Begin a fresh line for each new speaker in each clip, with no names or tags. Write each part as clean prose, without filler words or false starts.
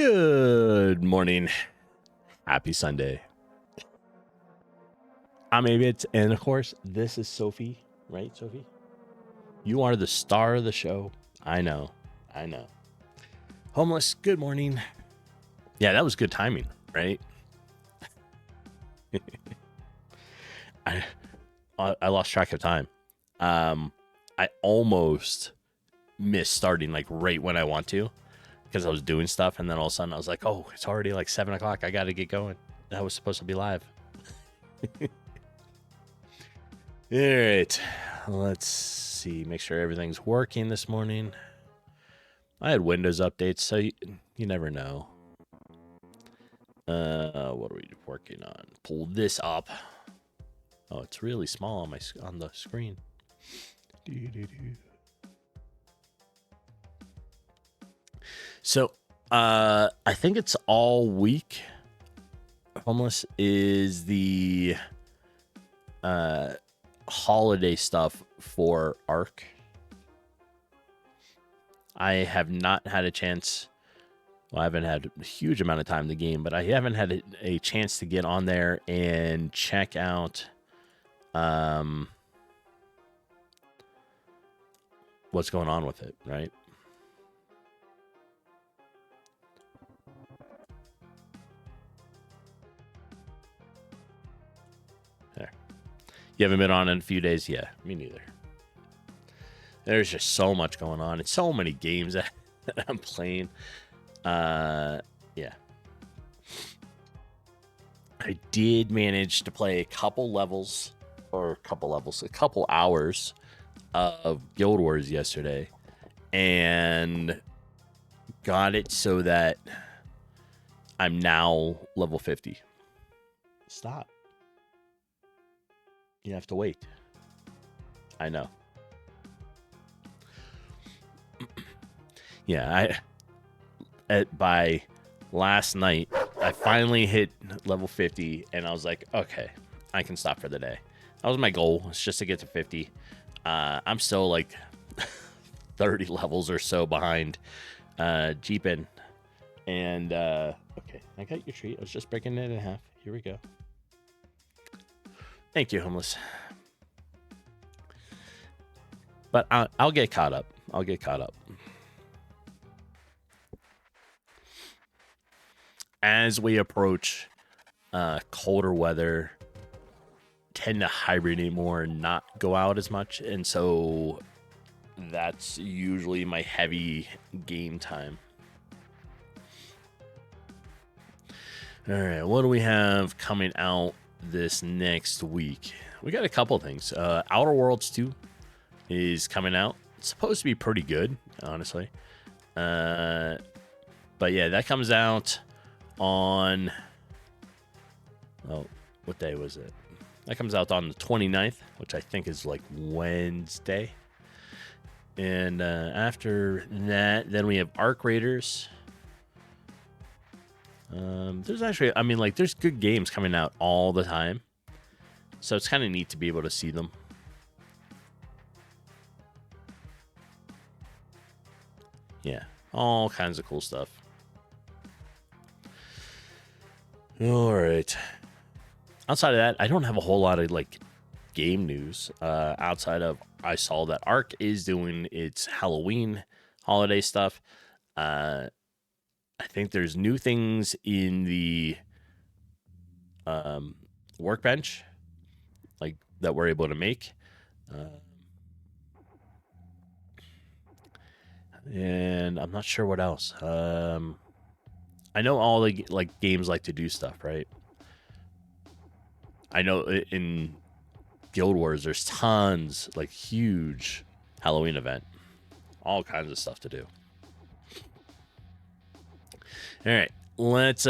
Good morning. Happy Sunday. I'm EightBitsaByte, and of course, this is Sophie, right, Sophie? You are the star of the show. I know. Homeless, good morning. Yeah, that was good timing, right? I lost track of time. I almost missed starting like right when I want to because I was doing stuff, and then all of a sudden I was like, oh, it's already like 7 o'clock. I got to get going. That was supposed to be live. All right, let's see. Make sure everything's working this morning. I had Windows updates, so you never know. What are we working on? Pull this up. Oh, it's really small on the screen. So, I think it's all week. Homeless is the holiday stuff for Ark. I have not had a chance. Well, I haven't had a huge amount of time in the game, but I haven't had a chance to get on there and check out what's going on with it, right? There. You haven't been on in a few days? Yeah, me neither. There's just so much going on. It's so many games that I'm playing. Yeah. I did manage to play a couple hours of Guild Wars yesterday and got it so that I'm now level 50. Stop. You have to wait. I know. Yeah, by last night, I finally hit level 50, and I was like, okay, I can stop for the day. That was my goal. It's just to get to 50. I'm still like 30 levels or so behind Jeepin. And, okay, I got your treat. I was just breaking it in half. Here we go. Thank you, Homeless. But I'll get caught up. As we approach colder weather, tend to hibernate more and not go out as much, and so that's usually my heavy game time. All right, what do we have coming out this next week? We got a couple things. Outer Worlds 2 is coming out. It's supposed to be pretty good, honestly. But yeah, that comes out on, oh, what day was it? That comes out on the 29th, which I think is like Wednesday. And after that, then we have Arc Raiders. There's actually, I mean, like, there's good games coming out all the time. So it's kind of neat to be able to see them. Yeah, all kinds of cool stuff. All right. Outside of that, I don't have a whole lot of like game news. Outside of I saw that Ark is doing its Halloween holiday stuff. I think there's new things in the workbench, like that we're able to make. And I'm not sure what else. I know all the like games like to do stuff, right? I know in Guild Wars there's tons, like huge Halloween event, all kinds of stuff to do. All right, let's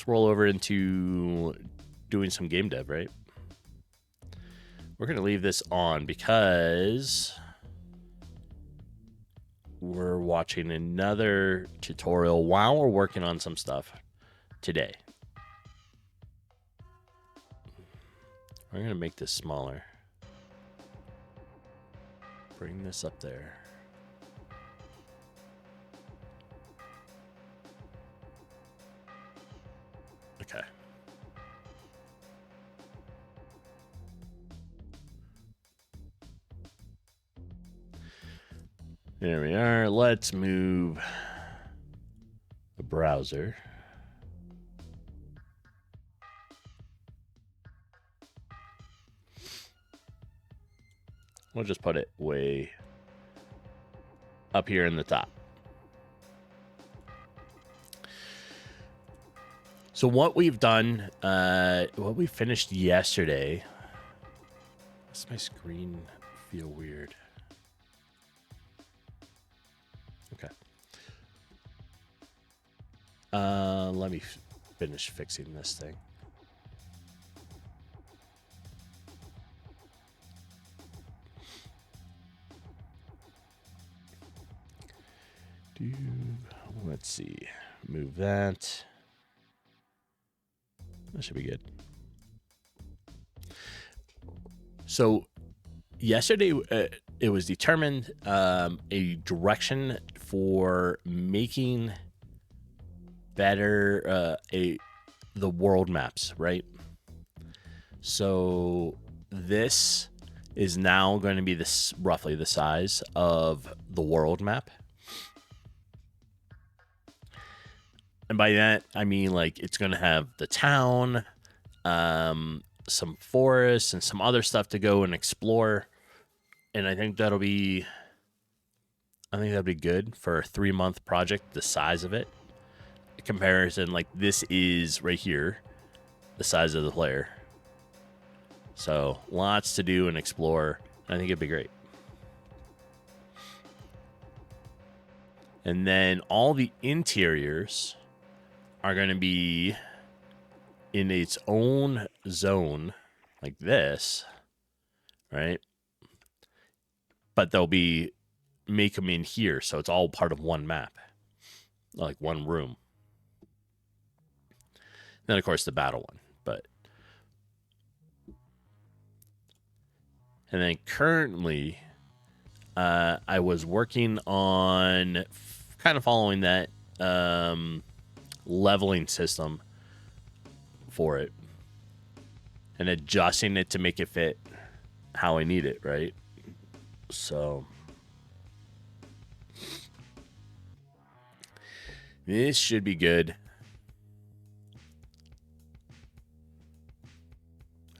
roll over into doing some game dev, right? We're gonna leave this on because we're watching another tutorial while we're working on some stuff today. We're going to make this smaller. Bring this up there. There we are. Let's move the browser. We'll just put it way up here in the top. So what we've done, what we finished yesterday. Does my screen feel weird? Okay. Let me finish fixing this thing. Let's see. Move that. That should be good. So yesterday, it was determined a direction for making better the world maps, right? So this is now going to be this roughly the size of the world map. And by that, I mean, like, it's going to have the town, some forests, and some other stuff to go and explore. And I think that'll be good for a 3-month project, the size of it. In comparison, like, this is right here, the size of the player. So, lots to do and explore. I think it'd be great. And then all the interiors are going to be in its own zone, like this, right? But they'll make them in here, so it's all part of one map, like one room. Then, of course, the battle one, but... And then currently, I was working on kind of following that leveling system for it and adjusting it to make it fit how I need it, right? So this should be good.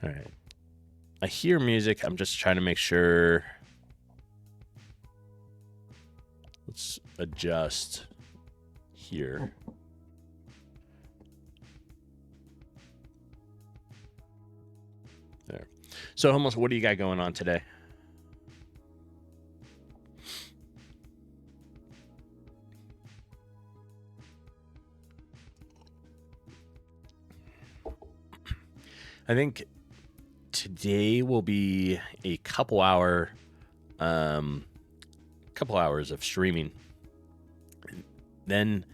All right. I hear music. I'm just trying to make sure. Let's adjust here. There. So, Homos, what do you got going on today? I think today will be a couple hours of streaming. Then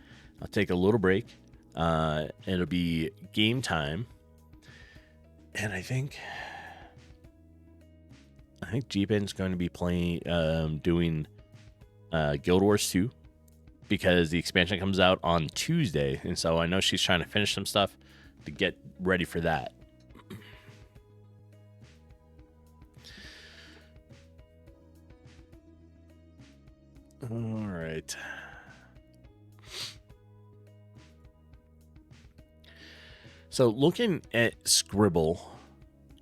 I'll take a little break. It'll be game time. And I think Jeepin's going to be doing Guild Wars 2 because the expansion comes out on Tuesday. And so I know she's trying to finish some stuff to get ready for that. All right. So looking at Scribble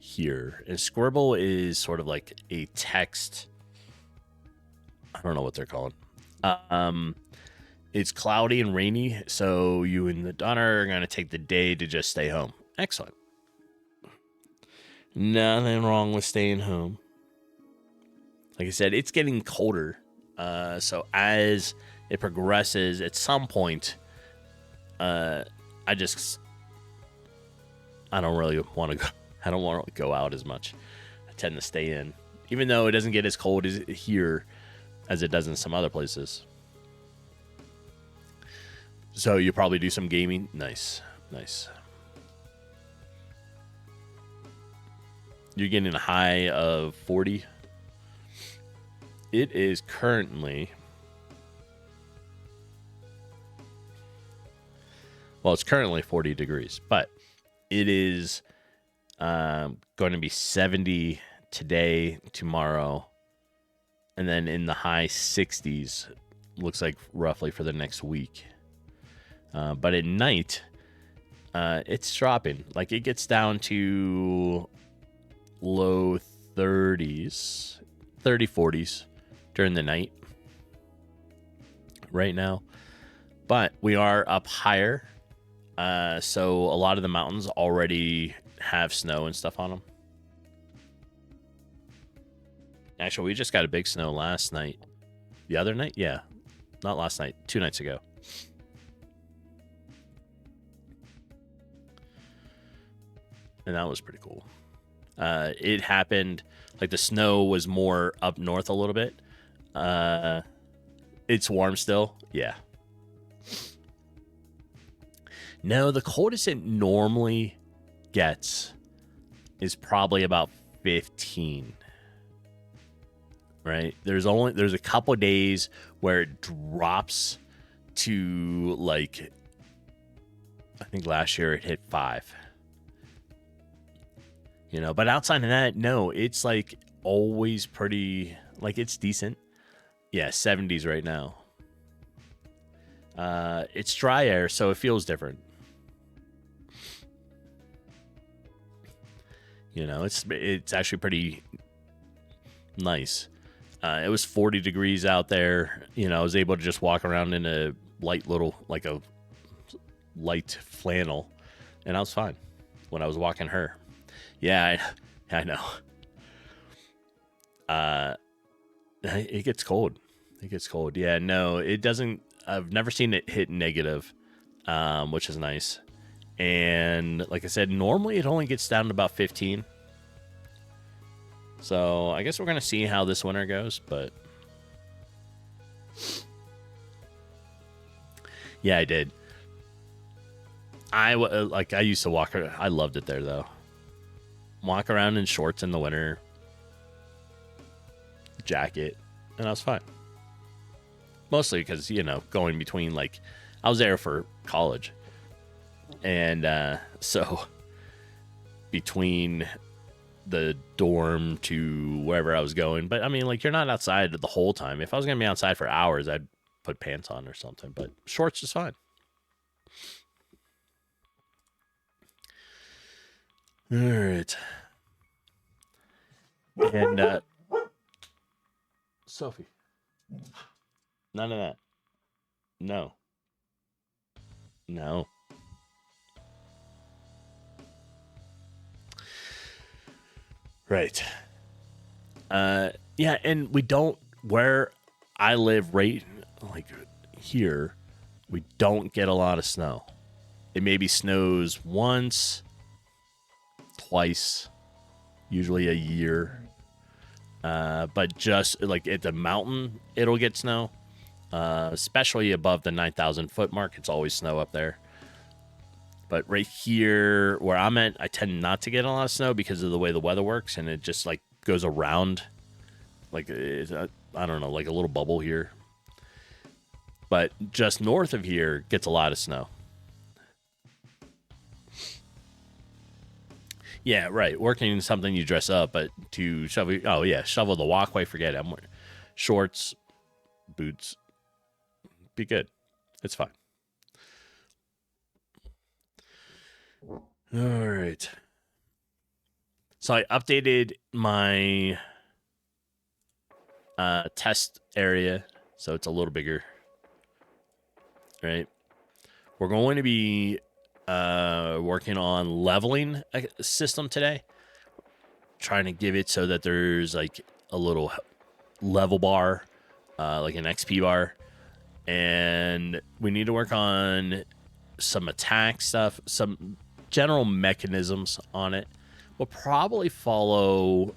here, and Scribble is sort of like a text. I don't know what they're called. It's cloudy and rainy, so you and the daughter are going to take the day to just stay home. Excellent. Nothing wrong with staying home. Like I said, it's getting colder. So as it progresses, at some point, I don't really want to go. I don't want to go out as much. I tend to stay in, even though it doesn't get as cold as here as it does in some other places. So you'll probably do some gaming. Nice. You're getting a high of 40. It is currently... Well, it's currently 40 degrees, but it is going to be 70 today, tomorrow, and then in the high 60s, looks like roughly for the next week. But at night, it's dropping. Like it gets down to low 30s, 40s during the night right now. But we are up higher. So a lot of the mountains already have snow and stuff on them. Actually, we just got a big snow last night. The other night? Yeah. Not last night. 2 nights ago. And that was pretty cool. It happened, like the snow was more up north a little bit. It's warm still. Yeah. No, the coldest it normally gets is probably about 15. Right? There's a couple days where it drops to, like, I think last year it hit 5. You know, but outside of that, no, it's like always pretty, like it's decent. Yeah, 70s right now. It's dry air, so it feels different. You know, it's actually pretty nice. It was 40 degrees out there. You know, I was able to just walk around in a light flannel, and I was fine when I was walking her. Yeah, I know. It gets cold. It gets cold. Yeah, no, it doesn't. I've never seen it hit negative, which is nice. And like I said, normally it only gets down to about 15. So I guess we're going to see how this winter goes, but yeah, I did. I used to walk. I loved it there though. Walk around in shorts in the winter, jacket, and I was fine. Mostly because, you know, going between, like, I was there for college, and so between the dorm to wherever I was going. But I mean, like, you're not outside the whole time. If I was gonna be outside for hours, I'd put pants on or something, but shorts is fine. All right. And Sophie, none of that. No. Right. Yeah, and we don't, where I live right like here, we don't get a lot of snow. It maybe snows once, twice, usually a year. But just like at the mountain, it'll get snow. Especially above the 9,000 foot mark, it's always snow up there. But right here where I'm at, I tend not to get a lot of snow because of the way the weather works, and it just like goes around, like I don't know, like a little bubble here. But just north of here gets a lot of snow. Yeah, right. Working something you dress up, but to shovel, oh yeah, shovel the walkway, forget it. I'm wearing shorts, boots, be good. It's fine. All right. So I updated my test area, so it's a little bigger. Right. We're going to be working on leveling a system today. Trying to give it so that there's like a little level bar, like an XP bar. And we need to work on some attack stuff, some general mechanisms on it. We'll probably follow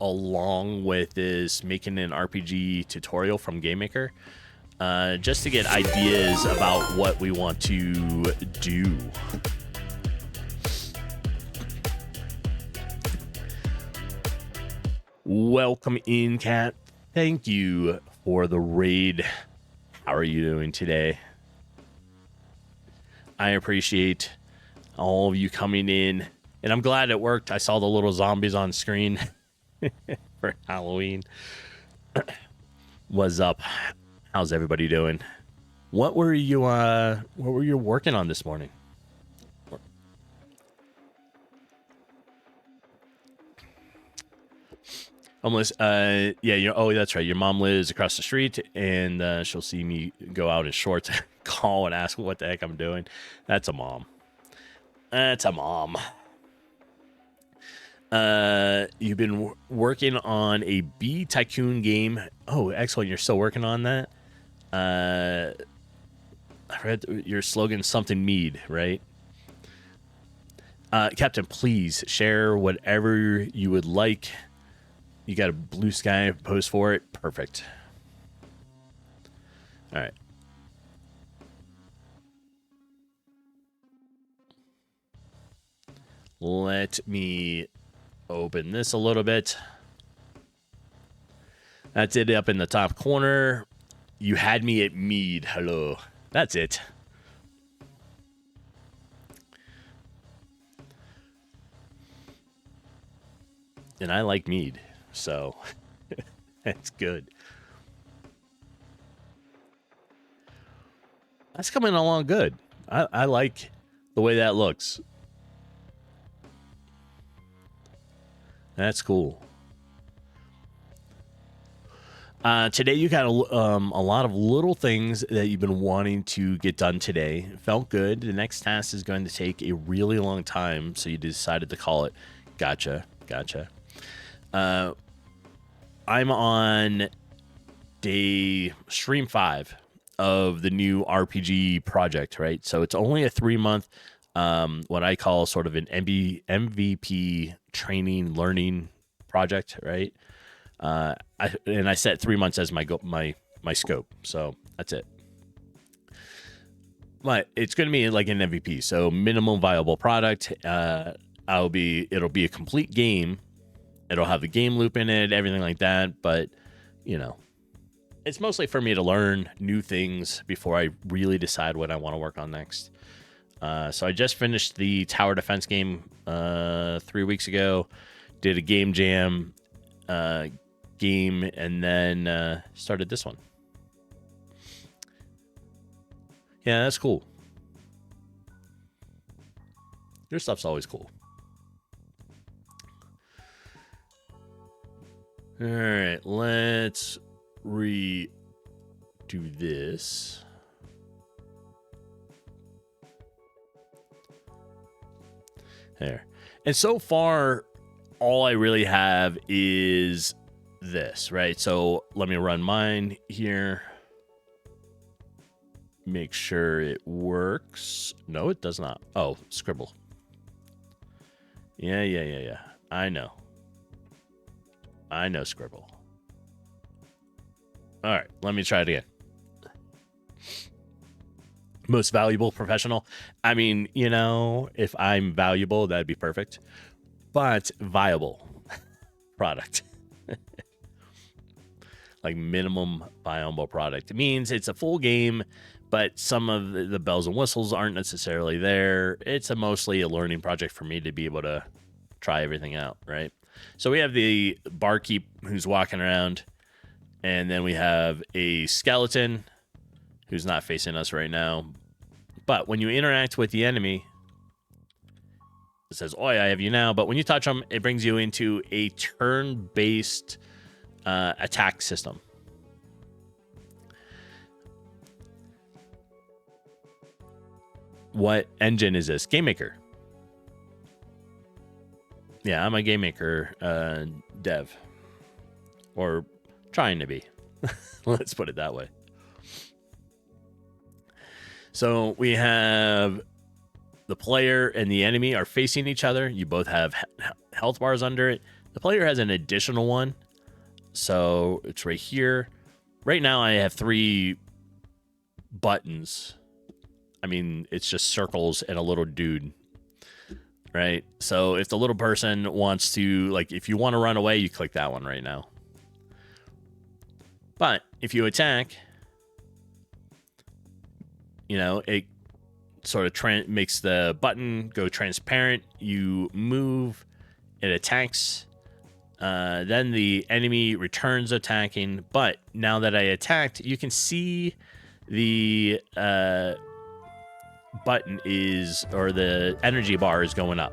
along with this making an RPG tutorial from GameMaker, just to get ideas about what we want to do. Welcome in, Cat. Thank you for the raid. How are you doing today? I appreciate all of you coming in, and I'm glad it worked. I saw the little zombies on screen for Halloween. What's up? How's everybody doing? What were you working on this morning? Almost yeah, oh, that's right. Your mom lives across the street, and she'll see me go out in shorts, call and ask what the heck I'm doing. That's a mom. That's a mom. You've been working on a Bee Tycoon game. Oh, excellent. You're still working on that? I read your slogan, something mead, right? Captain, please share whatever you would like. You got a blue sky post for it? Perfect. All right. Let me open this a little bit. That's it up in the top corner. You had me at mead. Hello. That's it. And I like mead, so that's good. That's coming along good. I like the way that looks. That's cool. Today you got a lot of little things that you've been wanting to get done today. It felt good. The next task is going to take a really long time, so you decided to call it. Gotcha. I'm on stream 5 of the new RPG project, right? So it's only a 3-month, what I call sort of an MVP training learning project, right? I set 3 months as my scope, so that's it. But it's going to be like an MVP, so minimum viable product. It'll be a complete game. It'll have the game loop in it, everything like that. But it's mostly for me to learn new things before I really decide what I want to work on next. So I just finished the tower defense game 3 weeks ago. Did a game jam game, and then started this one. Yeah, that's cool. Your stuff's always cool. All right, let's redo this. There. And so far, all I really have is this, right? So let me run mine here. Make sure it works. No, it does not. Oh, scribble. Yeah. I know scribble. All right, let me try it again. Most valuable professional. I mean, if I'm valuable, that'd be perfect. But viable product. Like minimum viable product. It means it's a full game, but some of the bells and whistles aren't necessarily there. It's mostly a learning project for me to be able to try everything out, right? So we have the barkeep who's walking around, and then we have a skeleton who's not facing us right now. But when you interact with the enemy, it says, "Oi, I have you now." But when you touch them, it brings you into a turn-based attack system. What engine is this? GameMaker. Yeah, I'm a GameMaker dev. Or trying to be. Let's put it that way. So we have the player and the enemy are facing each other. You both have health bars under it. The player has an additional one. So it's right here. Right now I have 3 buttons. I mean, it's just circles and a little dude. Right? So if the little person wants to, like, if you want to run away, you click that one right now. But if you attack, it sort of makes the button go transparent. You move, it attacks. Then the enemy returns attacking, but now that I attacked, you can see the button is, or the energy bar is going up.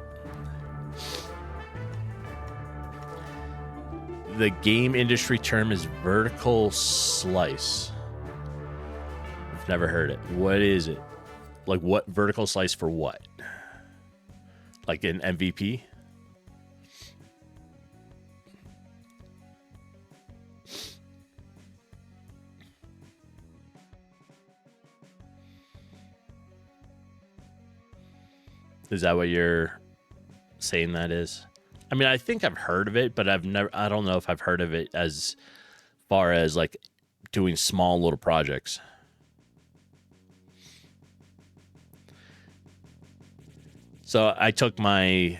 The game industry term is vertical slice. I've never heard it. What is it? Like, what vertical slice for what? Like an MVP? Is that what you're saying that is? I mean, I think I've heard of it, but I don't know if I've heard of it as far as like doing small little projects. So I took my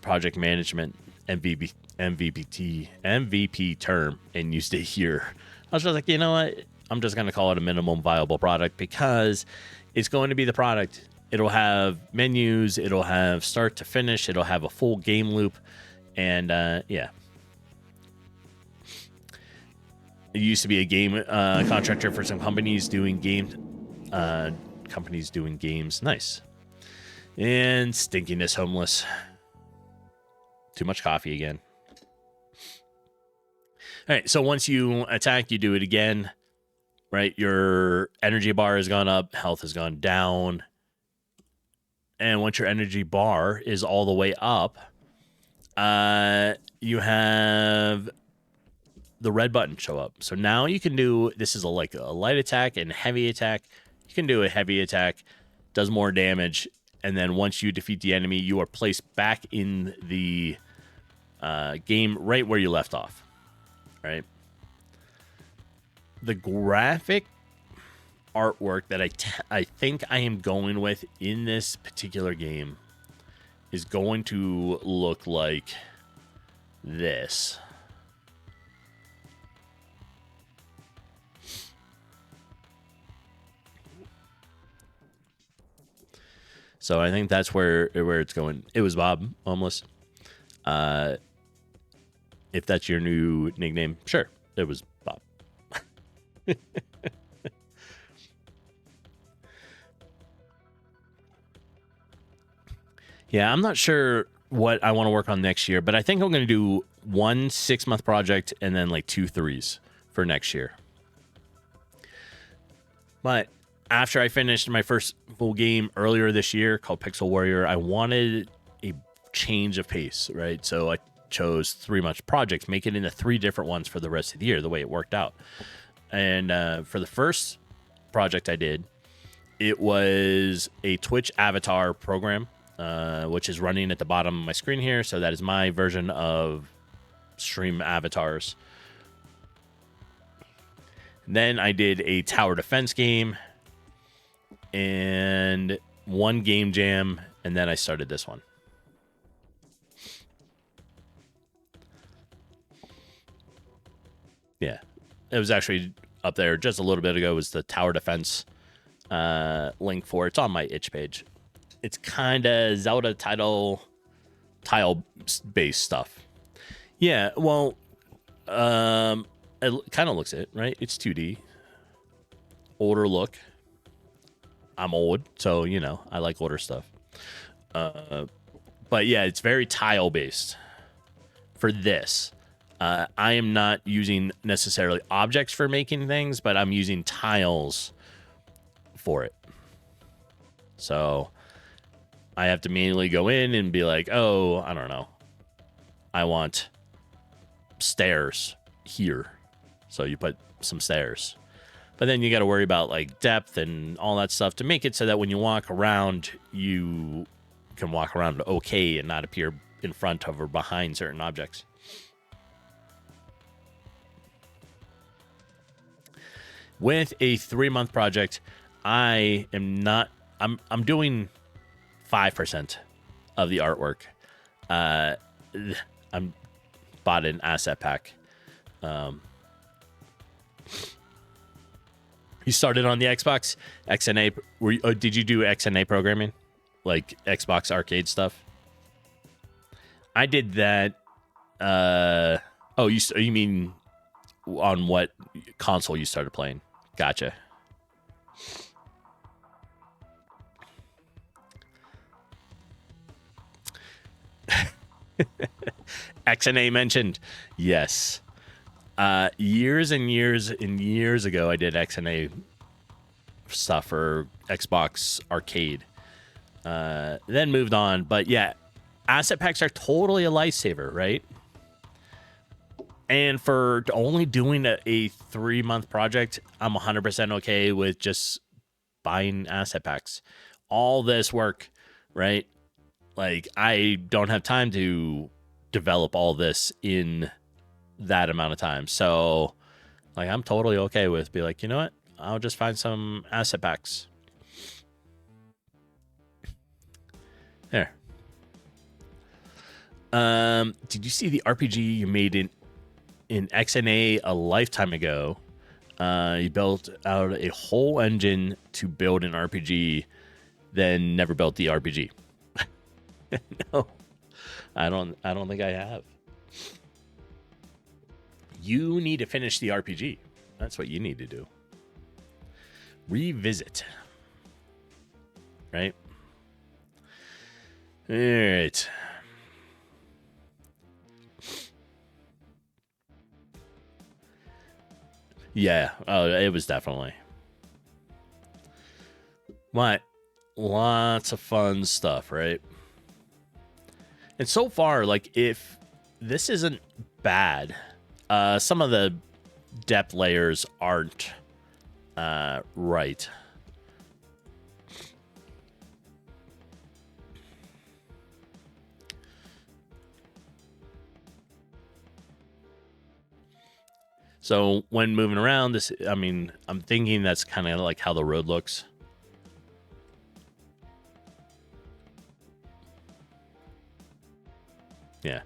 project management MVP term and used it here. I was just like, you know what? I'm just going to call it a minimum viable product because it's going to be the product. It'll have menus. It'll have start to finish. It'll have a full game loop. And yeah. It used to be a game contractor for some companies doing games. Nice. And stinkiness homeless. Too much coffee again. All right. So once you attack, you do it again. Right? Your energy bar has gone up. Health has gone down. And once your energy bar is all the way up, you have the red button show up. So now you can do, this is like a light attack and heavy attack. You can do a heavy attack, does more damage. And then once you defeat the enemy, you are placed back in the game right where you left off. Right? The graphic artwork that I think I am going with in this particular game is going to look like this. So I think that's where it's going. It was Bob, homeless. If that's your new nickname, sure, it was Bob. Yeah, I'm not sure what I want to work on next year, but I think I'm going to do 1 6-month project and then like 2 3s for next year. But after I finished my first full game earlier this year called Pixel Warrior, I wanted a change of pace, right? So I chose 3-month projects, make it into 3 different ones for the rest of the year, the way it worked out. And for the first project I did, it was a Twitch avatar program, which is running at the bottom of my screen here. So that is my version of stream avatars. Then I did a tower defense game and 1 game jam, and then I started this one. Yeah, it was actually up there just a little bit ago. Was the tower defense link for it. It's on my itch page. It's kind of Zelda tile based stuff. Yeah, well, it kind of looks it, right? It's 2D, older look. I'm old, so you know I like older stuff. But yeah, it's very tile based for this. I am not using necessarily objects for making things, but I'm using tiles for it. So I have to manually go in and be like, oh, I don't know. I want stairs here. So you put some stairs. But then you got to worry about like depth and all that stuff to make it so that when you walk around, you can walk around okay and not appear in front of or behind certain objects. With a 3-month project, I am not. I'm doing 5% of the artwork. I'm bought an asset pack. You started on the Xbox XNA. Did you do XNA programming? like Xbox arcade stuff. I did that. Oh, you mean on what console you started playing? Gotcha. XNA mentioned. Yes. Years and years and years ago, I did XNA stuff for Xbox Arcade. Then moved on. But yeah, asset packs are totally a lifesaver, right? And for only doing a 3-month project, I'm 100% okay with just buying asset packs. All this work, right? Like, I don't have time to develop all this in that amount of time. So, like, I'm totally okay with be like, you know what? I'll just find some asset packs. There. Did you see the RPG you made in XNA a lifetime ago? You built out a whole engine to build an RPG, then never built the RPG. No, I don't think I have. You need to finish the RPG. That's what you need to do. Revisit. Right? All right. Yeah. Oh, it was definitely. What? Lots of fun stuff, right? And so far, like, if this isn't bad, some of the depth layers aren't right. So when moving around, this, I mean, I'm thinking that's kind of like how the road looks. Yeah.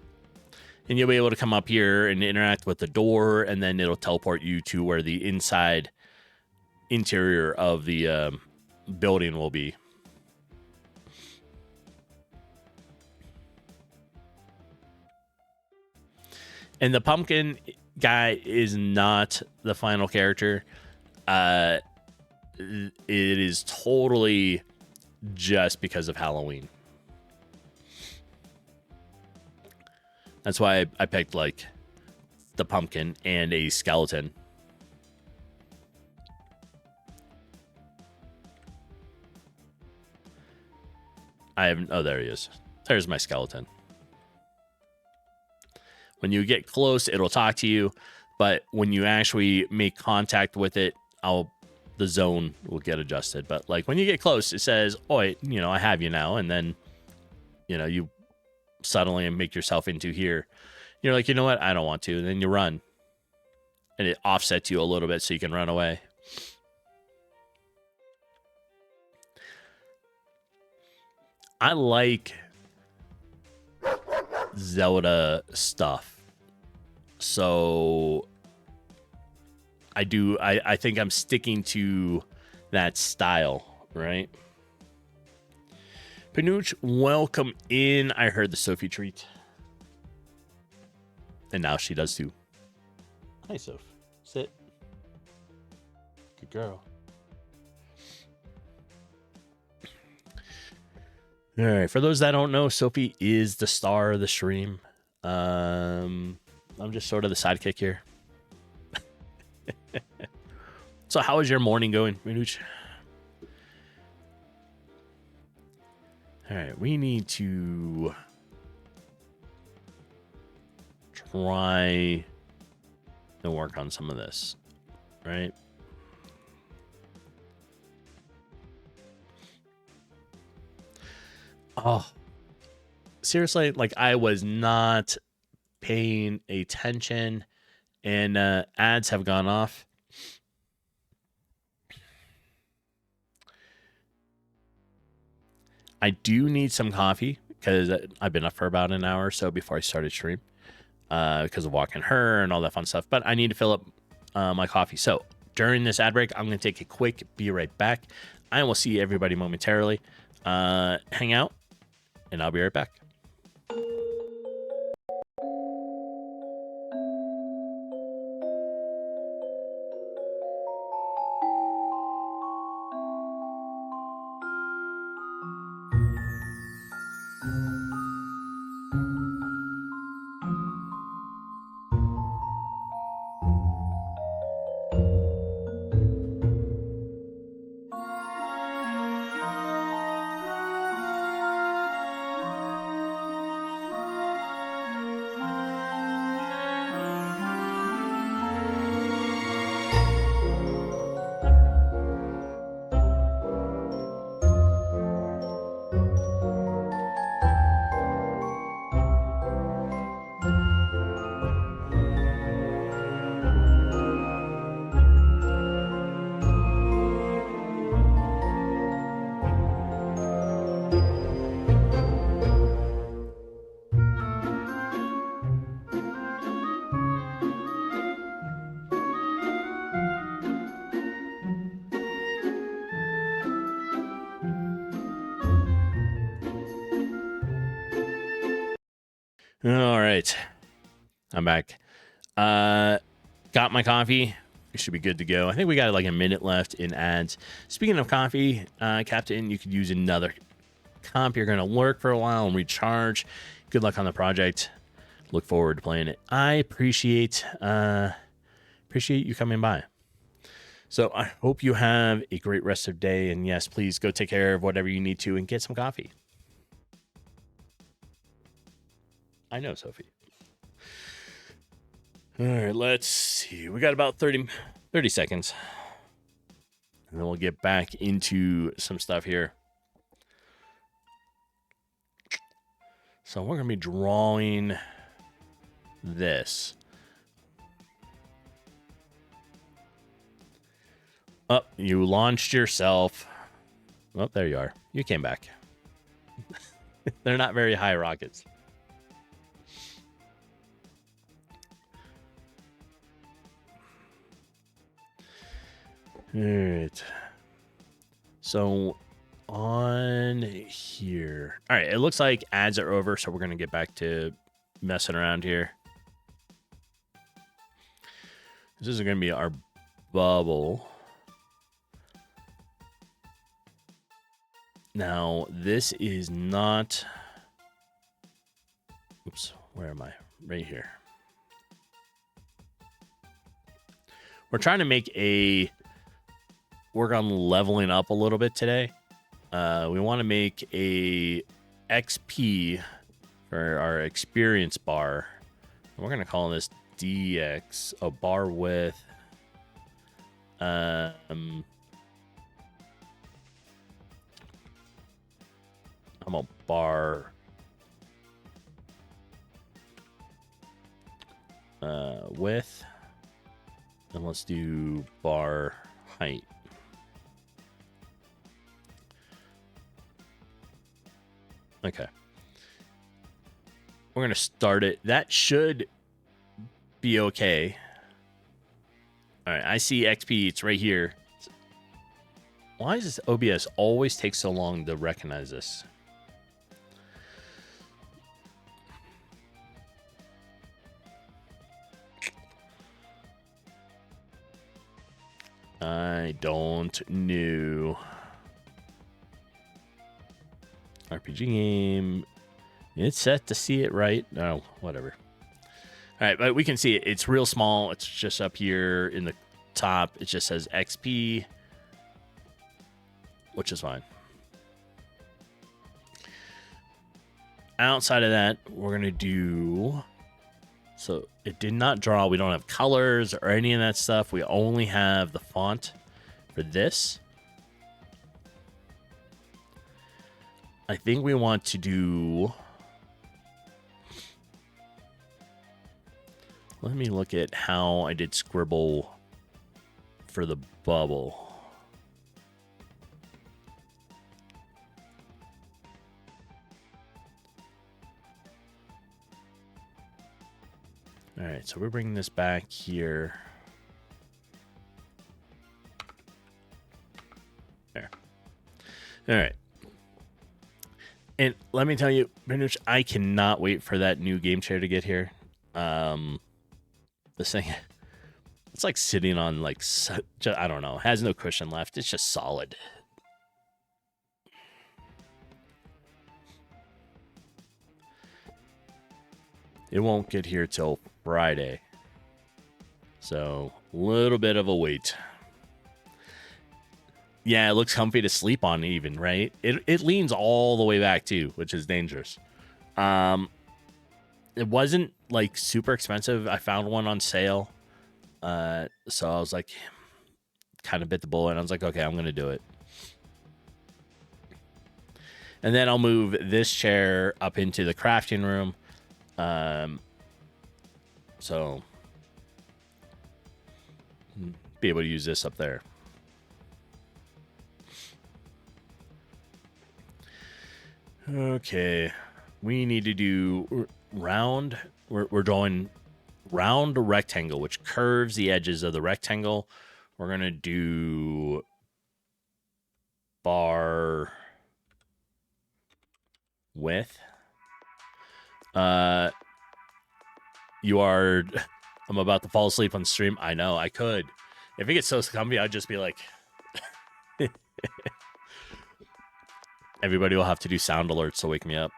And you'll be able to come up here and interact with the door, and then it'll teleport you to where the interior of the building will be. And the pumpkin guy is not the final character. It is totally just because of Halloween. That's why I picked, like, the pumpkin and a skeleton. I haven't... Oh, there he is. There's my skeleton. When you get close, it'll talk to you. But when you actually make contact with it, the zone will get adjusted. But, like, when you get close, it says, oh, I have you now. And then, you suddenly make yourself into here. You're like, you know what? I don't want to. And then you run. And it offsets you a little bit so you can run away. I like Zelda stuff. So I think I'm sticking to that style, right? Panuch, welcome in. I heard the Sophie treat. And now she does too. Hi, Soph. Sit. Good girl. All right. For those that don't know, Sophie is the star of the stream. I'm just sort of the sidekick here. So how is your morning going, Panuch? All right, we need to try to work on some of this, right? Oh, seriously, like, I was not paying attention, and ads have gone off. I do need some coffee because I've been up for about an hour or so before I started stream because of walking her and all that fun stuff. But I need to fill up my coffee. So during this ad break, I'm going to take a quick be right back. I will see everybody momentarily. hang out, and I'll be right back. All right, I'm back. Got my coffee. We should be good to go. I think we got like a minute left in ads. Speaking of coffee, Captain, you could use another comp. You're gonna work for a while and recharge. Good luck on the project. Look forward to playing it. I appreciate you coming by. So I hope you have a great rest of the day. And yes, please go take care of whatever you need to and get some coffee. I know, Sophie. All right, let's see. We got about 30 seconds. And then we'll get back into some stuff here. So we're going to be drawing this. Oh, you launched yourself. Oh, there you are. You came back. They're not very high rockets. All right. So on here. All right. It looks like ads are over. So we're going to get back to messing around here. This is going to be our bubble. Now, this is not... Oops. Where am I? Right here. We're trying to make a... work on leveling up a little bit today. We want to make a XP for our experience bar. We're going to call this DX, a bar with I'm a bar width, and let's do bar height. Okay. We're going to start it. That should be okay. All right. I see XP. It's right here. Why does this OBS always take so long to recognize this? I don't know. RPG game. It's set to see it right. No, whatever. All right, but we can see it. It's real small. It's just up here in the top. It just says XP, which is fine. Outside of that, we're going to do... So it did not draw. We don't have colors or any of that stuff. We only have the font for this. I think we want to do... Let me look at how I did scribble for the bubble. All right, so we're bringing this back here. There. All right. And let me tell you, Benuch, I cannot wait for that new game chair to get here. This thing, it's like sitting on like, I don't know, has no cushion left. It's just solid. It won't get here till Friday. So, a little bit of a wait. Yeah, it looks comfy to sleep on even, right? It leans all the way back too, which is dangerous. It wasn't like super expensive. I found one on sale. So I was like, kind of bit the bullet. And I was like, okay, I'm going to do it. And then I'll move this chair up into the crafting room. So be able to use this up there. Okay, we need to do round. We're drawing round a rectangle, which curves the edges of the rectangle. We're gonna do bar width. You are. I'm about to fall asleep on stream. I know. I could. If it gets so comfy, I'd just be like. Everybody will have to do sound alerts to wake me up.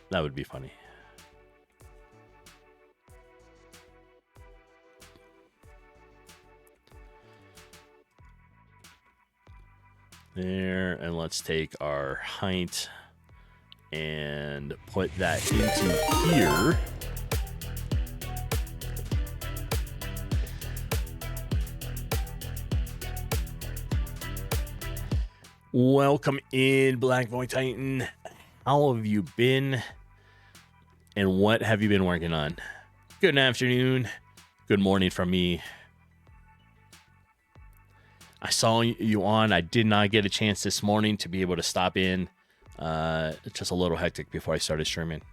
That would be funny. There, and let's take our height and put that into here. Welcome in, Black Void Titan. How have you been? And what have you been working on? Good afternoon. Good morning from me. I saw you on. I did not get a chance this morning to be able to stop in. It's just a little hectic before I started streaming.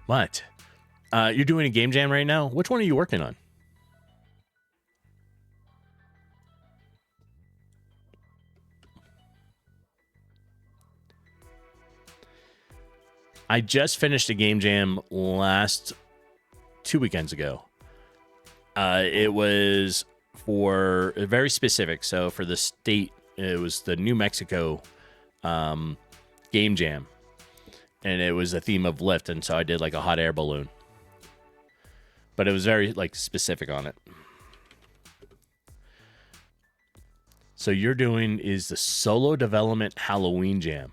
But you're doing a game jam right now. Which one are you working on? I just finished a game jam 2 weekends ago. It was for very specific. So for the state, it was the New Mexico game jam. And it was a theme of lift. And so I did like a hot air balloon. But it was very like specific on it. So you're doing is the solo development Halloween jam.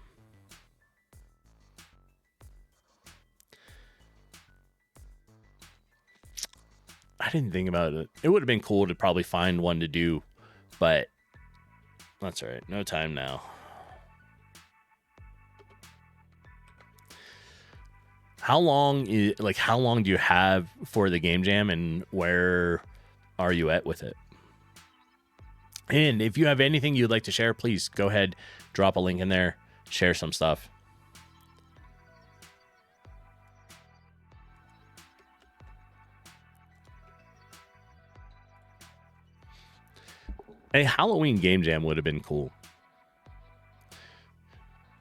I didn't think about it. It would have been cool to probably find one to do, but that's all right. No time now. How long do you have for the game jam, and where are you at with it? And if you have anything you'd like to share, please go ahead, drop a link in there, share some stuff. A Halloween game jam would have been cool.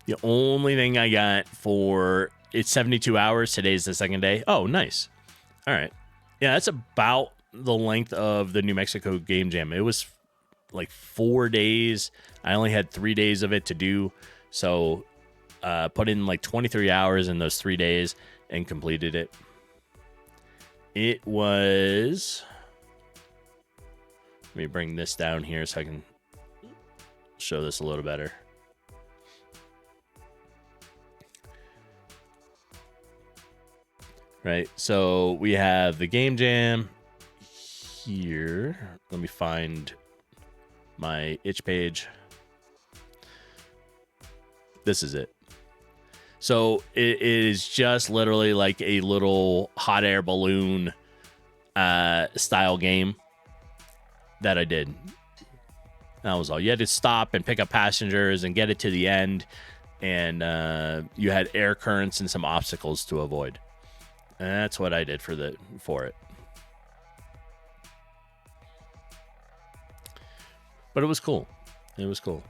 The only thing I got for it's 72 hours. Today's the second day. Oh, nice. All right. Yeah, that's about the length of the New Mexico game jam. It was like 4 days. I only had 3 days of it to do. So put in like 23 hours in those 3 days and completed it. It was... Let me bring this down here so I can show this a little better. Right, so we have the game jam here. Let me find my itch page. This is it. So it is just literally like a little hot air balloon style game that I did. That was all. You had to stop and pick up passengers and get it to the end. And you had air currents and some obstacles to avoid. And that's what I did for it. But it was cool. It was cool.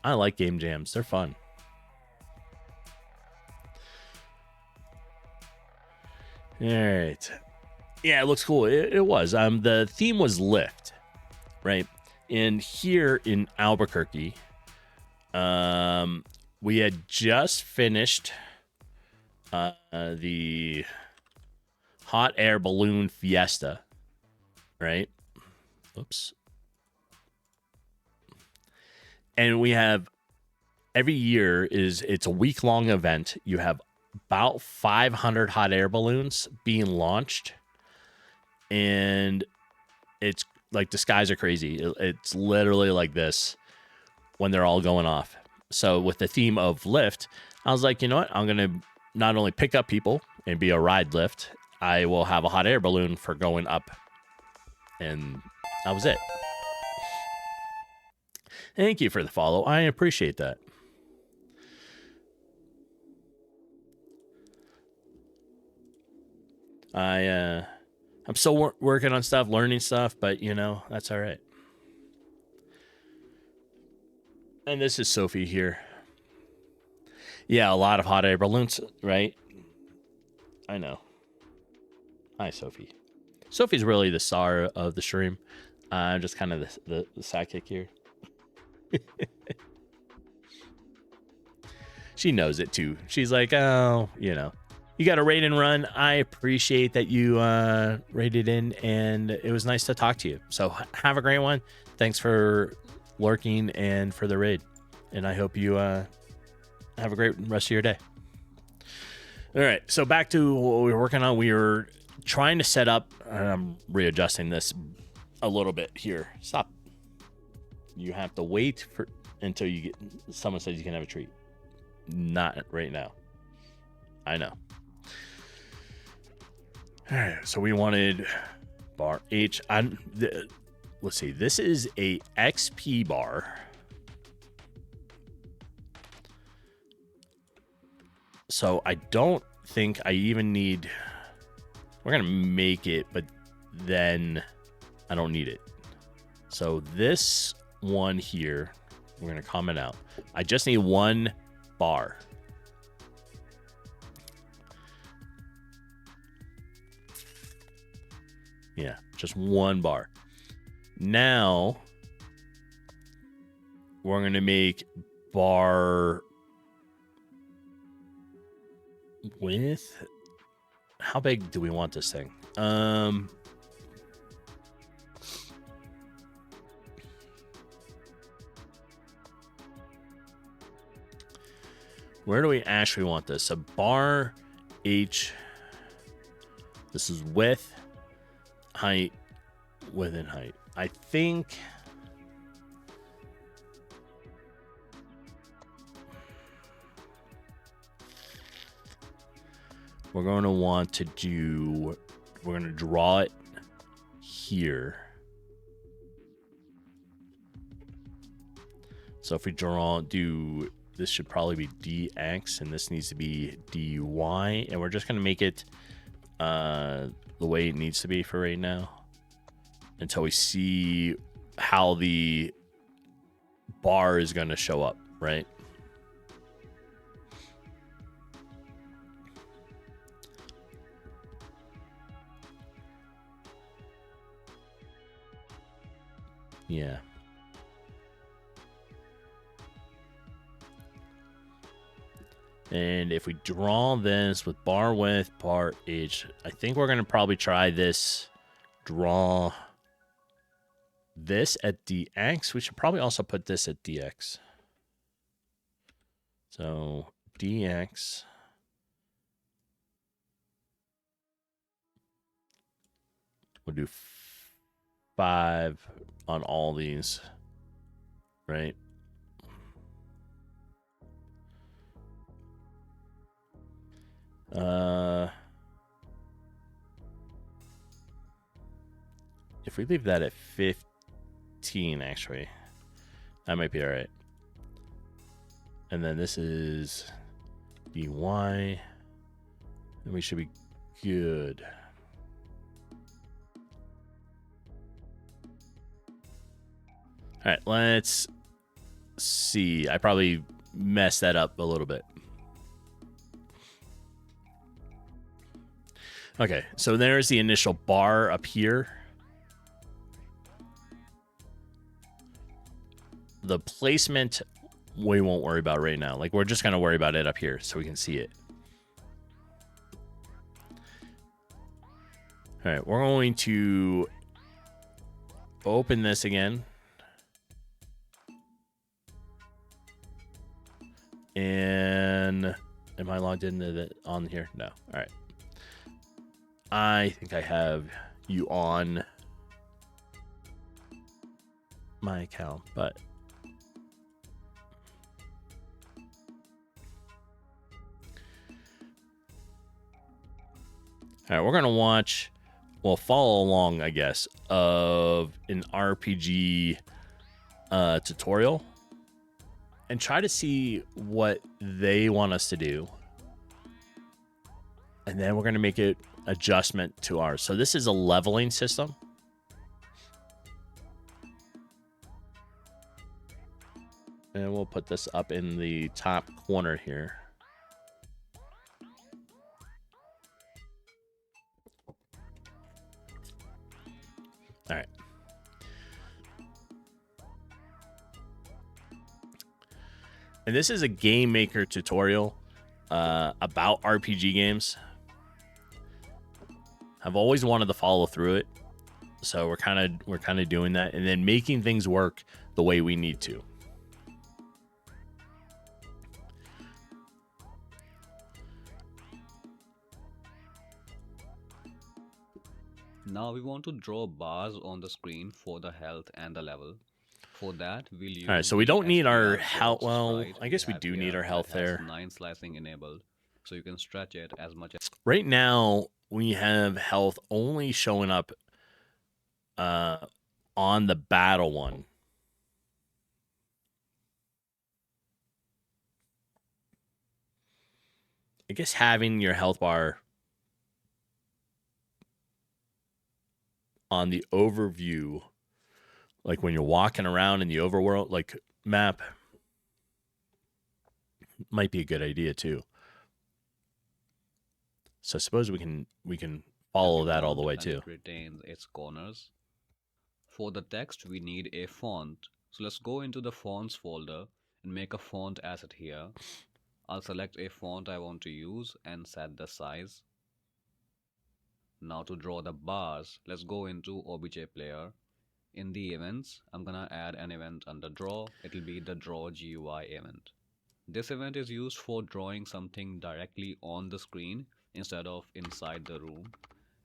I like game jams. They're fun. All right. Yeah, it looks cool. It was. The theme was Lyft, right? And here in Albuquerque, we had just finished the hot air balloon fiesta, right? Oops. And we have every year it's a week-long event. You have about 500 hot air balloons being launched, and it's like the skies are crazy. It's literally like this when they're all going off. So with the theme of Lyft, I was like, you know what? I'm going to not only pick up people and be a ride lift, I will have a hot air balloon for going up. And that was it. Thank you for the follow. I appreciate that. I'm still working on stuff, learning stuff, but you know, that's all right. And this is Sophie here. Yeah, a lot of hot air balloons, right? I know. Hi, Sophie. Sophie's really the star of the stream. I'm just kind of the sidekick here. She knows it too. She's like, oh, you know, you got a raid and run. I appreciate that you raided in, and it was nice to talk to you. So have a great one. Thanks for lurking and for the raid, and I hope you have a great rest of your day. All right, so back to what we were working on. We were trying to set up. I'm readjusting this a little bit here. Stop. You have to wait until you get someone says you can have a treat. Not right now. I know. All right, so we wanted bar H. Let's see. This is a XP bar. So I don't think I even need. We're gonna make it, but then I don't need it. So this one here, we're gonna comment out. I just need one bar. Yeah, just one bar. Now we're gonna make bar with. How big do we want this thing? Where do we actually want this? A bar H. This is width, height, width and height. I think we're going to want to do, we're going to draw it here. So if we do, this should probably be dx, and this needs to be dy, and we're just going to make it the way it needs to be for right now until we see how the bar is going to show up, right? Yeah. And if we draw this with bar width, bar H, I think we're going to probably try this, draw this at dx. We should probably also put this at dx. So dx. We'll do 5 on all these, right? If we leave that at 15, actually, that might be all right. And then this is dy, and we should be good. All right, let's see. I probably messed that up a little bit. Okay, so there's the initial bar up here. The placement, we won't worry about right now. Like, we're just going to worry about it up here so we can see it. All right, we're going to open this again. And am I logged into the on here? No. All right. I think I have you on my account, but all right, we're gonna watch, well, follow along, I guess, of an RPG tutorial and try to see what they want us to do. And then we're going to make an adjustment to ours. So this is a leveling system. And we'll put this up in the top corner here. All right. And this is a GameMaker tutorial about RPG games. I've always wanted to follow through it, so we're kind of doing that, and then making things work the way we need to.
Now we want to draw bars on the screen for the health and the level. For that, we'll use.
All right, so we don't need our health. Well, I guess we do need our health there.
9 slicing enabled, so you can stretch it as much as.
Right now, we have health only showing up on the battle one. I guess having your health bar on the overview, like when you're walking around in the overworld, like map, might be a good idea too. So I suppose we can follow that all the way too.
It retains its corners. For the text, we need a font. So let's go into the fonts folder and make a font asset here. I'll select a font I want to use and set the size. Now to draw the bars, let's go into OBJ player. In the events, I'm gonna add an event under draw. It'll be the draw GUI event. This event is used for drawing something directly on the screen instead of inside the room.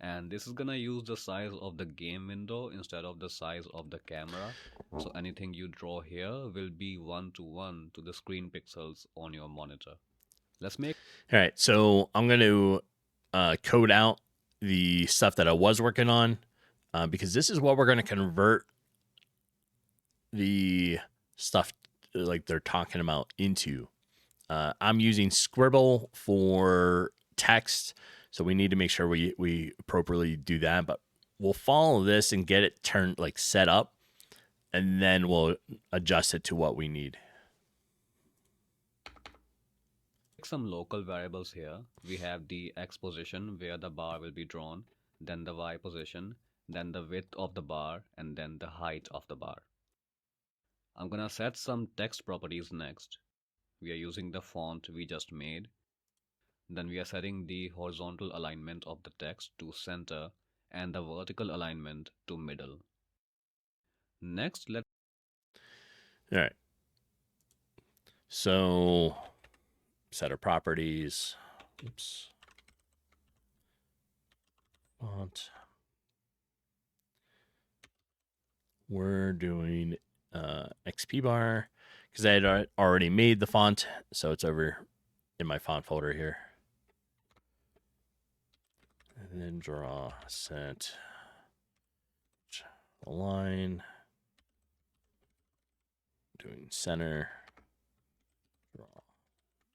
And this is gonna use the size of the game window instead of the size of the camera. So anything you draw here will be 1-to-1 to the screen pixels on your monitor. Let's make.
All right, so I'm going to code out the stuff that I was working on because this is what we're going to convert the stuff like they're talking about into. I'm using Scribble for text, so we need to make sure we appropriately do that, but we'll follow this and get it turned, like set up, and then we'll adjust it to what we need.
Some local variables here. We have the X position where the bar will be drawn, then the Y position, then the width of the bar, and then the height of the bar. I'm gonna set some text properties next. We are using the font we just made. Then we are setting the horizontal alignment of the text to center and the vertical alignment to middle. Next, let's.
All right. So set our properties. Oops. Font. We're doing XP bar because I had already made the font, so it's over in my font folder here. And then draw, set, align, doing center, draw,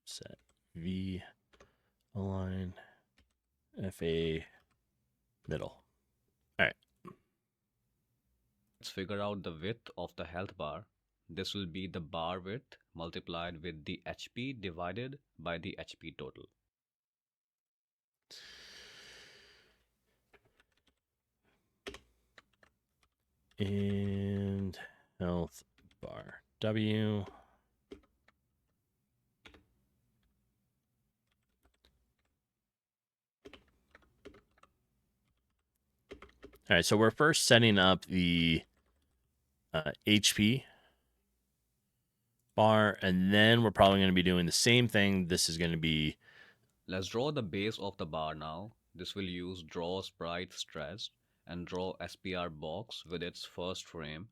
set, V, align, FA, middle. All right.
Let's figure out the width of the health bar. This will be the bar width multiplied with the HP divided by the HP total.
And health bar W. All right, so we're first setting up the HP bar, and then we're probably going to be doing the same thing. This is going to be...
Let's draw the base of the bar now. This will use draw sprite stressed and draw SPR box with its first frame.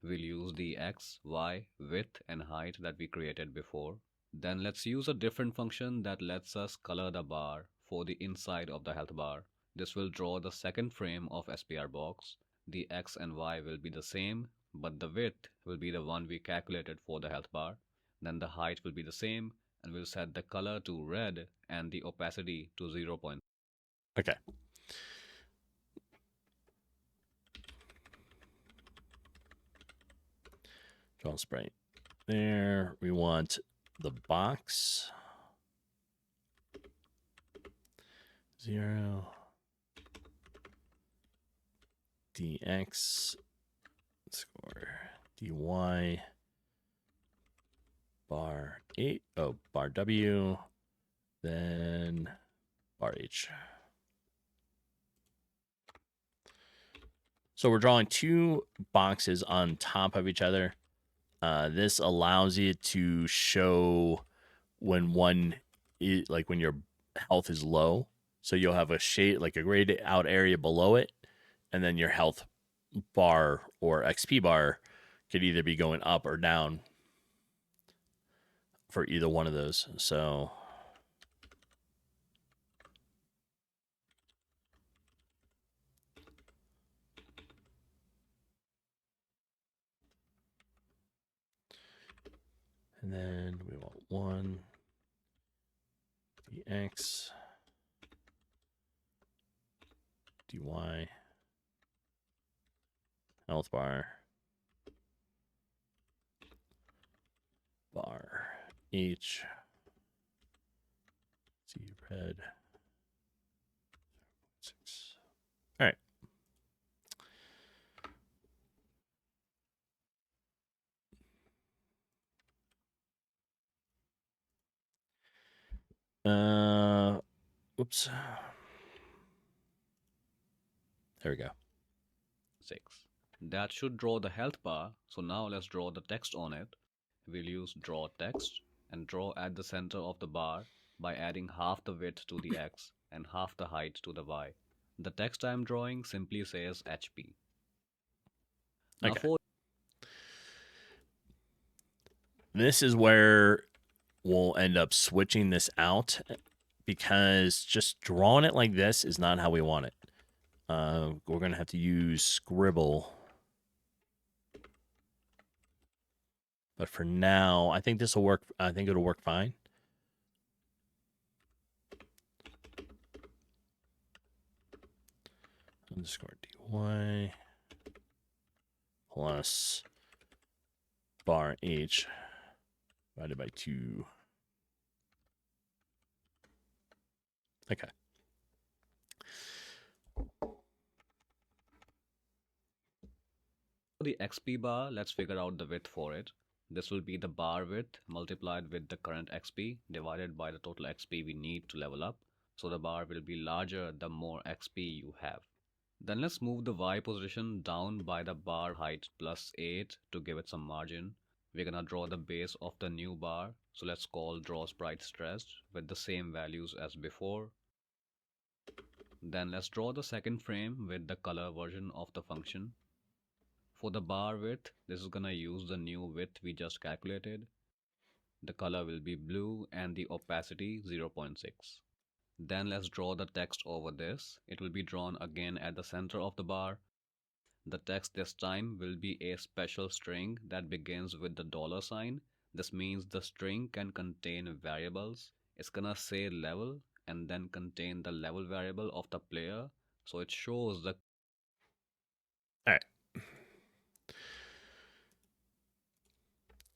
We'll use the X, Y, width and height that we created before. Then let's use a different function that lets us color the bar for the inside of the health bar. This will draw the second frame of SPR box. The X and Y will be the same, but the width will be the one we calculated for the health bar. Then the height will be the same, and we'll set the color to red and the opacity to 0.
Okay. Draw sprite there. We want the box 0 dx score dy bar 8 bar W, then bar H. So we're drawing two boxes on top of each other. This allows it to show when one is, like when your health is low. So you'll have a shade, like a grayed out area below it, and then your health bar or XP bar could either be going up or down for either one of those. So and then we want 1 dx dy health bar bar H C red 6. All right. Whoops. There we go.
6. That should draw the health bar. So now let's draw the text on it. We'll use draw text and draw at the center of the bar by adding half the width to the X and half the height to the Y. The text I'm drawing simply says HP. Now
Okay. This is where we'll end up switching this out, because just drawing it like this is not how we want it. We're going to have to use scribble. But for now, I think this will work. I think it'll work fine. Underscore dy plus bar H divided by 2. Okay.
For the XP bar, let's figure out the width for it. This will be the bar width multiplied with the current XP divided by the total XP we need to level up. So the bar will be larger the more XP you have. Then let's move the Y position down by the bar height plus 8 to give it some margin. We're gonna draw the base of the new bar. So let's call draw sprite stressed with the same values as before. Then let's draw the second frame with the color version of the function. For the bar width, this is gonna use the new width we just calculated. The color will be blue and the opacity 0.6. Then let's draw the text over this. It will be drawn again at the center of the bar. The text this time will be a special string that begins with the $sign. This means the string can contain variables. It's gonna say level and then contain the level variable of the player. So it shows the...
All right.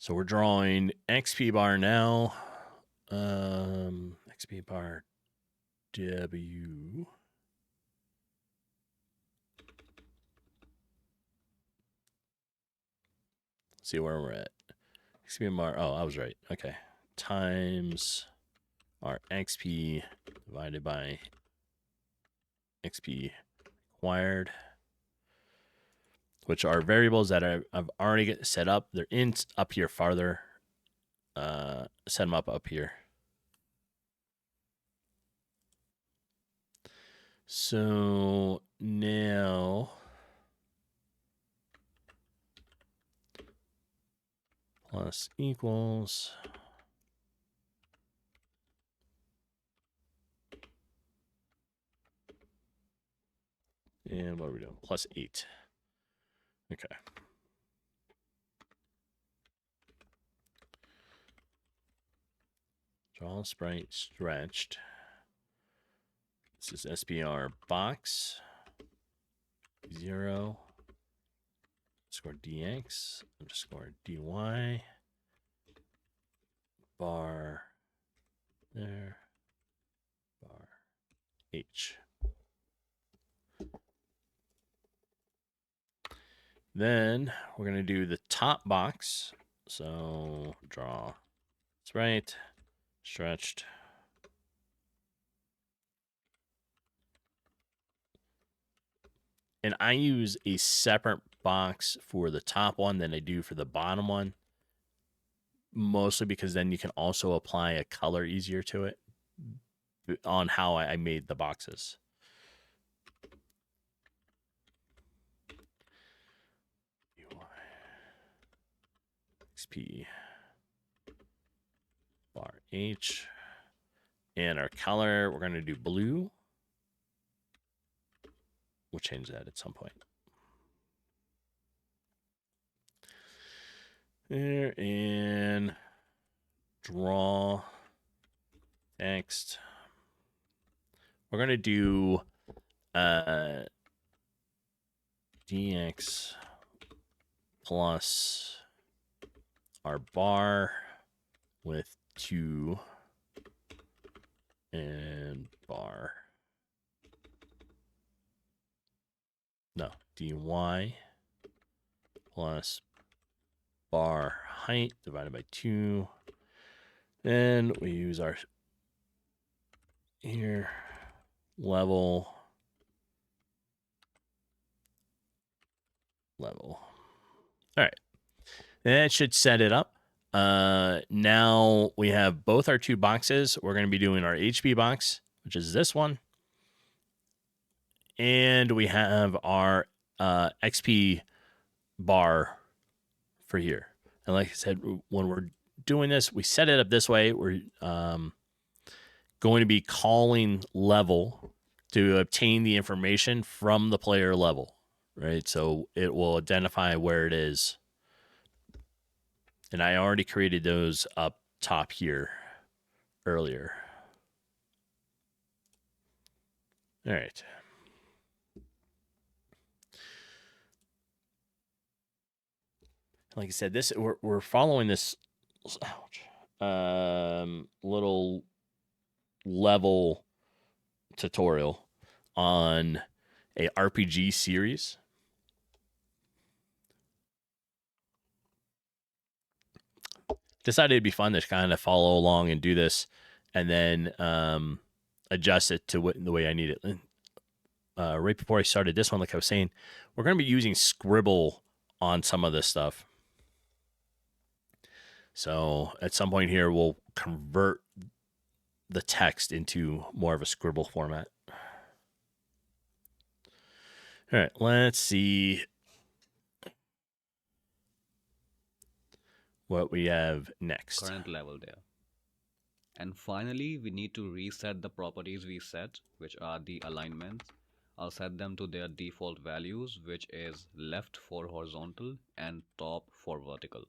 So we're drawing XP bar now. XP bar W. Let's see where we're at. XP bar. Oh, I was right. Okay. Times our XP divided by XP required, which are variables that I've already set up. They're in up here farther. Set them up here. So now plus equals and what are we doing? Plus 8. Okay. Draw sprite stretched. This is SPR box 0 underscore DX underscore DY bar there bar H. Then we're going to do the top box. So draw sprite stretched. And I use a separate box for the top one than I do for the bottom one. Mostly because then you can also apply a color easier to it on how I made the boxes. XP bar H. And our color, we're going to do blue. We'll change that at some point. There, and draw text. We're going to do dx plus our bar with 2 and bar. No, dy plus bar height divided by 2. And we use our here level. All right. That should set it up. Now we have both our 2 boxes. We're going to be doing our HP box, which is this one. And we have our XP bar for here. And like I said, when we're doing this, we set it up this way. We're going to be calling level to obtain the information from the player level, right? So it will identify where it is. And I already created those up top here earlier. All right. Like I said, this we're following this little level tutorial on a RPG series. Decided it'd be fun to kind of follow along and do this, and then adjust it to the way I need it. Right before I started this one, like I was saying, we're going to be using Scribble on some of this stuff. So at some point here, we'll convert the text into more of a Scribble format. All right, let's see what we have next.
Current level there. And finally, we need to reset the properties we set, which are the alignments. I'll set them to their default values, which is left for horizontal and top for vertical.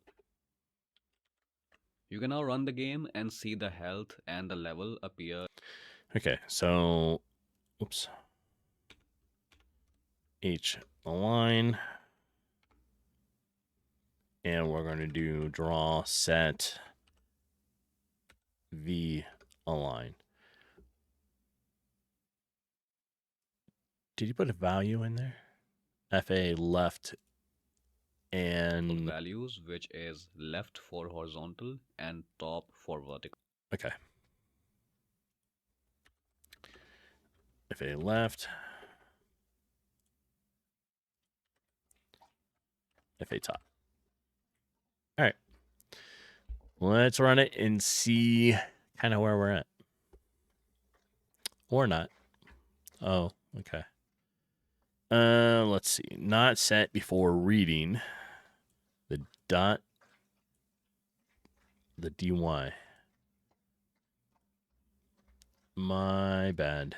You can now run the game and see the health and the level appear.
Okay, so, oops. H align. And we're going to do draw set v align. Did you put a value in there? FA left and
values, which is left for horizontal and top for vertical.
okay. FA left, FA top. All right. Let's run it and see kind of where we're at. Or not. Oh, okay. Let's see. Not set before reading the dot, the dy. My bad.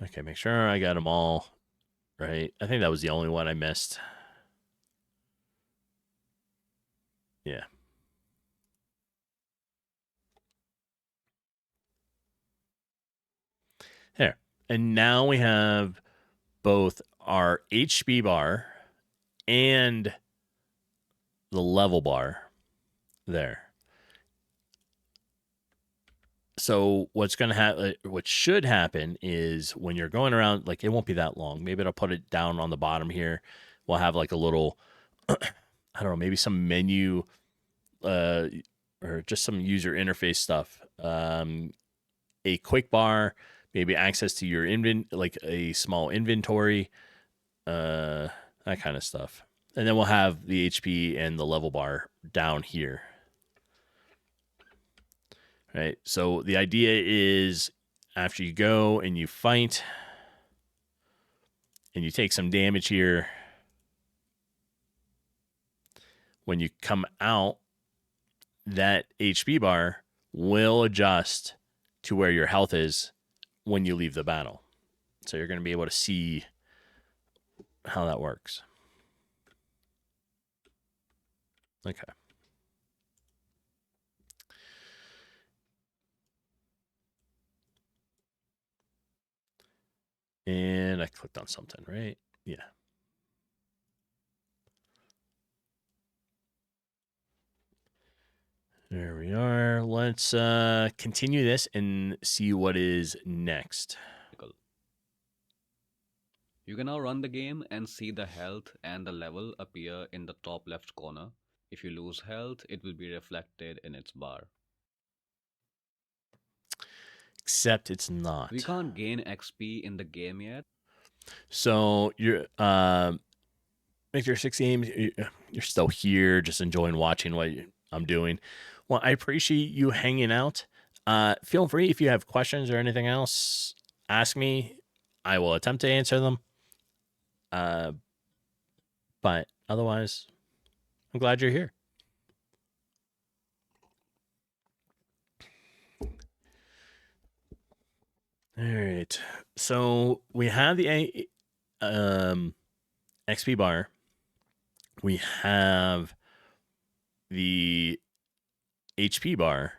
Okay, make sure I got them all right. I think that was the only one I missed. Yeah. There. And now we have both our HP bar and the level bar there. So what's going to happen, what should happen is when you're going around, like it won't be that long. Maybe I'll put it down on the bottom here. We'll have like a little, I don't know, maybe some menu or just some user interface stuff. A quick bar, maybe access to your like a small inventory, that kind of stuff. And then we'll have the HP and the level bar down here. Right. So the idea is after you go and you fight and you take some damage here, when you come out, that HP bar will adjust to where your health is when you leave the battle. So you're going to be able to see how that works. Okay. And I clicked on something, right? Yeah. There we are. Let's continue this and see what is next.
You can now run the game and see the health and the level appear in the top left corner. If you lose health, it will be reflected in its bar.
Except it's not.
We can't gain XP in the game yet.
So you're Victor 6 Games, you're still here, just enjoying watching what I'm doing. Well, I appreciate you hanging out. Feel free if you have questions or anything else, ask me. I will attempt to answer them. But otherwise, I'm glad you're here. All right. So we have the XP bar. We have the HP bar.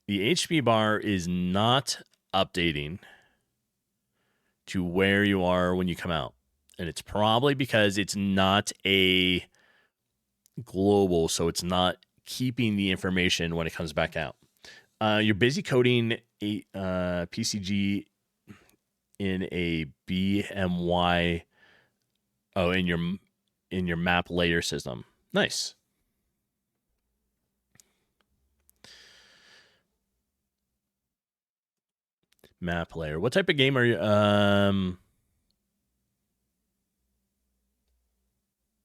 The HP bar is not updating to where you are when you come out. And it's probably because it's not a global, so it's not keeping the information when it comes back out. You're busy coding a PCG in a BMY. Oh, in your map layer system. Nice. Map layer. What type of game are you?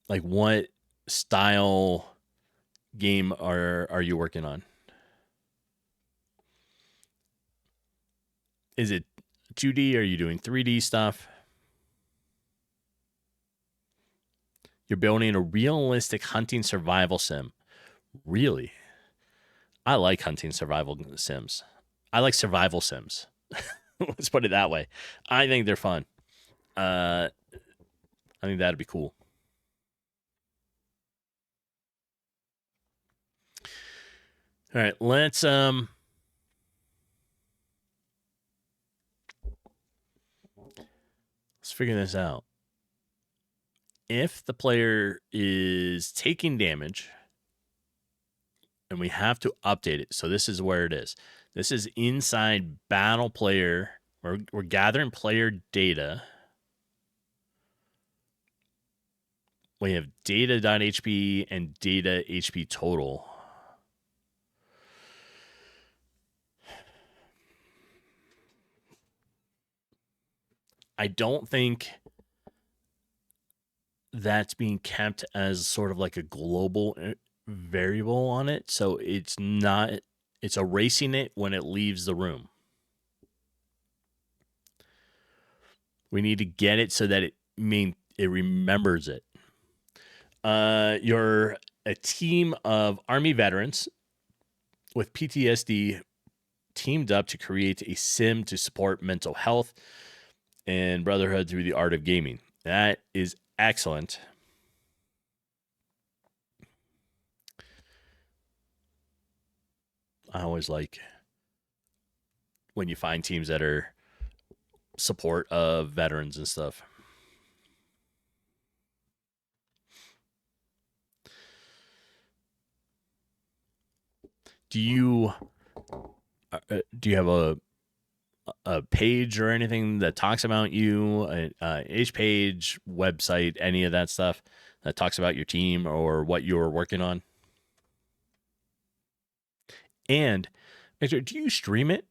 Like what style game are you working on? Is it 2D? Are you doing 3D stuff? You're building a realistic hunting survival sim. Really? I like hunting survival sims. I like survival sims. Let's put it that way. I think they're fun. I think that'd be cool. All right, let's let's figure this out. If the player is taking damage, and we have to update it. So this is where it is. This is inside battle player. We're gathering player data. We have data.hp and data HP total. I don't think that's being kept as sort of like a global variable on it. So it's not, it's erasing it when it leaves the room. We need to get it so that it remembers it. You're a team of Army veterans with PTSD teamed up to create a sim to support mental health and brotherhood through the art of gaming. That is excellent. I always like when you find teams that are support of veterans and stuff. Do you have a page or anything that talks about you, age page, website, any of that stuff that talks about your team or what you're working on? And Victor, do you stream it?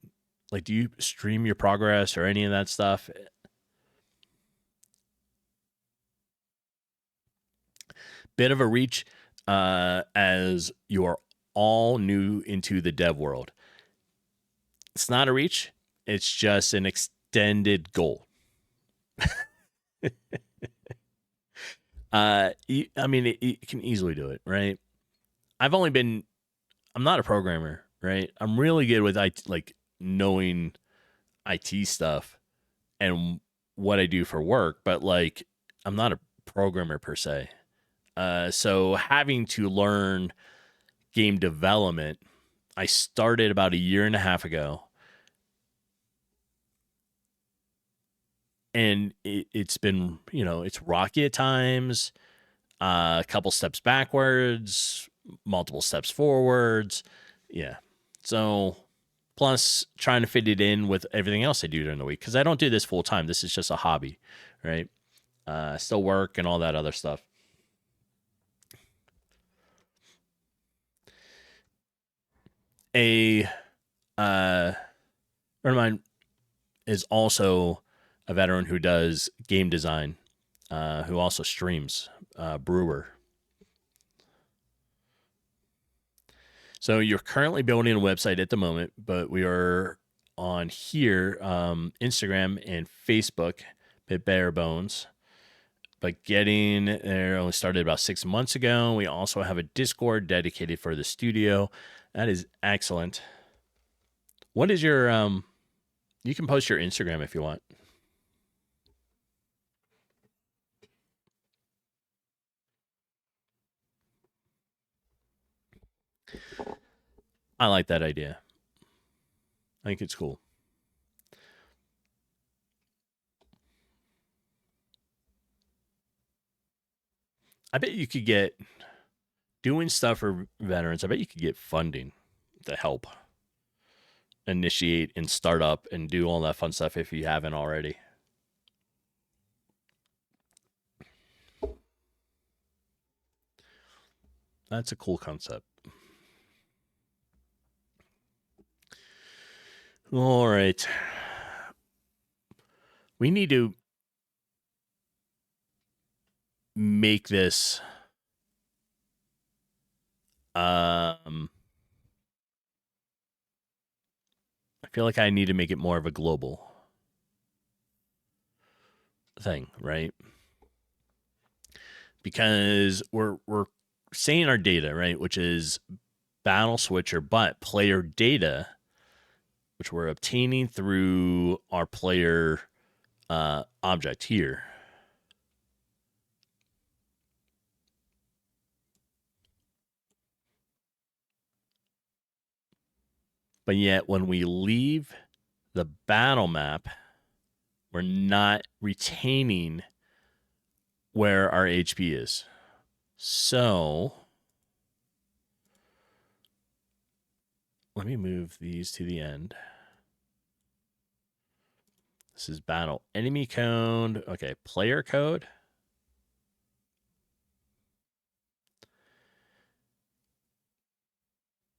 Like, do you stream your progress or any of that stuff? Bit of a reach as you are all new into the dev world. It's not a reach. It's just an extended goal. I mean, you can easily do it, right? I'm not a programmer, right? I'm really good with like knowing IT stuff and what I do for work, but like I'm not a programmer per se. So having to learn game development, I started about a year and a half ago. And it's been, it's rocky at times, a couple steps backwards, multiple steps forwards. Yeah. So plus trying to fit it in with everything else I do during the week, because I don't do this full time. This is just a hobby, right? Still work and all that other stuff. A friend of mine is also a veteran who does game design, who also streams, Brewer. So you're currently building a website at the moment, but we are on here, Instagram and Facebook, bit bare bones. But getting there only started about 6 months ago. We also have a Discord dedicated for the studio. That is excellent. What is your you can post your Instagram if you want. I like that idea. I think it's cool. I bet you could get doing stuff for veterans. I bet you could get funding to help initiate and start up and do all that fun stuff if you haven't already. That's a cool concept. All right. We need to make this I feel like I need to make it more of a global thing, right? Because we're saying our data, right, which is battle switcher, but player data, which we're obtaining through our player object here. But yet when we leave the battle map, we're not retaining where our HP is. So let me move these to the end. This is battle enemy code. Okay, player code.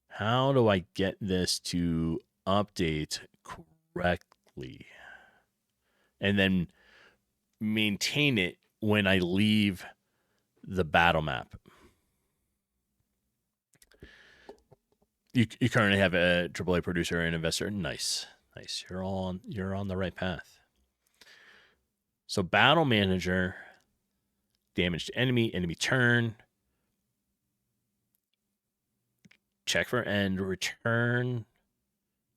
How do I get this to update correctly? And then maintain it when I leave the battle map. You currently have a AAA producer and investor. Nice. You're on the right path. So battle manager, damage to enemy turn. Check for end, return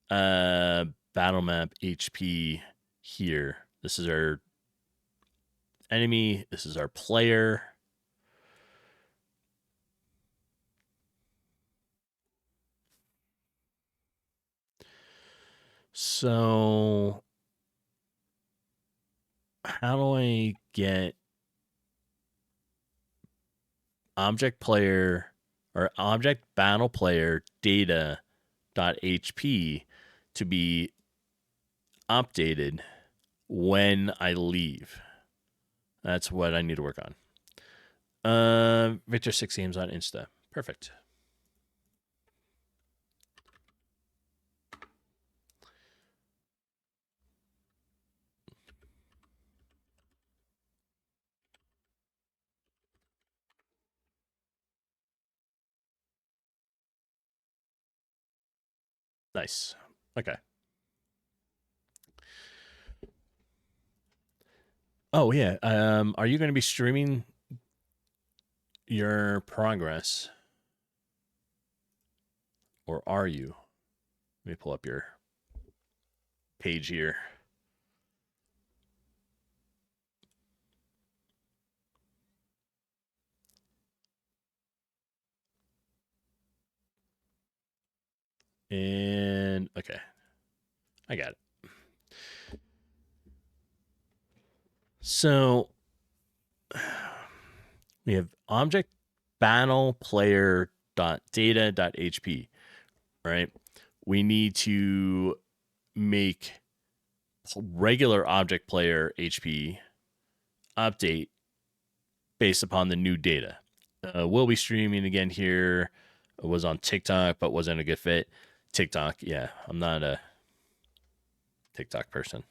battle map HP here. This is our enemy, this is our player. So how do I get object player or object battle player data dot HP to be updated when I leave? That's what I need to work on. Victor 6 games on Insta. Perfect. Nice. Okay. Oh yeah. Are you going to be streaming your progress, or are you? Let me pull up your page here. And okay, I got it. So we have object battle player dot data dot HP, right? We need to make regular object player HP update based upon the new data. We'll be streaming again here. It was on TikTok, but wasn't a good fit. TikTok, yeah, I'm not a TikTok person.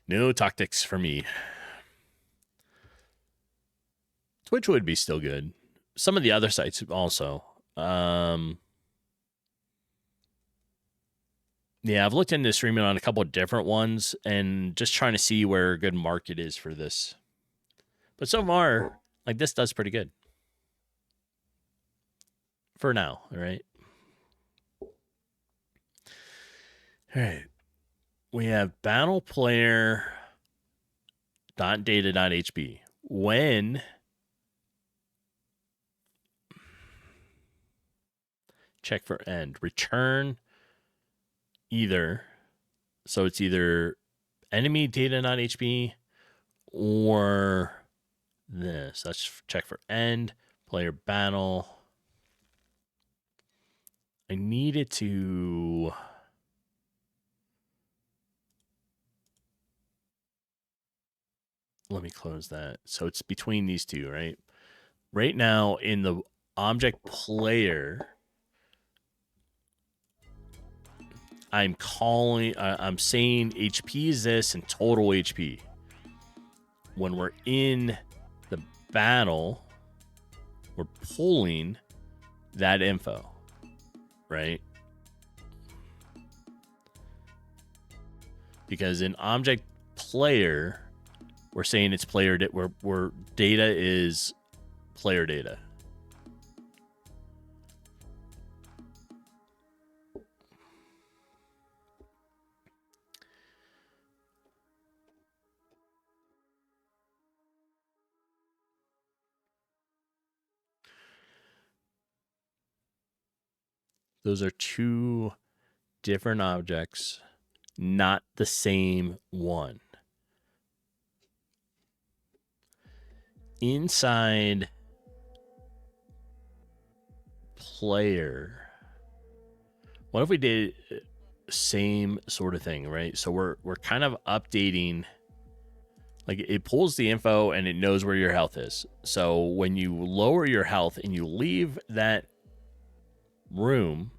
No tactics for me. Twitch would be still good. Some of the other sites also. Yeah, I've looked into streaming on a couple of different ones and just trying to see where a good market is for this. But so far, like this does pretty good. For now, all right? All right. We have battle player dot data dot HP. When check for end, return either. So it's either enemy data dot HP or this. Let's check for end, player battle. I needed to. Let me close that. So it's between these two, right? Right now in the object player, I'm saying HP is this and total HP. When we're in the battle, we're pulling that info, right? Because in object player, we're saying it's player where data is player data. Those are two different objects. not the same one. Inside player, what if we did same sort of thing, right? So we're kind of updating, like it pulls the info and it knows where your health is. So when you lower your health and you leave that room,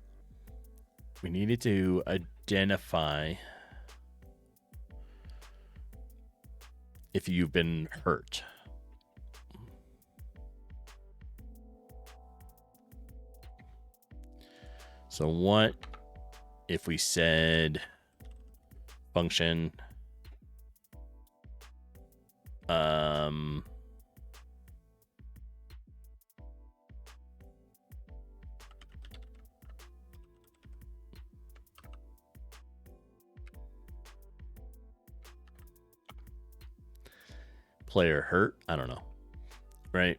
we needed to identify if you've been hurt. So what if we said function player hurt? I don't know. Right?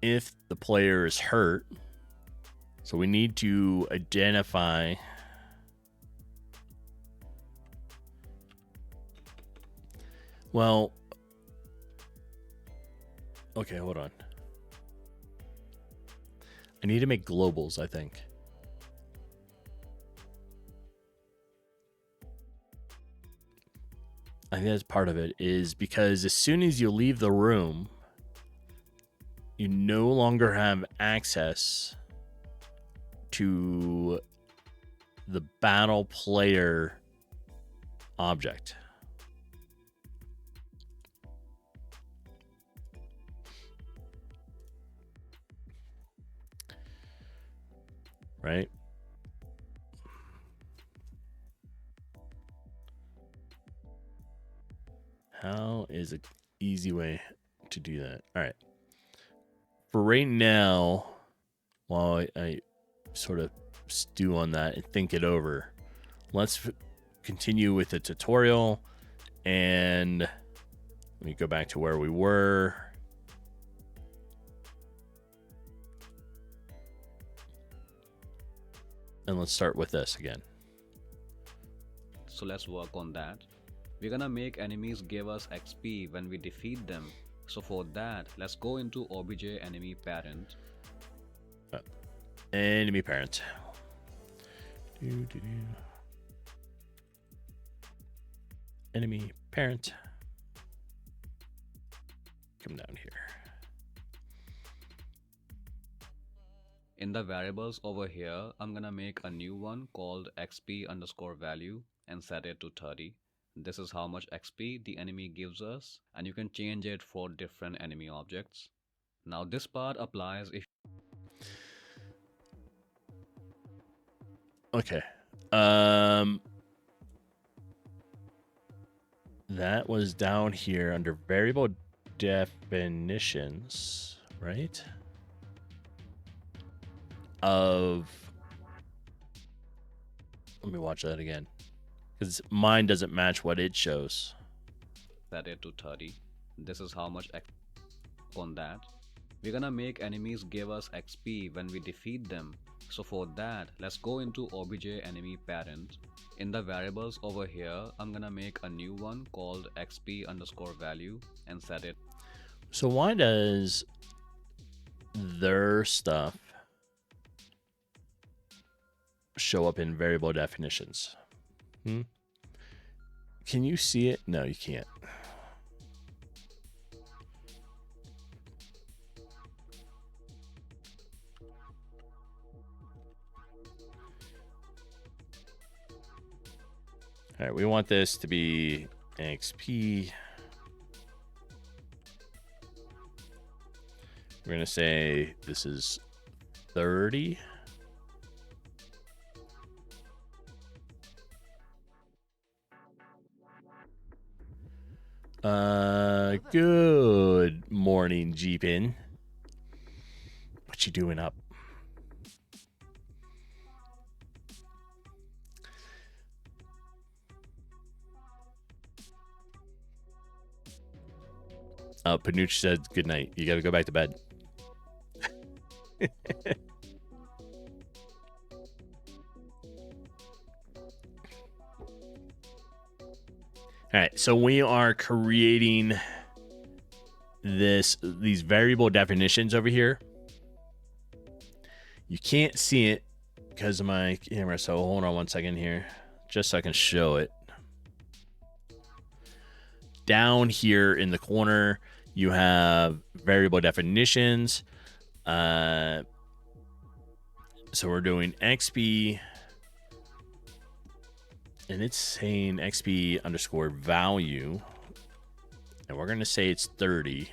If the player is hurt, so we need to identify okay, hold on. I need to make globals, I think. I think that's part of it, is because as soon as you leave the room, you no longer have access to the battle player object. Right? How is an easy way to do that? All right. For right now, while I sort of stew on that and think it over, let's continue with the tutorial, and let me go back to where we were. And let's start with this again.
So let's work on that. We're gonna make enemies give us XP when we defeat them. So for that, let's go into obj enemy parent.
Enemy parent. Enemy parent. Come down here.
In the variables over here, I'm gonna make a new one called XP underscore value and set it to 30. This is how much XP the enemy gives us, and you can change it for different enemy objects. Now this part applies if
okay. That was down here under variable definitions, right? Of, let me watch that again, because mine doesn't match what it shows.
set it to 30. This is how much XP on that. We're gonna make enemies give us XP when we defeat them. So for that, let's go into obj enemy parent. In the variables over here, I'm gonna make a new one called XP underscore value and set it.
So why does their stuff show up in variable definitions? Can you see it? No, you can't. All right, we want this to be XP. We're going to say this is 30. Good morning, Jeepin. What you doing up? Panucci said good night. You got to go back to bed. All right, so we are creating these variable definitions over here. You can't see it because of my camera, so hold on one second here, just so I can show it. Down here in the corner, you have variable definitions. So we're doing XP, and it's saying XP underscore value, and we're going to say it's 30.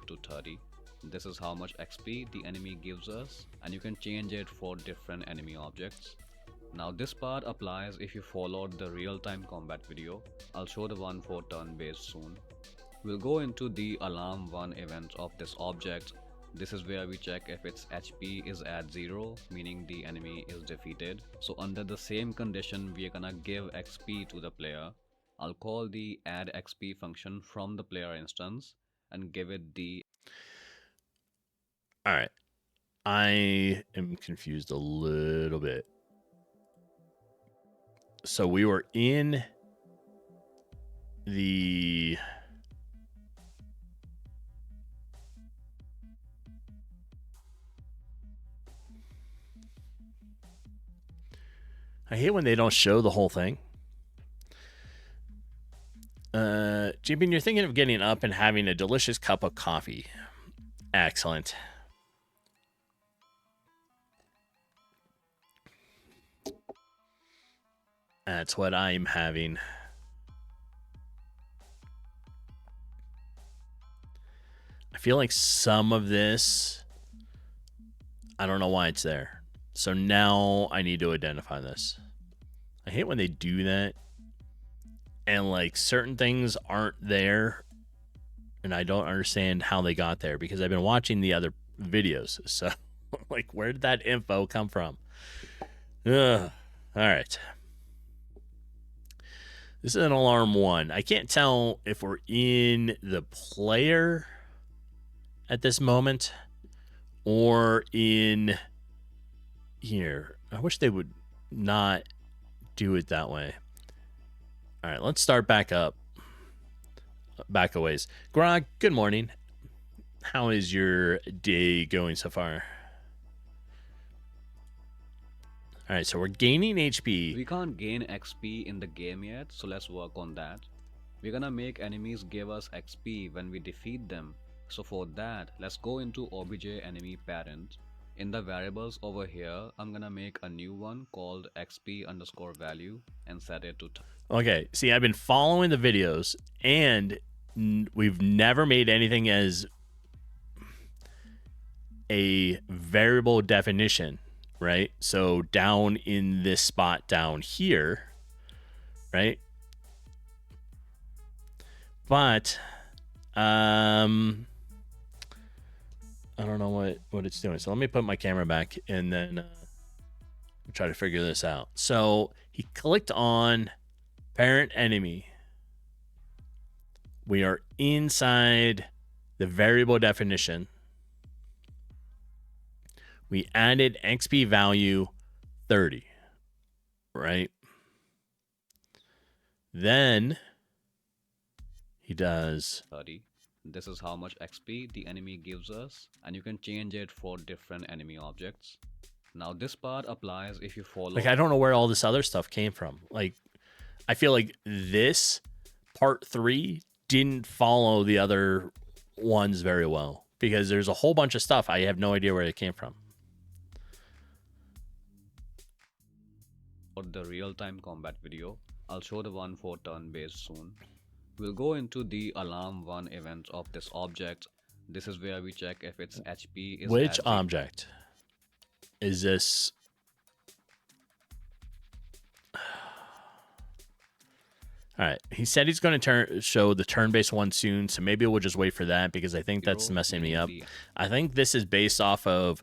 To 30. This is how much XP the enemy gives us, and you can change it for different enemy objects. Now this part applies if you followed the real-time combat video. I'll show the one for turn-based soon. We'll go into the alarm 1 event of this object. This is where we check if its HP is at 0, meaning the enemy is defeated. So under the same condition, we're gonna give XP to the player. I'll call the add XP function from the player instance and give it the...
All right. I am confused a little bit. So we were in the... I hate when they don't show the whole thing. Jibin, you're thinking of getting up and having a delicious cup of coffee. Excellent. That's what I'm having. I feel like some of this, I don't know why it's there. So now I need to identify this. I hate when they do that. And like certain things aren't there. And I don't understand how they got there because I've been watching the other videos. So like, where did that info come from? Ugh. All right. This is an alarm 1. I can't tell if we're in the player at this moment or in here. I wish they would not do it that way. All right, let's start back up. Back a ways. Grog, good morning. How is your day going so far? All right, so we're gaining HP.
We can't gain XP in the game yet, so let's work on that. We're gonna make enemies give us XP when we defeat them. So for that, let's go into obj enemy parent. In the variables over here, I'm gonna make a new one called XP underscore value and set it to...
Okay, see, I've been following the videos, and we've never made anything as a variable definition, right? So down in this spot down here, right? But I don't know what it's doing. So let me put my camera back and then try to figure this out. So he clicked on parent enemy. We are inside the variable definition. We added XP value 30, right? Then he does
30. This is how much XP the enemy gives us, and you can change it for different enemy objects. Now this part applies if you follow...
Like, I don't know where all this other stuff came from. Like, I feel like this part 3 didn't follow the other ones very well because there's a whole bunch of stuff I have no idea where it came from.
For the real-time combat video, I'll show the one for turn-based soon. We'll go into the alarm 1 event of this object. This is where we check if its HP is...
Which object is this? All right, he said he's going to show the turn-based one soon, so maybe we'll just wait for that because I think that's messing me up. I think this is based off of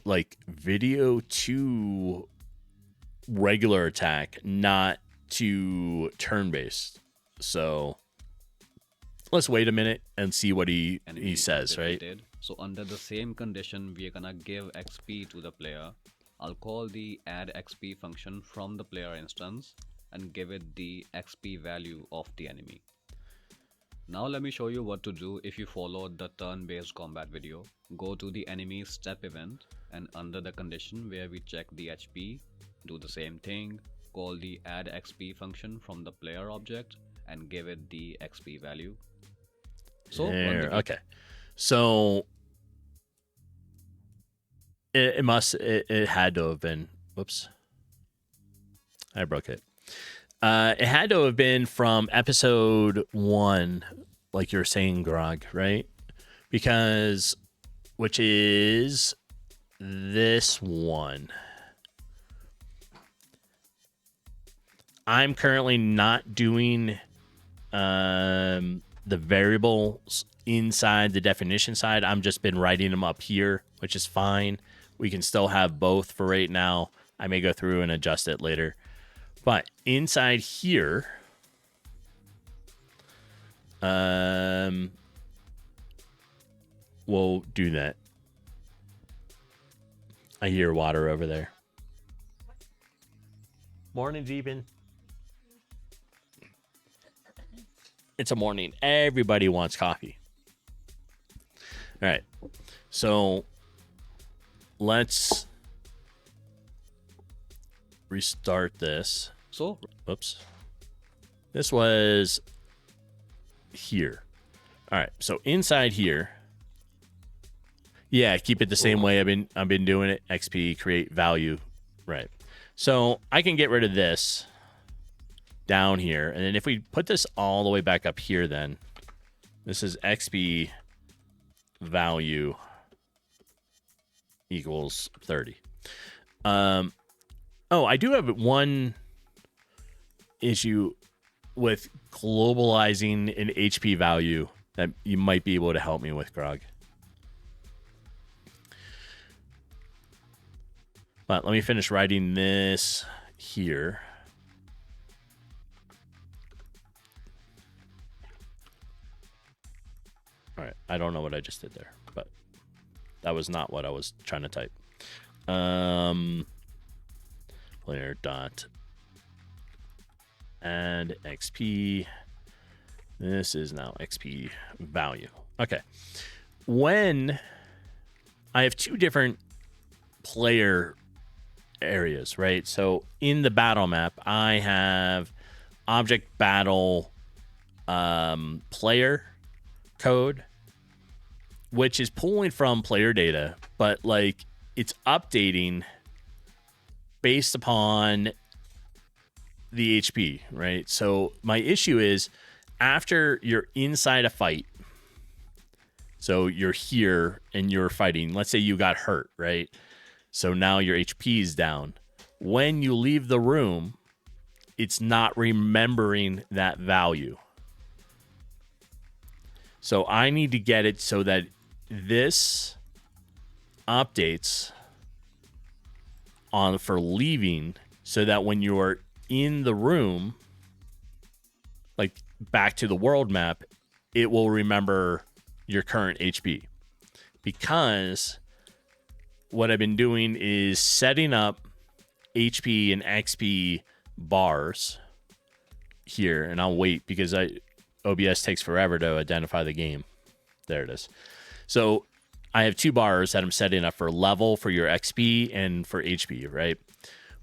like video to regular attack, not to turn-based. So let's wait a minute and see what he says, right?
So under the same condition, we're gonna give XP to the player. I'll call the add XP function from the player instance and give it the XP value of the enemy. Now let me show you what to do if you followed the turn-based combat video. Go to the enemy step event and under the condition where we check the HP, do the same thing, call the add XP function from the player object and give it the XP value. So
okay. So it had to have been, whoops, I broke it. It had to have been from episode 1, like you were saying, Grog, right? Because, which is this one. I'm currently not doing the variables inside the definition side. I'm just been writing them up here, which is fine. We can still have both for right now. I may go through and adjust it later. But inside here, we'll do that. I hear water over there. Morning, Jeebin. It's a morning. Everybody wants coffee. All right. So let's restart this.
So,
oops. This was here. All right. So inside here, yeah, keep it the same way I've been doing it. XP, create value. Right. So I can get rid of this down here. And then if we put this all the way back up here, then this is XP value equals 30. Oh, I do have one issue with globalizing an HP value that you might be able to help me with, Grog. But let me finish writing this here. All right, I don't know what I just did there, but that was not what I was trying to type. Player dot add XP. This is now XP value. Okay. When I have two different player areas, right? So in the battle map, I have object battle player code, which is pulling from player data, but like it's updating based upon the HP, right? So my issue is after you're inside a fight, so you're here and you're fighting, let's say you got hurt, right? So now your HP is down. When you leave the room, it's not remembering that value. So I need to get it so that this updates on for leaving, so that when you're in the room, like back to the world map, it will remember your current HP. Because what I've been doing is setting up HP and XP bars here, and I'll wait because OBS takes forever to identify the game. There it is. So I have two bars that I'm setting up for level for your XP and for HP, right?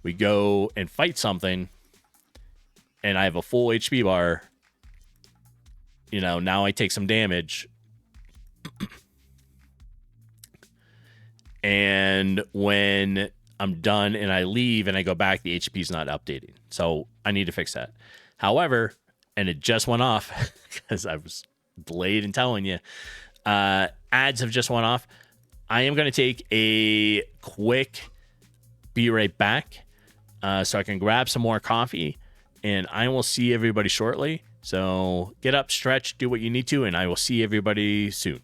We go and fight something, and I have a full HP bar. You know, now I take some damage. And when I'm done and I leave and I go back, the HP is not updating. So I need to fix that. However, and it just went off because I was delayed in telling you, ads have just went off. I am going to take a quick be right back so I can grab some more coffee, and I will see everybody shortly. So get up, stretch, do what you need to, and I will see everybody soon.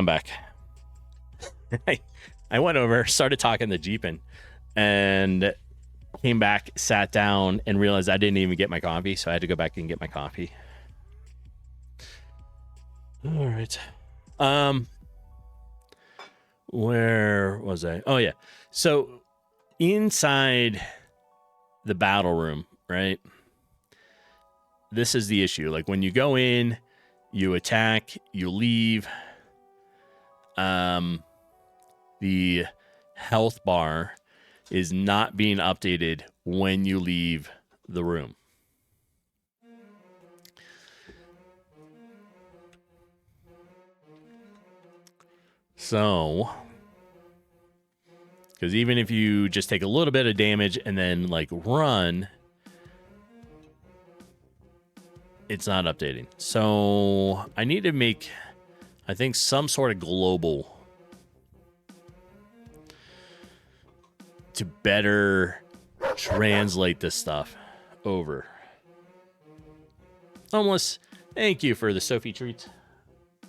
I'm back. I went over, started talking to Jeepin, and came back, sat down, and realized I didn't even get my coffee, so I had to go back and get my coffee. All right. Where was I? Oh yeah. So inside the battle room, right? This is the issue. Like when you go in, you attack, you leave. The health bar is not being updated when you leave the room. So, because even if you just take a little bit of damage and then like run, it's not updating. So I need to make, I think, some sort of global to better translate this stuff over. Homeless, thank you for the Sophie treat.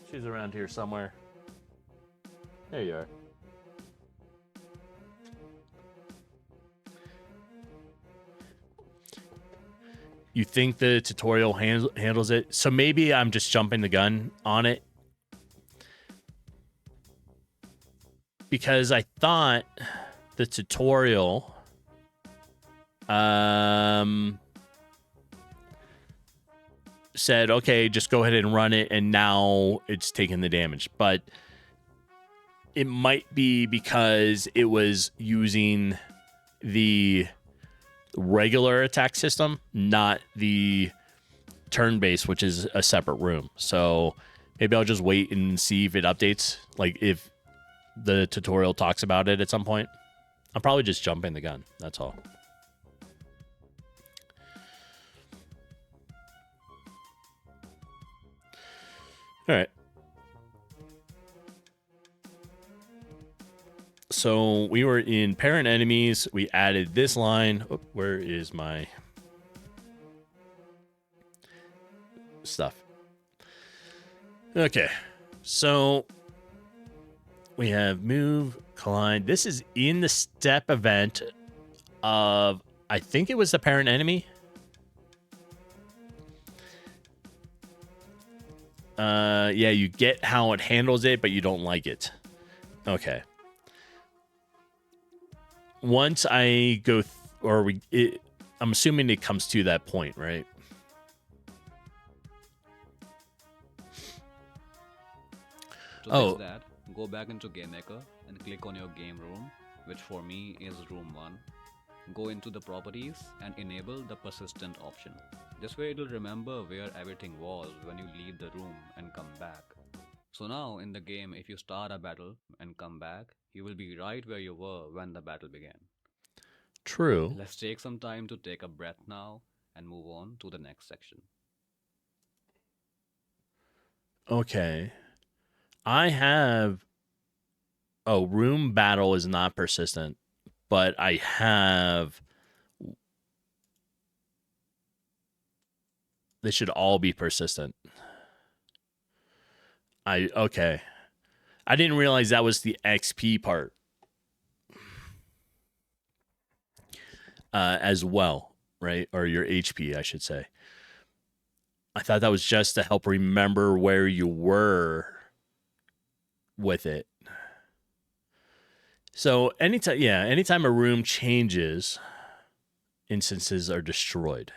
She's around here somewhere. There you are. You think the tutorial handles it? So maybe I'm just jumping the gun on it. Because I thought the tutorial said, okay, just go ahead and run it, and now it's taking the damage. But it might be because it was using the regular attack system, not the turn-based, which is a separate room. So maybe I'll just wait and see if it updates, like if the tutorial talks about it at some point. I'm probably just jumping the gun. That's all. All right. So we were in parent enemies. We added this line. Oh, where is my stuff? Okay. So we have move, collide. This is in the step event of, I think it was the parent enemy. Yeah, you get how it handles it, but you don't like it. Okay. Once I go, I'm assuming it comes to that point, right?
To fix that, go back into GameMaker and click on your game room, which for me is room 1. Go into the properties and enable the persistent option. This way it'll remember where everything was when you leave the room and come back. So now in the game, if you start a battle and come back, you will be right where you were when the battle began.
True.
Let's take some time to take a breath now and move on to the next section.
Okay. I have... Oh, room battle is not persistent, but I have... They should all be persistent. Okay. I didn't realize that was the XP part. As well, right? Or your HP, I should say. I thought that was just to help remember where you were with it. So anytime a room changes, instances are destroyed.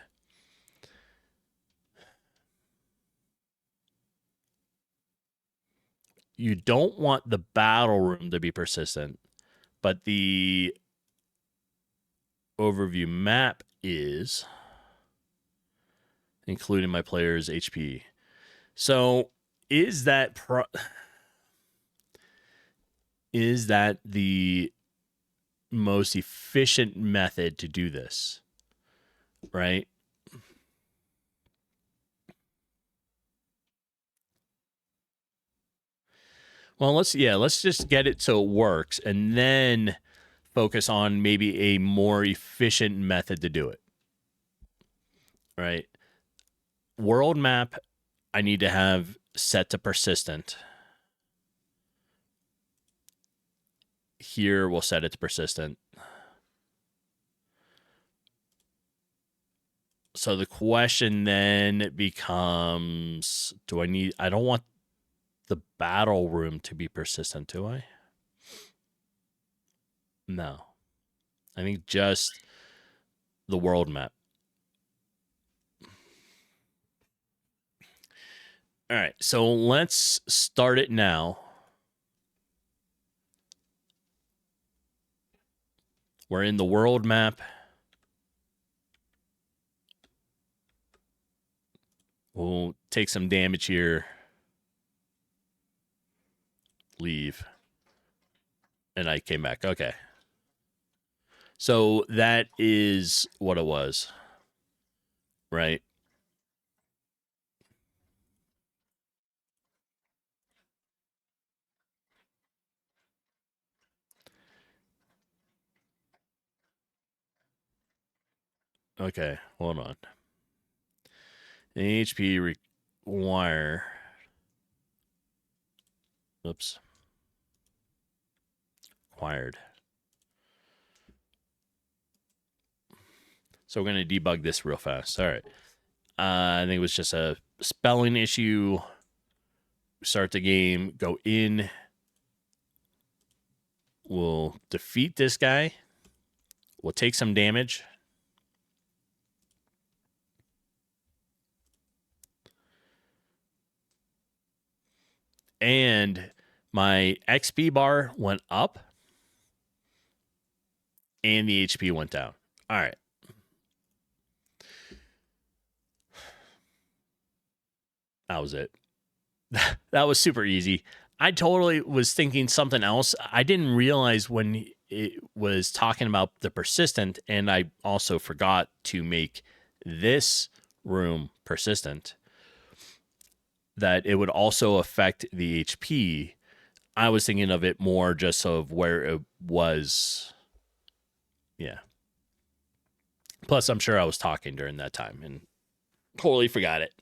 You don't want the battle room to be persistent, but the overview map is, including my player's HP. So is that the most efficient method to do this? Right? Well, let's just get it so it works and then focus on maybe a more efficient method to do it. Right? World map I need to have set to persistent. here we'll set it to persistent. So the question then becomes, I don't want the battle room to be persistent, do I? No. I think just the world map. All right, so let's start it now. We're in the world map. We'll take some damage here. Leave. And I came back. Okay. So that is what it was. Right? Okay, hold on. HP require. Oops. Required. So we're going to debug this real fast. All right. I think it was just a spelling issue. Start the game. Go in. We'll defeat this guy. We'll take some damage. And my XP bar went up. And the HP went down. All right. That was it. That was super easy. I totally was thinking something else. I didn't realize when it was talking about the persistent, and I also forgot to make this room persistent, that it would also affect the HP. I was thinking of it more just of where it was. Yeah. Plus, I'm sure I was talking during that time and totally forgot it.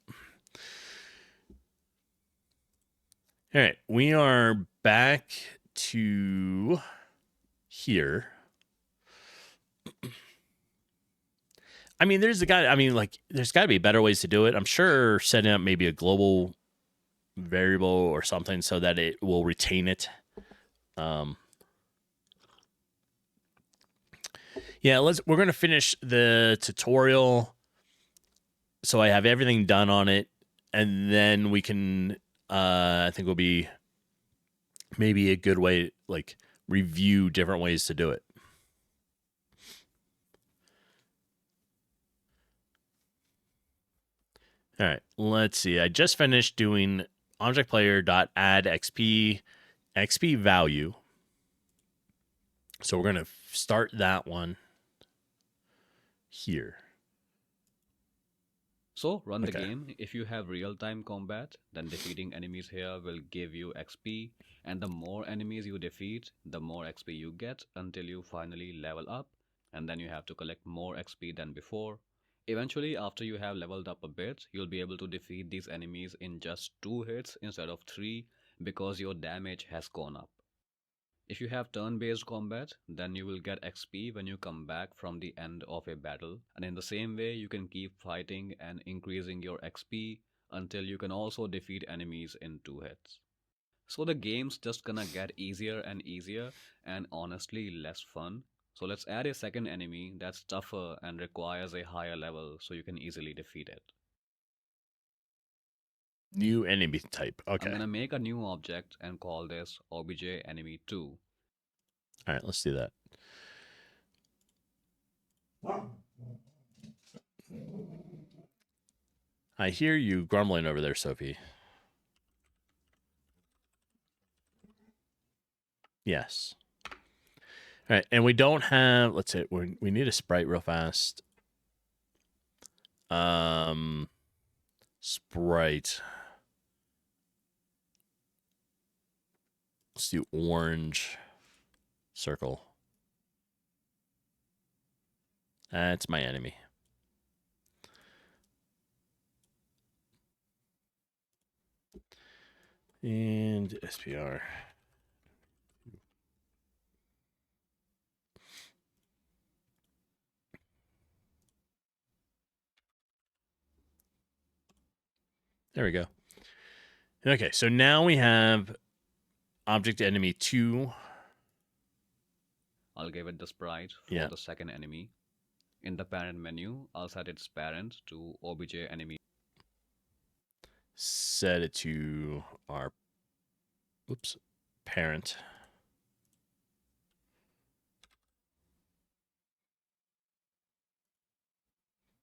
All right, we are back to here. I mean, there's got to be better ways to do it. I'm sure setting up maybe a global variable or something so that it will retain it. Yeah, we're going to finish the tutorial so I have everything done on it, and then we can I think will be maybe a good way, like, review different ways to do it. All right, let's see. I just finished doing object player.add XP value. So we're going to start that one here.
So run the game. If you have real-time combat, then defeating enemies here will give you XP, and the more enemies you defeat, the more XP you get until you finally level up, and then you have to collect more XP than before. Eventually, after you have leveled up a bit, you'll be able to defeat these enemies in just 2 hits instead of 3 because your damage has gone up. If you have turn-based combat, then you will get XP when you come back from the end of a battle, and in the same way you can keep fighting and increasing your XP until you can also defeat enemies in 2 hits. So the game's just gonna get easier and easier and honestly less fun. So let's add a second enemy that's tougher and requires a higher level so you can easily defeat it.
New enemy type. Okay.
I'm gonna make a new object and call this obj enemy 2.
All right, let's do that. I hear you grumbling over there, Sophie. Yes. All right, and we don't have. Let's see. We need a sprite real fast. Sprite. Let's do orange circle. That's my enemy. And SPR. There we go. Okay, so now we have object enemy 2.
I'll give it the sprite for
Yeah.
the second enemy. In the parent menu, I'll set its parent to obj enemy.
Set it to our parent.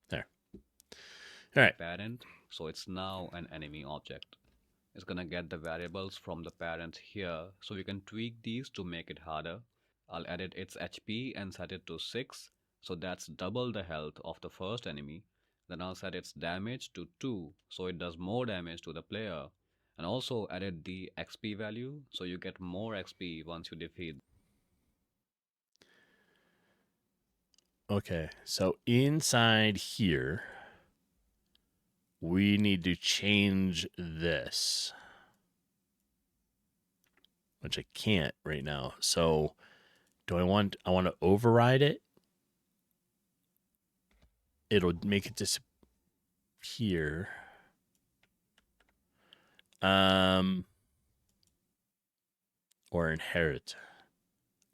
There. All right.
Parent, so it's now an enemy object. It's gonna get the variables from the parent here, so we can tweak these to make it harder. I'll edit its HP and set it to 6, so that's double the health of the first enemy. Then I'll set its damage to 2, so it does more damage to the player. And also edit the XP value, so you get more XP once you defeat.
Okay, so inside here, we need to change this, which I can't right now. So I want to override it. It'll make it disappear. Or inherit.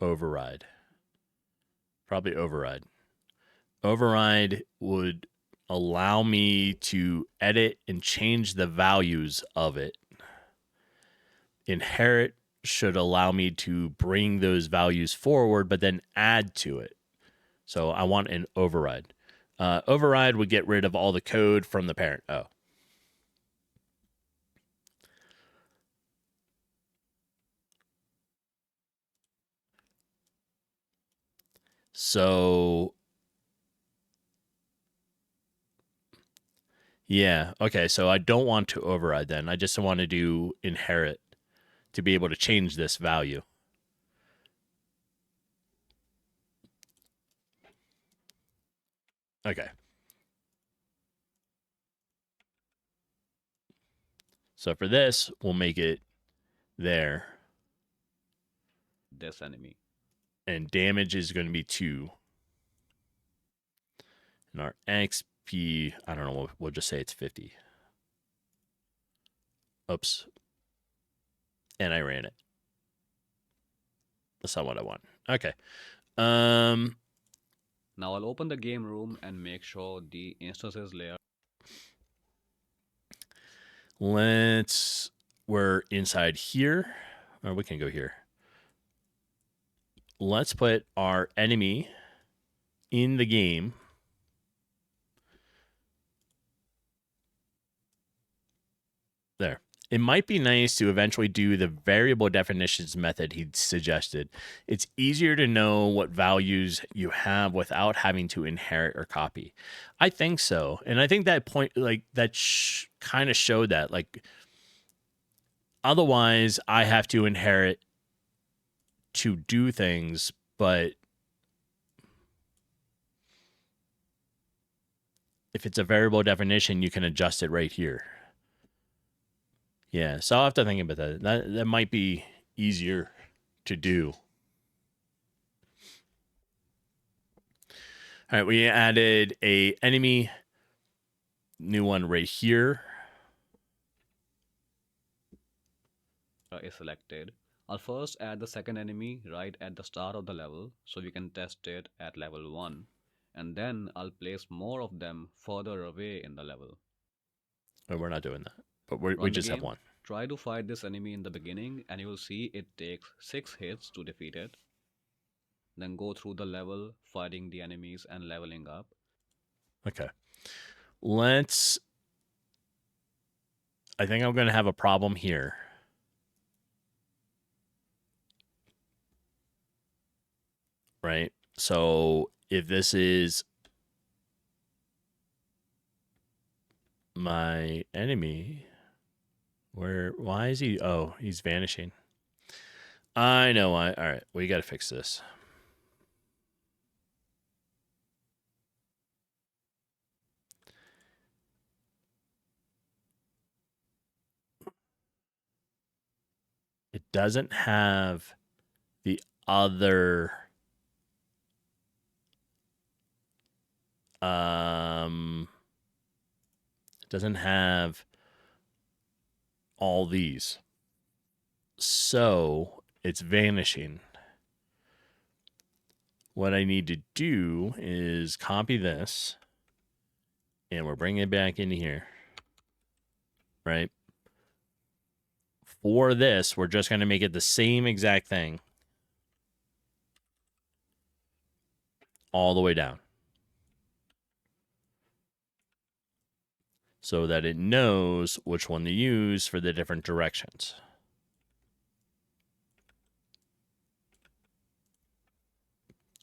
Override. Probably override. Override would allow me to edit and change the values of it. Inherit should allow me to bring those values forward, but then add to it. So I want an override. Override would get rid of all the code from the parent. Oh. So, yeah. Okay, so I don't want to override then. I just want to do inherit to be able to change this value. Okay. So for this, we'll make it there.
This enemy.
And damage is going to be 2. And our XP, I don't know, we'll just say it's 50. Oops. And I ran it. That's not what I want. Okay.
Now I'll open the game room and make sure the instances layer.
We're inside here. Or we can go here. Let's put our enemy in the game. There. It might be nice to eventually do the variable definitions method he suggested. It's easier to know what values you have without having to inherit or copy. I think so. And I think that point, like, that kind of showed that. Like, otherwise, I have to inherit to do things, but if it's a variable definition, you can adjust it right here. Yeah, so I'll have to think about that. That might be easier to do. All right, we added a enemy, new one right here.
Is selected. I'll first add the second enemy right at the start of the level so we can test it at level 1. And then I'll place more of them further away in the level.
Oh, we're not doing that, but we just have one.
Try to fight this enemy in the beginning and you will see it takes 6 hits to defeat it. Then go through the level, fighting the enemies and leveling up.
Okay. I think I'm going to have a problem here. Right? So if this is my enemy, why is he? Oh, he's vanishing. I know why. All right, we got to fix this. It doesn't have the other it doesn't have all these. So it's vanishing. What I need to do is copy this, and we're bringing it back into here, right? For this, we're just going to make it the same exact thing all the way down, so that it knows which one to use for the different directions.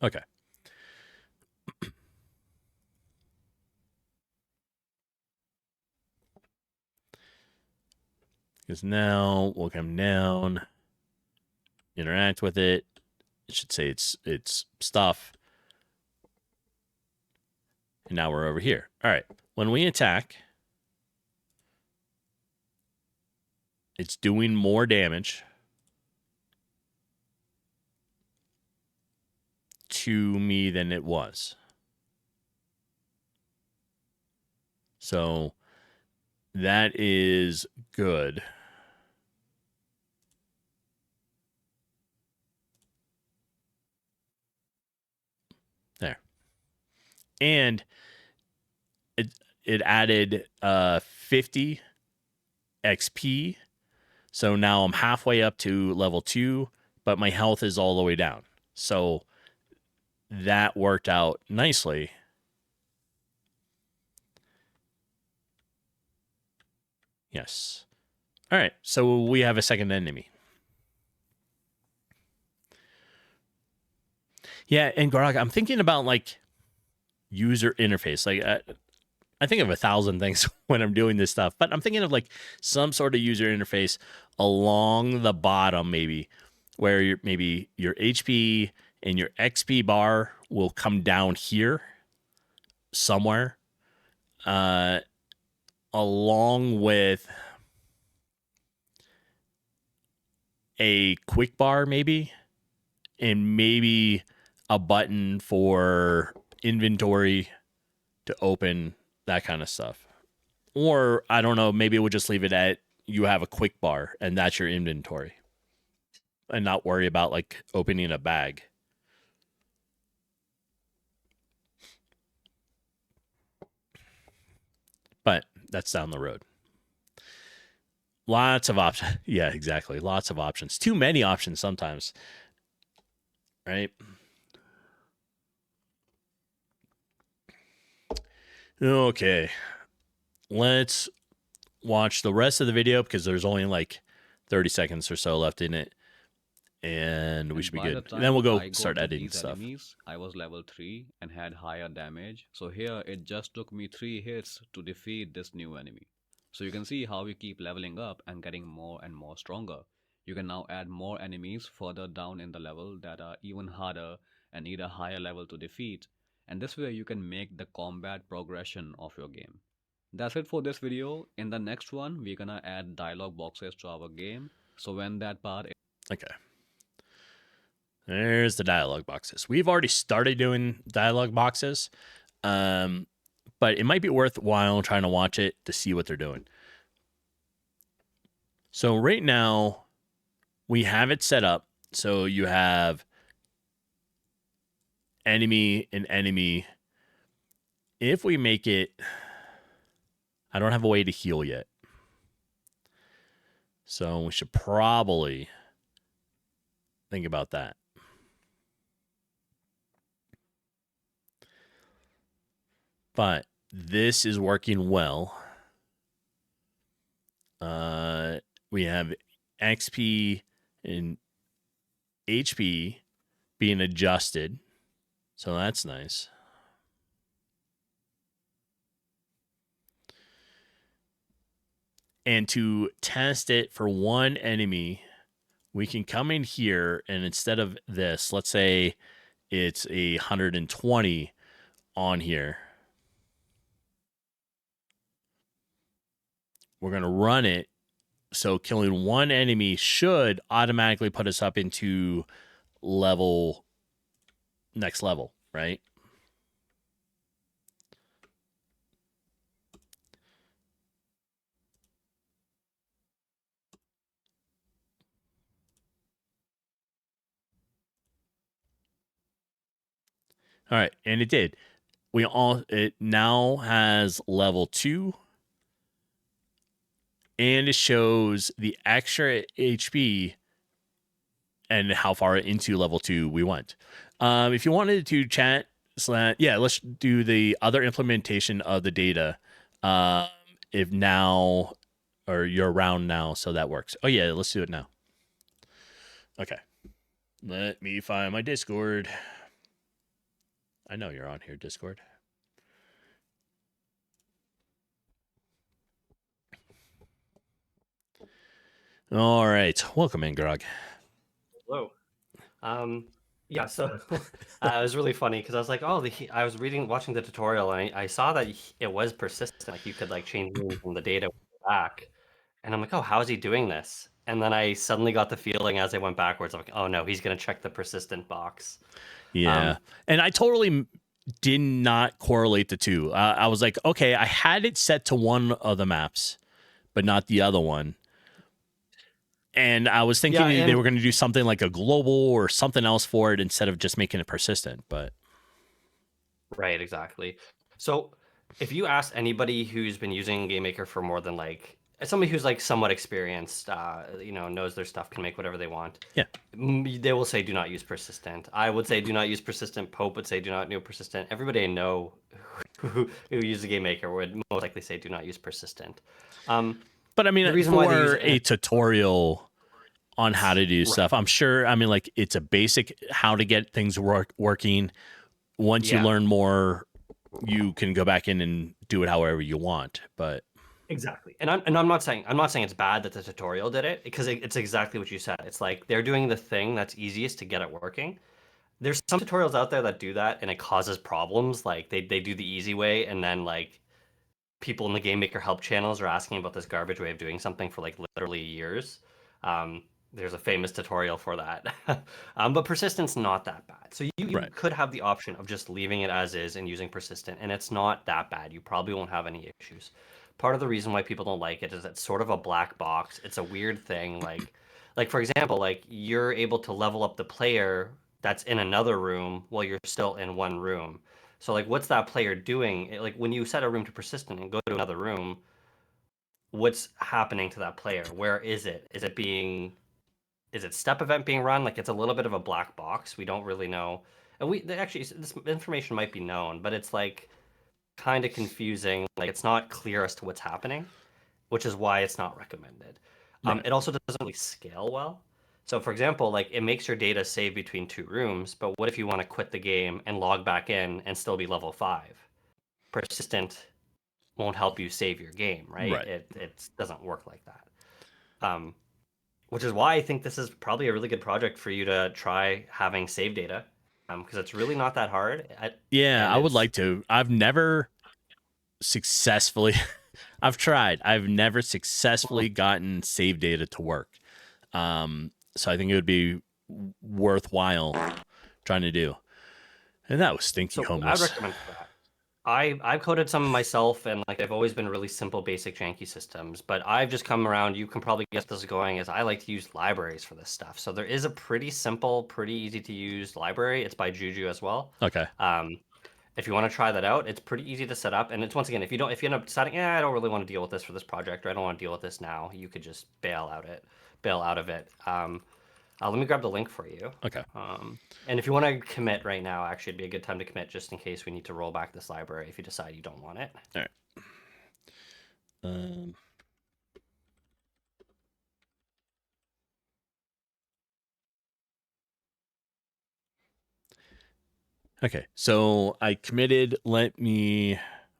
Okay. Because now we'll come down, interact with it. It should say it's stuff. And now we're over here. All right. When we attack, it's doing more damage to me than it was. So that is good. There. And it added 50 XP. So now I'm halfway up to level 2, but my health is all the way down. So that worked out nicely. Yes. All right. So we have a second enemy. Yeah, and Garak, I'm thinking about like user interface. Like I think of 1,000 things when I'm doing this stuff, but I'm thinking of like some sort of user interface along the bottom, maybe where maybe your HP and your XP bar will come down here somewhere, along with a quick bar, maybe, and maybe a button for inventory to open, that kind of stuff. Or I don't know, maybe we'll just leave it at you have a quick bar and that's your inventory, and not worry about like opening a bag. But that's down the road. Lots of options. Yeah, exactly. Lots of options. Too many options sometimes. Right? Okay. Let's watch the rest of the video because there's only like 30 seconds or so left in it. And we should be good. And then we'll go start editing stuff.
Enemies, I was level 3 and had higher damage. So here it just took me 3 hits to defeat this new enemy. So you can see how we keep leveling up and getting more and more stronger. You can now add more enemies further down in the level that are even harder and need a higher level to defeat. And this way you can make the combat progression of your game. That's it for this video. In the next one, we're gonna add dialogue boxes to our game. So when that part is
okay. There's the dialogue boxes. We've already started doing dialogue boxes, but it might be worthwhile trying to watch it to see what they're doing. So right now, we have it set up so you have enemy and enemy. If we make it, I don't have a way to heal yet. So we should probably think about that. But this is working well. We have XP and HP being adjusted. So that's nice. And to test it for one enemy, we can come in here and instead of this, let's say it's 120 on here. We're going to run it. So killing one enemy should automatically put us up into next level, right? All right, and it did. It now has level 2, and it shows the extra HP and how far into level 2 we went. If you wanted to chat, yeah, let's do the other implementation of the data. If now, or you're around now, so that works. Oh yeah, let's do it now. Okay, let me find my Discord. I know you're on here, Discord. All right, welcome in, Grog.
Hello. Yeah, so it was really funny because I was like, oh, I was watching the tutorial, and I saw that it was persistent. Like you could like change rooms from the data back, and I'm like, oh, how is he doing this? And then I suddenly got the feeling as I went backwards, I'm like, oh no, he's gonna check the persistent box.
Yeah, and I totally did not correlate the two. I was like, okay, I had it set to one of the maps, but not the other one. And I was thinking they were going to do something like a global or something else for it instead of just making it persistent. But
right, exactly. So if you ask anybody who's been using GameMaker for more than like somebody who's like somewhat experienced, knows their stuff, can make whatever they want.
Yeah,
they will say do not use persistent. I would say do not use persistent. Pope would say do not use persistent. Everybody I know who uses a GameMaker would most likely say do not use persistent.
But I mean, the reason for a tutorial on how to do stuff, I'm sure. I mean, like it's a basic how to get things working. Once you learn more, you can go back in and do it however you want. But
exactly, and I'm not saying it's bad that the tutorial did it, because it's exactly what you said. It's like they're doing the thing that's easiest to get it working. There's some tutorials out there that do that, and it causes problems. Like they do the easy way, and then like people in the GameMaker help channels are asking about this garbage way of doing something for like literally years. There's a famous tutorial for that. But persistent's not that bad. So you could have the option of just leaving it as is and using persistent, and it's not that bad. You probably won't have any issues. Part of the reason why people don't like it is it's sort of a black box. It's a weird thing. Like for example, like you're able to level up the player that's in another room while you're still in one room. So like, what's that player doing? Like when you set a room to persistent and go to another room, what's happening to that player? Where is it? Is it step event being run? Like it's a little bit of a black box. We don't really know. And this information might be known, but it's like kind of confusing. Like it's not clear as to what's happening, which is why it's not recommended. It also doesn't really scale well. So for example, like it makes your data save between two rooms, but what if you want to quit the game and log back in and still be level 5? Persistent won't help you save your game, right? It doesn't work like that. Which is why I think this is probably a really good project for you to try having save data, because it's really not that hard.
I would like to. I've never successfully I've tried. I've never successfully gotten save data to work. So I think it would be worthwhile trying to do. And that was stinky homeless.
I'd recommend that. I've coded some myself, and like I've always been really simple, basic, janky systems. But I've just come around. You can probably guess this is going. Is I like to use libraries for this stuff. So there is a pretty simple, pretty easy to use library. It's by Juju as well.
Okay.
If you want to try that out, it's pretty easy to set up. And it's once again, if you end up deciding, I don't really want to deal with this for this project, or I don't want to deal with this now, you could just bail out of it. Let me grab the link for you.
Okay.
And if you want to commit right now, actually, it'd be a good time to commit just in case we need to roll back this library if you decide you don't want it.
All right. Okay, so I committed. I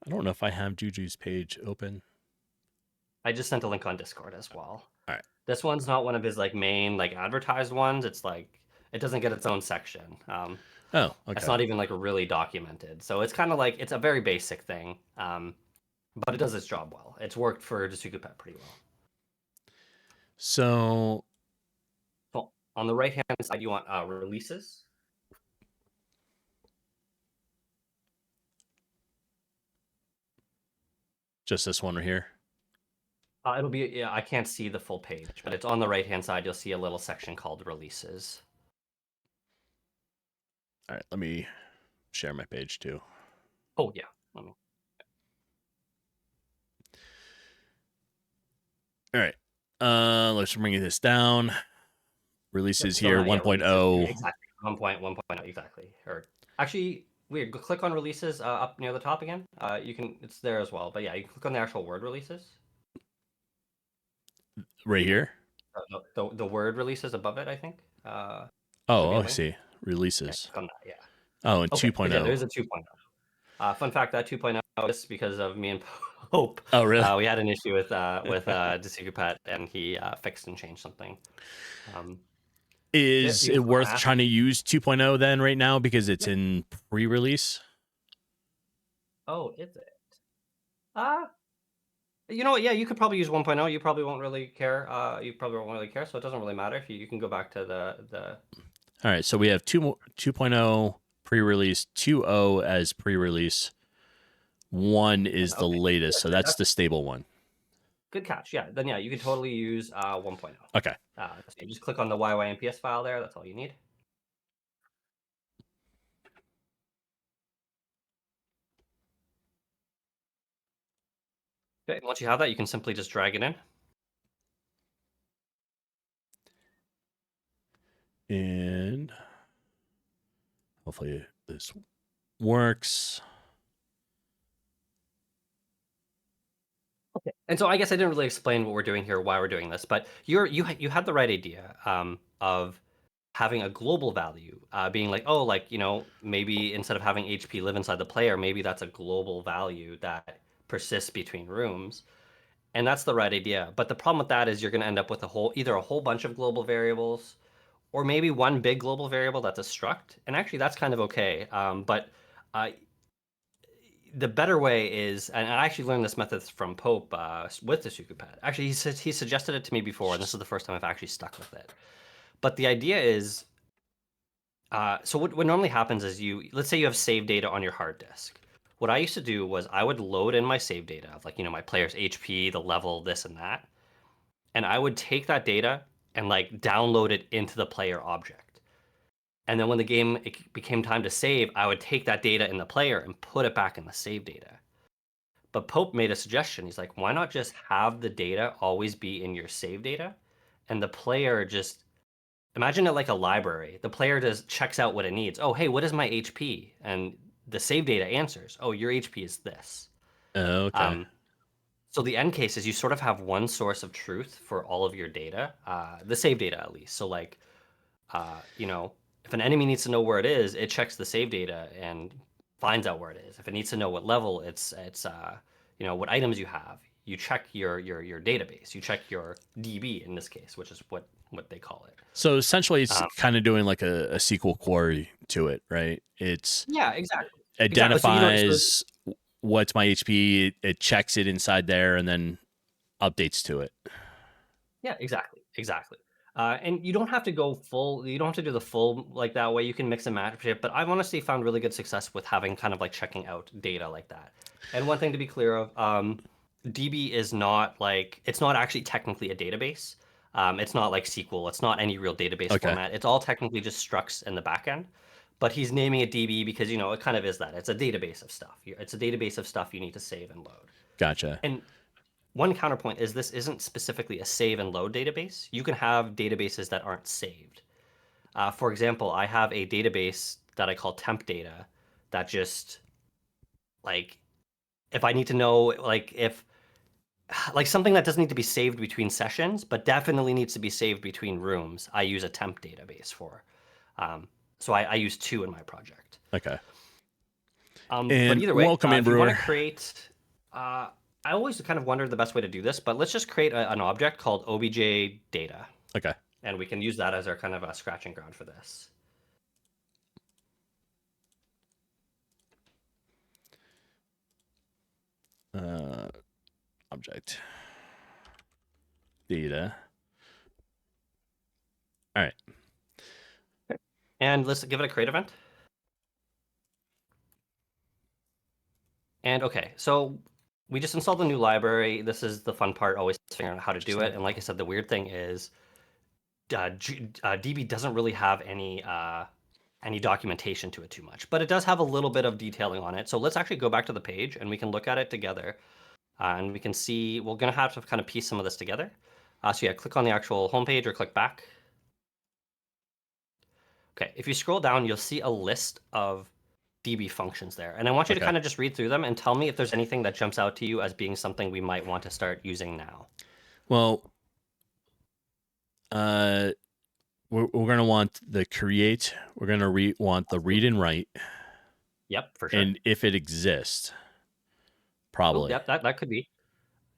don't know if I have Juju's page open.
I just sent a link on Discord as well.
All right.
This one's not one of his like main like advertised ones. It's like it doesn't get its own section.
Okay.
It's not even like really documented. So it's kind of like it's a very basic thing, but it does its job well. It's worked for Desuku Pet pretty well.
So
on the right hand side, you want releases.
Just this one right here.
It'll be I can't see the full page, but it's on the right hand side. You'll see a little section called releases.
All right, let me share my page too.
Oh yeah. Let me.
All right. Let's bring this down. Releases
So
here,
now, yeah,
1.0.
releases. Exactly. 1.1.0 exactly. Or actually, weird. Go click on releases up near the top again. You can. It's there as well. But yeah, you can click on the actual word releases.
Right here.
The word releases above it, I think.
Oh, I
link.
see.
Yeah,
Releases.
click on that. Yeah.
Oh, and
Okay.
2.0.
Yeah, there's a 2.0. Fun fact: that 2.0 is because of me and Pope.
Oh, really?
We had an issue with EightBitsaByte, and he fixed and changed something.
Is
you
it
can click on
worth
that.
trying to use 2.0 then right now because it's in pre-release?
Oh, is it? You know what? Yeah, you could probably use 1.0. You probably won't really care. You probably won't really care, so it doesn't really matter if you can go back to the.
All right, so we have 2.0 pre-release, 2.0 as pre-release. 1 is the
Okay.
latest, so that's the stable one.
Good catch. Yeah, then yeah, you can totally use 1.0.
Okay.
So you just click on the YYMPS file there. That's all you need. Okay, once you have that, you can simply just drag it in.
And hopefully this works.
Okay. And so I guess I didn't really explain what we're doing here, why we're doing this, but you had the right idea of having a global value, being like, oh, like, maybe instead of having HP live inside the player, maybe that's a global value that persists between rooms. And that's the right idea. But the problem with that is you're going to end up with either a whole bunch of global variables, or maybe one big global variable that's a struct. And actually, that's kind of okay. But the better way is, and I actually learned this method from Pope with the SukuPad. Actually, he suggested it to me before, and this is the first time I've actually stuck with it. But the idea is, so what normally happens is let's say you have save data on your hard disk. What I used to do was I would load in my save data of like, my player's HP, the level, this and that. And I would take that data and like download it into the player object. And then when it became time to save, I would take that data in the player and put it back in the save data. But Pope made a suggestion. He's like, why not just have the data always be in your save data? And the player just imagine it like a library. The player just checks out what it needs. Oh, hey, what is my HP? And the save data answers, oh, your HP is this.
Okay.
So the end case is you sort of have one source of truth for all of your data, the save data at least. So like, if an enemy needs to know where it is, it checks the save data and finds out where it is. If it needs to know what level, it's what items you have. You check your database. You check your DB in this case, which is what they call it.
So essentially, it's kind of doing like a SQL query to it, right? It's
exactly.
Identifies what's my HP. It checks it inside there and then updates to it.
Yeah, exactly. And you don't have to go full. You don't have to do the full like that way. You can mix and match it. But I've honestly found really good success with having kind of like checking out data like that. And one thing to be clear of, DB is not like it's not actually technically a database. It's not like SQL. It's not any real database format. It's all technically just structs in the backend. But he's naming it DB because it kind of is that. It's a database of stuff. It's a database of stuff you need to save and load.
Gotcha.
And one counterpoint is this isn't specifically a save and load database. You can have databases that aren't saved. For example, I have a database that I call temp data that just like if I need to know like if like something that doesn't need to be saved between sessions, but definitely needs to be saved between rooms, I use a temp database for. So I use 2 in my project.
Okay.
But either way,
welcome in,
if you
Brewer.
want to create, I always kind of wondered the best way to do this, but let's just create an object called obj data.
Okay.
And we can use that as our kind of a scratching ground for this.
Object data. All right.
And let's give it a create event. And okay, so we just installed a new library. This is the fun part, always figuring out how to do it. And like I said, the weird thing is DB doesn't really have any any documentation to it too much. But it does have a little bit of detailing on it. So let's actually go back to the page and we can look at it together. And we can see we're going to have to kind of piece some of this together. So yeah, click on the actual homepage or click back. Okay, if you scroll down, you'll see a list of DB functions there. And I want you to kind of just read through them and tell me if there's anything that jumps out to you as being something we might want to start using now.
Well, we're going to want the create. We're going to want the read and write.
Yep, for sure.
And if it exists, probably.
Yep, that could be.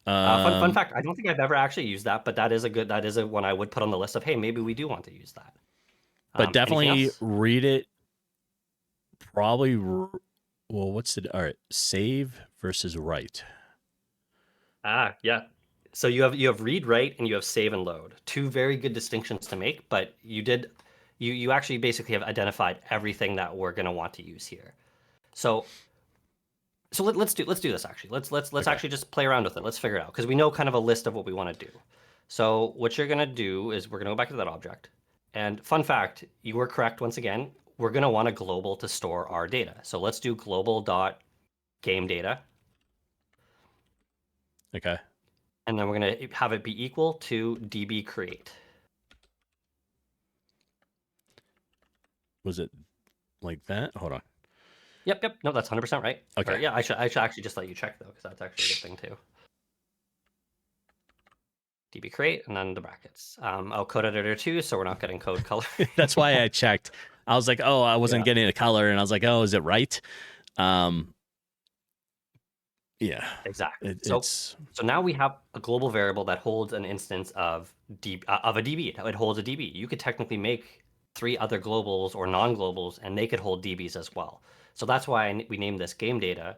Fun fact, I don't think I've ever actually used that, but that is a one I would put on the list of, hey, maybe we do want to use that.
But definitely read it. Probably, well, what's it? All right, save versus write.
Yeah. So you have read, write, and you have save and load. Two very good distinctions to make, but you actually basically have identified everything that we're going to want to use here. So let's do this actually. Let's actually just play around with it. Let's figure it out because we know kind of a list of what we want to do. So what you're going to do is we're going to go back to that object. And fun fact, you were correct once again. We're going to want a global to store our data. So let's do global.gameData.
Okay.
And then we're going to have it be equal to db create.
Was it like that? Hold on.
Yep. No, that's 100% right.
Okay.
Or, yeah, I should actually just let you check though, because that's actually a good thing too. db create and then the brackets. I'll code editor too, so we're not getting code color.
That's why I checked. I was like, oh, I wasn't getting a color, and I was like, oh, is it right? Yeah.
Exactly. So now we have a global variable that holds an instance of a DB. It holds a DB. You could technically make 3 other globals or non-globals, and they could hold DBs as well. So that's why we named this game data,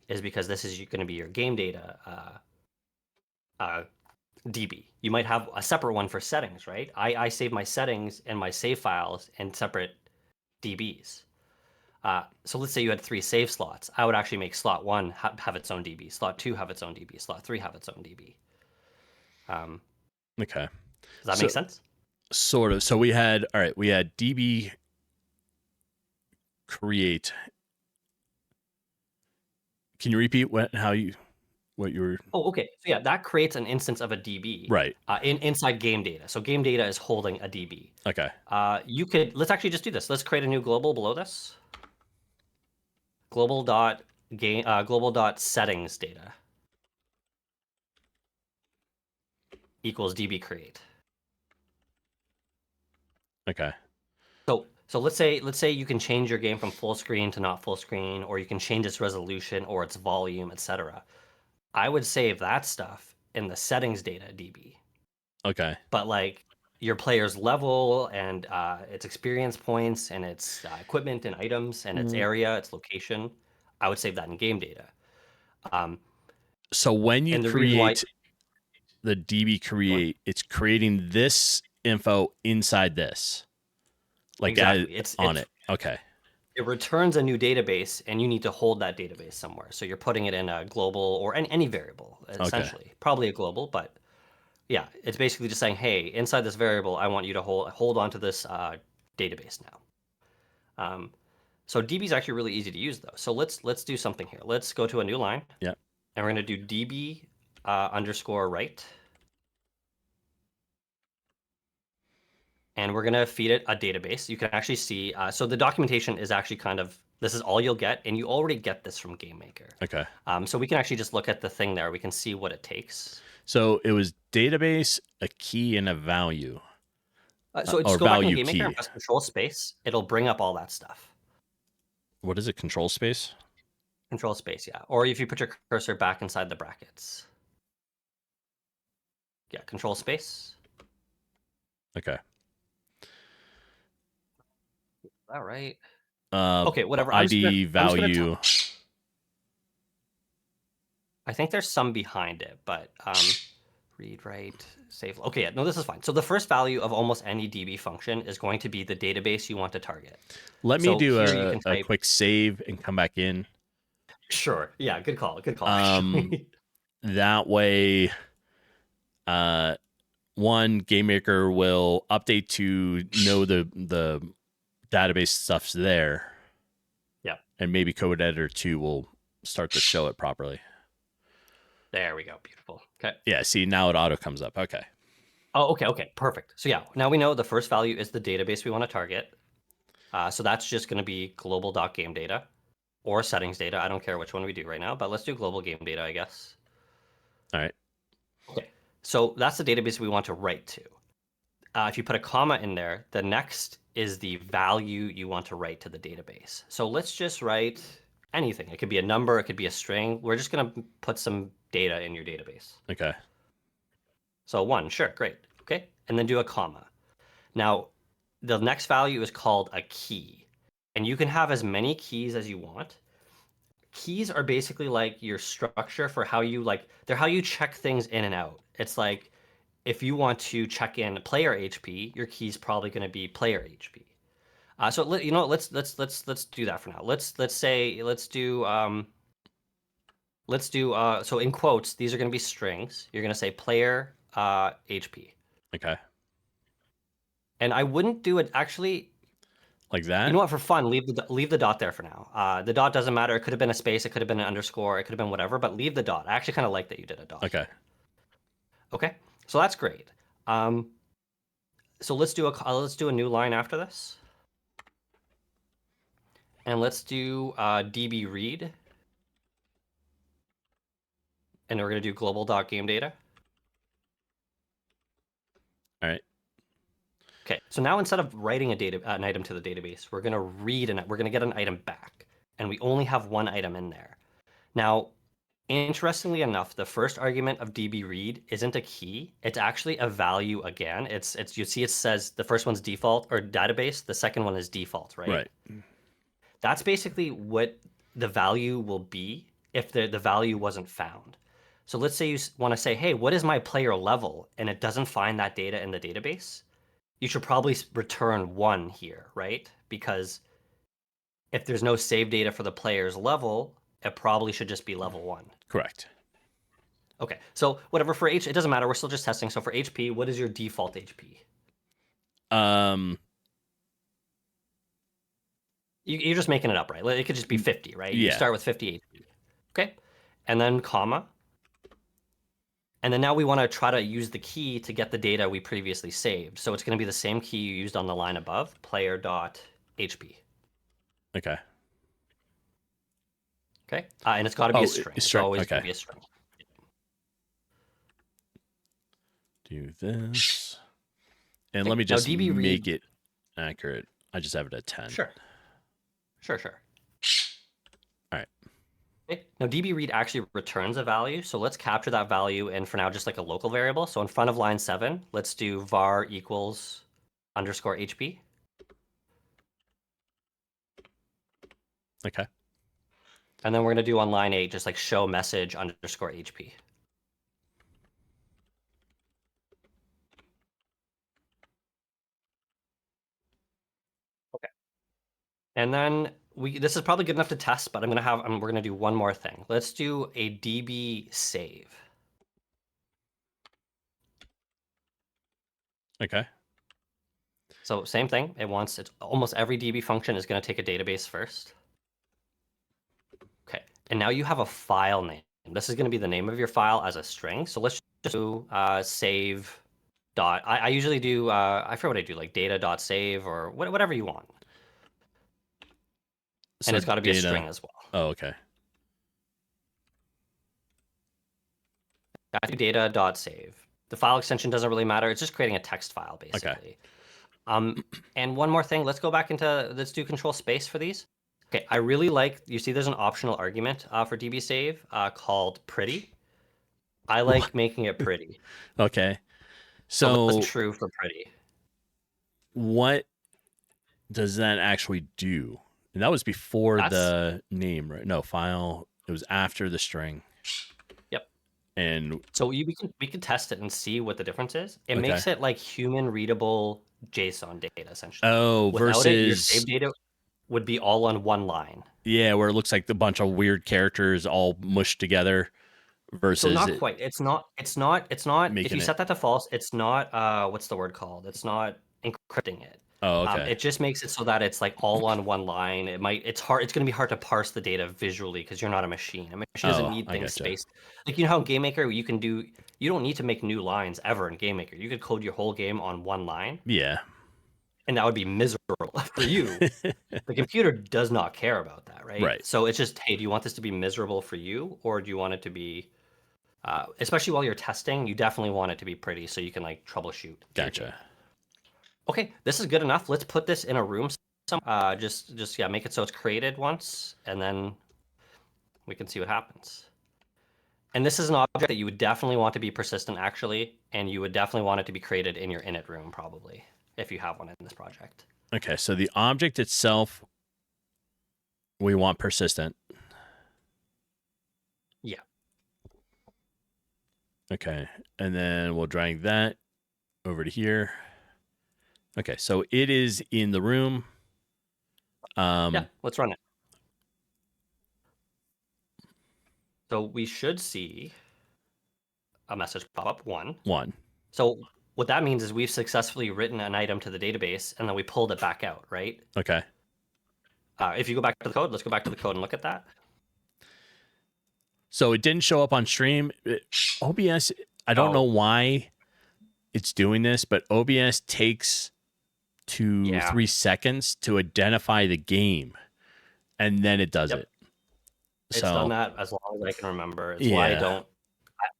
is because this is going to be your game data DB. You might have a separate one for settings, right? I save my settings and my save files in separate DBs. So let's say you had 3 save slots. I would actually make slot 1 have its own DB, slot 2 have its own DB, slot 3 have its own DB.
Okay.
Does that make sense?
Sort of. So we had DB create. Can you repeat what you were?
Oh, okay. So yeah, that creates an instance of a DB,
right?
Inside game data. So game data is holding a DB.
Okay.
Let's actually just do this. Let's create a new global below this. Global.settings data equals db create.
Okay.
So let's say you can change your game from full screen to not full screen, or you can change its resolution or its volume, etc. I would save that stuff in the settings data DB.
Okay.
But like your player's level and its experience points and its equipment and items and its area, its location, I would save that in game data.
So when you create the DB create, it's creating this info inside this. Like
exactly.
it's on it. Okay.
It returns a new database, and you need to hold that database somewhere. So you're putting it in a global or any variable, essentially. Okay. Probably a global, but yeah, it's basically just saying, hey, inside this variable, I want you to hold on to this database now. So DB is actually really easy to use, though. So let's do something here. Let's go to a new line.
Yeah.
And we're going to do DB underscore write. And we're going to feed it a database. You can actually see, so the documentation is actually this is all you'll get, and you already get this from GameMaker.
Okay.
So we can actually just look at the thing there. We can see what it takes.
So it was database, a key, and a value.
So just go back to GameMaker and press Control Space. It'll bring up all that stuff.
What is it? Control Space?
Control Space, yeah. Or if you put your cursor back inside the brackets. Yeah, Control Space.
Okay.
All right. Okay, whatever.
ID, value.
I think there's some behind it, but read, write, save. Okay, yeah, no, this is fine. So the first value of almost any DB function is going to be the database you want to target.
Let me do a quick save and come back in.
Sure. Yeah, good call. Good call.
That way, GameMaker will update to know the database stuff's there.
Yeah.
And maybe Code Editor 2 will start to show it properly.
There we go. Beautiful. Okay.
Yeah, see, now it auto comes up. Okay.
Oh, okay. Perfect. So yeah, now we know the first value is the database we want to target. So that's just going to be global.gameData or settings data. I don't care which one we do right now, but let's do global game data, I guess.
All right.
Okay. So that's the database we want to write to. If you put a comma in there, the next is the value you want to write to the database. So let's just write anything. It could be a number, it could be a string. We're just going to put some data in your database.
Okay.
So 1, sure, great. Okay. And then do a comma. Now, the next value is called a key. And you can have as many keys as you want. Keys are basically like your structure for how you they're how you check things in and out. It's like if you want to check in player HP, your key is probably going to be player HP. So let's do that for now. Let's do so in quotes, these are going to be strings. You're going to say player HP.
Okay.
And I wouldn't do it actually.
Like that?
You know what? For fun, leave the dot there for now. The dot doesn't matter. It could have been a space. It could have been an underscore. It could have been whatever. But leave the dot. I actually kind of like that you did a dot.
Okay.
Okay. So that's great. So let's do a new line after this, and let's do db read, and we're gonna do global.gameData.
All right.
Okay, so now instead of writing an item to the database, we're gonna we're gonna get an item back, and we only have one item in there. Now, interestingly enough, the first argument of dbRead isn't a key; it's actually a value again. It's you see it says the first one's default or database, the second one is default, right?
Right.
That's basically what the value will be if the value wasn't found. So let's say you want to say, hey, what is my player level? And it doesn't find that data in the database. You should probably return 1 here, right? Because if there's no save data for the player's level, it probably should just be level 1.
Correct.
Okay, so whatever for it doesn't matter. We're still just testing. So for HP, what is your default HP? You're just making it up, right? It could just be 50, right? You
Yeah.
start with 50 HP. Okay, and then comma. And then now we want to try to use the key to get the data we previously saved. So it's going to be the same key you used on the line above, player.hp.
Okay.
Okay, and it's got to be a string. It's always going to be a string.
Do this. And let me just make it accurate. I just have it at 10.
Sure.
All right.
Okay. Now dbRead actually returns a value, so let's capture that value in for now just like a local variable. So in front of line 7, let's do var equals underscore HP.
Okay.
And then we're going to do on line 8 just like show message underscore HP. Okay. And then this is probably good enough to test, but we're going to do one more thing. Let's do a db save.
Okay.
So same thing. It's almost every db function is going to take a database first. Okay. And now you have a file name. This is going to be the name of your file as a string. So let's just do save dot. I usually do, I forget what I do, like data.save or whatever you want. So and it's got to be a string as well.
Oh, okay.
I do data.save. The file extension doesn't really matter. It's just creating a text file, basically. Okay. And one more thing. Let's do control space for these. Okay, I really like, you see there's an optional argument for db save called pretty. I like making it pretty.
Okay. So
that's true for pretty.
What does that actually do? And that was before the name, right? No, file. It was after the string.
Yep.
And
so we can test it and see what the difference is. It makes it like human readable JSON data essentially.
Oh,
without it, your save data would be all on one line.
Yeah, where it looks like a bunch of weird characters all mushed together. Versus,
so not quite. It's not. If you set that to false, it's not. What's the word called? It's not encrypting it.
Oh, okay.
It just makes it so that it's like all on one line. It's going to be hard to parse the data visually because you're not a machine. A machine doesn't need
I
things
gotcha.
spaced. Like, you know how in GameMaker you don't need to make new lines ever in GameMaker. You could code your whole game on one line,
Yeah.
and that would be miserable for you. The computer does not care about that, right?
Right.
So it's just, hey, do you want this to be miserable for you, or do you want it to be, especially while you're testing, you definitely want it to be pretty so you can like troubleshoot your game.
Gotcha.
Okay, this is good enough. Let's put this in a room. Just yeah, make it so it's created once, and then we can see what happens. And this is an object that you would definitely want to be persistent, actually, and you would definitely want it to be created in your init room, probably, if you have one in this project.
Okay, so the object itself, we want persistent.
Yeah.
Okay, and then we'll drag that over to here. Okay, so it is in the room.
Yeah, let's run it. So we should see a message pop up, one. So what that means is we've successfully written an item to the database, and then we pulled it back out, right?
Okay.
If you go back to the code, let's go back to the code and look at that.
So it didn't show up on stream. OBS, I don't know why it's doing this, but OBS takes 2-3 seconds to identify the game, and then it does it.
It's done that as long as I can remember. It's why I don't.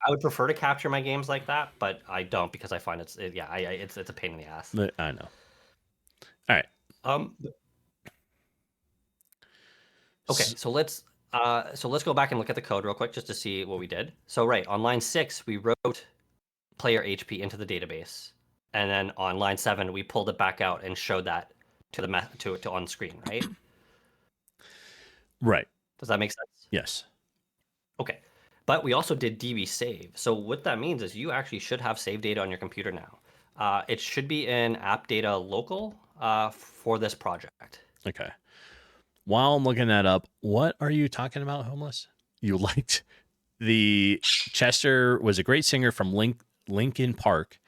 I would prefer to capture my games like that, but I don't because I find it's a pain in the ass.
I know. All right.
Okay, so let's go back and look at the code real quick just to see what we did. So right on line 6, we wrote player HP into the database, and then on line 7, we pulled it back out and showed that to on screen, right?
Right.
Does that make sense?
Yes.
Okay. But we also did DB save. So what that means is you actually should have save data on your computer now. It should be in app data local for this project.
Okay. While I'm looking that up, what are you talking about, Homeless? You liked the Chester was a great singer from Linkin Park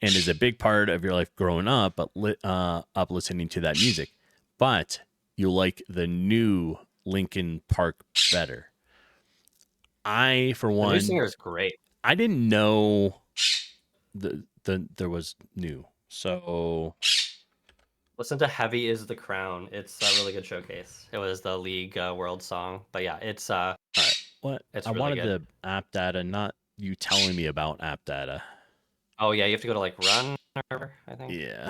and is a big part of your life growing up, but up listening to that music. But you like the new Linkin Park better. I, for one,
the new singer is great.
I didn't know there was new. So
listen to Heavy is the Crown. It's a really good showcase. It was the League World song. But yeah, it's
all right. What?
It's
I
really
wanted
good.
the app data, not you telling me about app data.
Oh yeah, you have to go to like run, I think.
Yeah.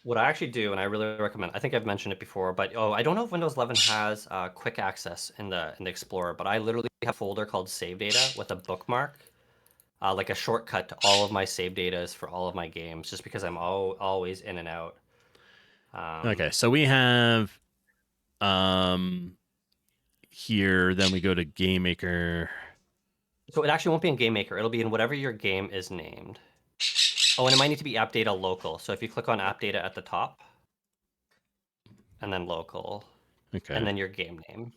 What I actually do, and I really recommend, I think I've mentioned it before, but I don't know if Windows 11 has quick access in the Explorer, but I literally have a folder called Save Data with a bookmark, like a shortcut to all of my save data for all of my games, just because I'm always in and out.
Okay, so we have here, then we go to GameMaker.
So it actually won't be in GameMaker. It'll be in whatever your game is named. Oh, and it might need to be app data local. So if you click on app data at the top, and then local,
okay,
and then your game name.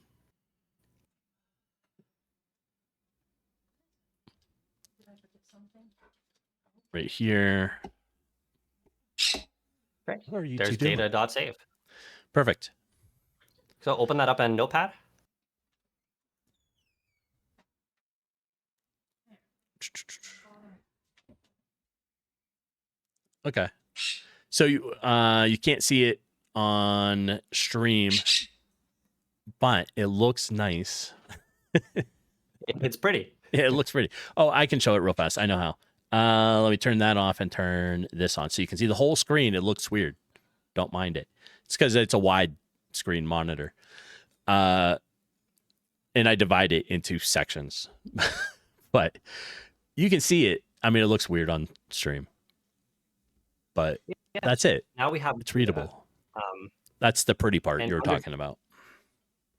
Right here.
Right.
What are you
There's
doing?
data.save.
Perfect.
So open that up in Notepad.
Okay. So you can't see it on stream, but it looks nice.
It's pretty.
Yeah, it looks pretty. Oh, I can show it real fast. I know how. Let me turn that off and turn this on so you can see the whole screen. It looks weird. Don't mind it. It's because it's a wide screen monitor. And I divide it into sections. But you can see it. I mean, it looks weird on stream. But that's it.
Now we have
it's readable. That's the pretty part you're talking about.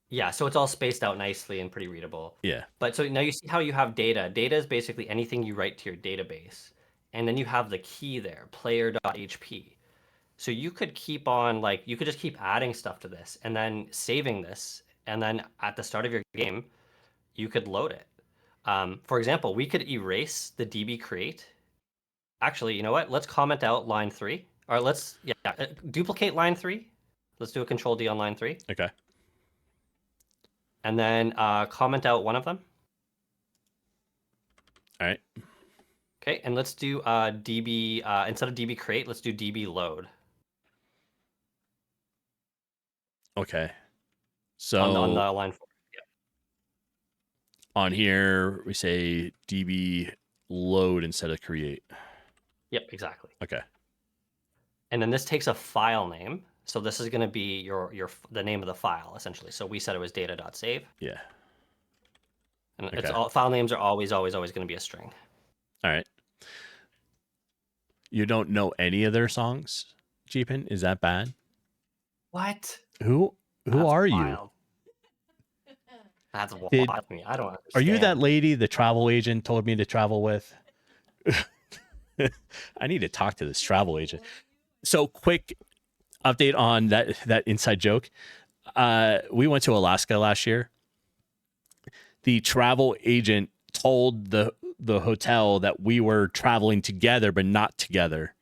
Yeah, so it's all spaced out nicely and pretty readable.
Yeah.
But so now you see how you have data. Data is basically anything you write to your database. And then you have the key there, player.hp. So you could keep on, you could just keep adding stuff to this and then saving this. And then at the start of your game, you could load it. For example, we could erase the db create. Actually, you know what? Let's comment out line 3 All right, let's duplicate line 3. Let's do a Control D on line 3,
Okay.
and then comment out one of them.
All right.
Okay, and let's do DB instead of DB create, let's do DB load
Okay. So
on the line 4.
on here we say DB load instead of create.
Yep, exactly.
Okay.
And then this takes a file name. So this is going to be the name of the file essentially. So we said it was data.save.
Yeah.
And
Okay.
it's all file names are always going to be a string.
All right. You don't know any of their songs, Jeepin? Is that bad?
What?
Who
That's
are
wild. That's wild to me. I don't understand.
Are you that lady the travel agent told me to travel with? I need to talk to this travel agent. So quick update on that inside joke. We went to Alaska last year. The travel agent told the hotel that we were traveling together but not together.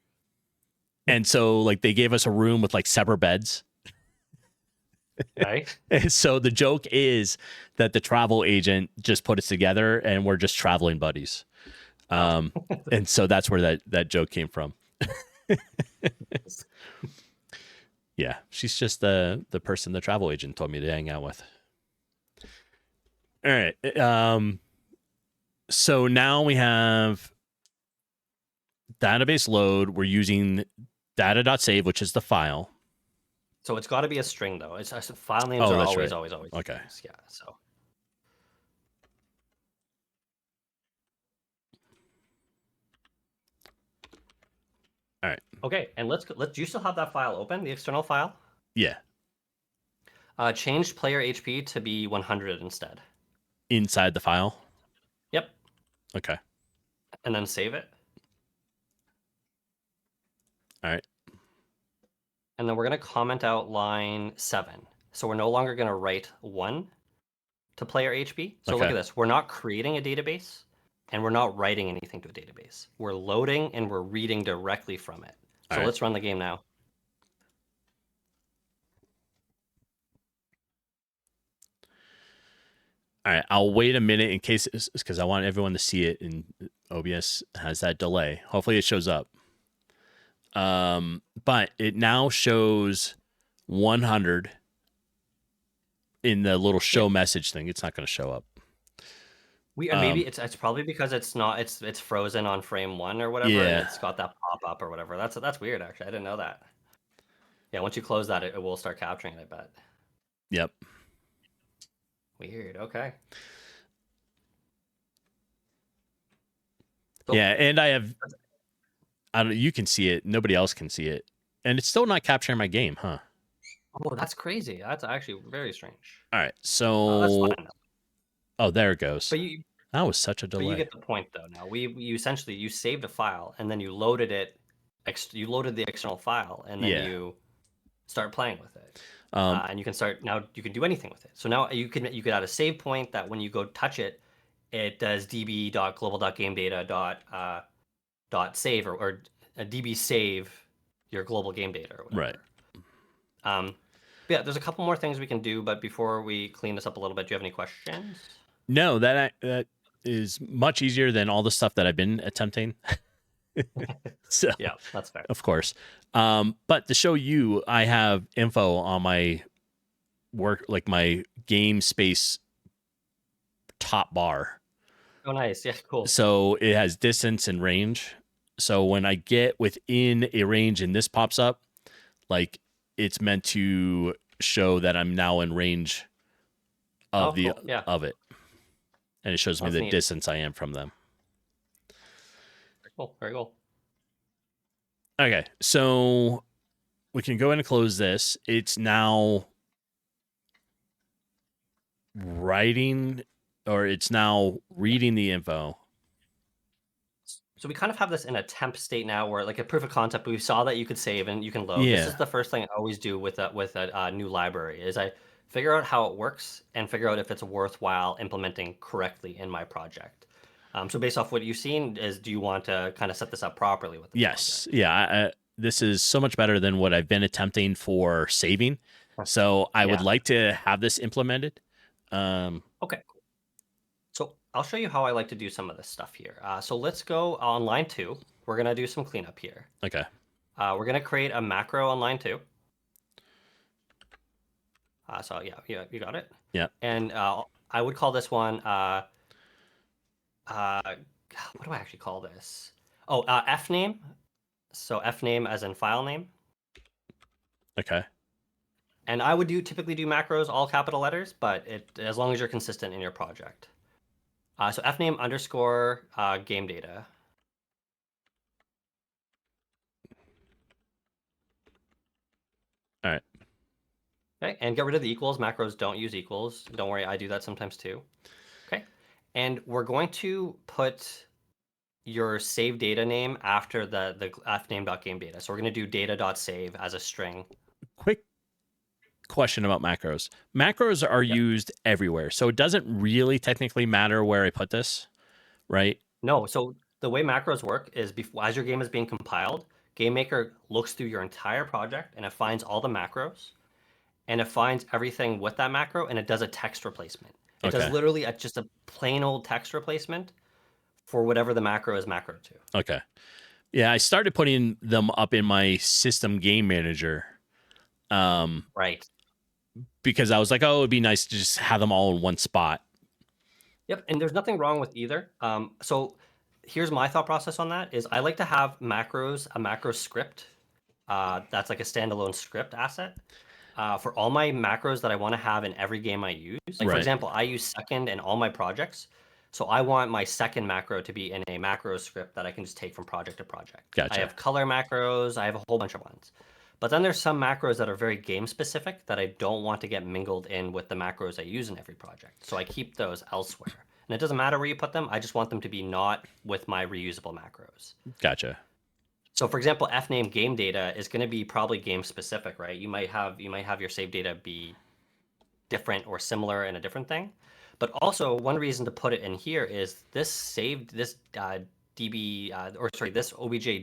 And so like they gave us a room with like separate beds.
Okay.
And so the joke is that the travel agent just put us together and we're just traveling buddies. And so that's where that joke came from. Yeah, she's just the person the travel agent told me to hang out with. All right. So now we have database load. We're using data.save, which is the file.
So it's got to be a string though. It's file names are
that's
always
right.
always
Okay.
strings. Yeah. So.
All right.
Okay, and let's. Do you still have that file open, the external file?
Yeah.
Change player HP to be 100 instead.
Inside the file.
Yep.
Okay.
And then save it.
All right.
And then we're going to comment out line 7. So we're no longer going to write 1 to player HP. So look at this. We're not creating a database and we're not writing anything to a database. We're loading and we're reading directly from it. So let's run the game now.
All right. I'll wait a minute in case because I want everyone to see it, and OBS has that delay. Hopefully it shows up. But it now shows 100 in the little show message thing. It's not going to show up.
Maybe it's probably because it's frozen on frame 1 or whatever.
Yeah.
And it's got that pop up or whatever. That's weird actually. I didn't know that. Yeah, once you close that, it will start capturing it, I bet.
Yep.
Weird. Okay.
So, yeah, and you can see it. Nobody else can see it. And it's still not capturing my game, huh?
Oh, that's crazy. That's actually very strange.
All right. So
that's fine.
Oh, there it goes.
But
that was such a delay.
But you get the point though. Now you essentially saved a file and then you loaded it. You loaded the external file and then you start playing with it. And you can you can do anything with it. So now you could add a save point that when you go touch it, it does db.global.gamedata.save or a db save your global game data or whatever.
Right.
Yeah, there's a couple more things we can do, but before we clean this up a little bit, do you have any questions?
No, that is much easier than all the stuff that I've been attempting. So
yeah, that's fair.
Of course. But to show you, I have info on my work, like my game space top bar.
Oh, nice. Yeah, cool.
So it has distance and range. So when I get within a range and this pops up, like it's meant to show that I'm now in range of of it. And it shows me the distance I am from them.
Cool. Very cool.
Okay, so we can go ahead and close this. It's now writing, or it's now reading the info.
So we kind of have this in a temp state now, where like a proof of concept, we saw that you could save and you can load. Yeah. This is the first thing I always do with a new library is I figure out how it works and figure out if it's worthwhile implementing correctly in my project. So based off what you've seen, do you want to kind of set this up properly with the
project? Yeah. this is so much better than what I've been attempting for saving. So I would
Yeah.
like to have this implemented.
Okay. So I'll show you how I like to do some of this stuff here. So let's go on line 2. We're going to do some cleanup here.
Okay.
We're going to create a macro on line 2. So yeah, you got it.
Yeah.
And I would call this one, what do I actually call this? Oh, fname. So fname as in file name.
Okay.
And I would typically do macros all capital letters, but as long as you're consistent in your project. So fname underscore game data.
All right.
Okay, and get rid of the equals. Macros don't use equals. Don't worry, I do that sometimes too. Okay, and we're going to put your save data name after the fname.game-data. So we're going to do data.save as a string.
Quick question about macros. Macros are used everywhere, so it doesn't really technically matter where I put this, right?
No, so the way macros work is as your game is being compiled, GameMaker looks through your entire project and it finds all the macros and it finds everything with that macro and it does a text replacement. It does literally just a plain old text replacement for whatever the macro is macro to.
Okay. Yeah, I started putting them up in my system game manager.
Right.
Because I was like, oh, it'd be nice to just have them all in one spot.
Yep, and there's nothing wrong with either. So here's my thought process on that is I like to have macros, a macro script that's like a standalone script asset for all my macros that I want to have in every game I use. Like for example, I use second in all my projects. So I want my second macro to be in a macro script that I can just take from project to project.
Gotcha.
I have color macros. I have a whole bunch of ones. But then there's some macros that are very game specific that I don't want to get mingled in with the macros I use in every project. So I keep those elsewhere. And it doesn't matter where you put them. I just want them to be not with my reusable macros.
Gotcha.
So for example, fname game data is going to be probably game specific, right? You might have your save data be different or similar in a different thing. But also one reason to put it in here is this this obj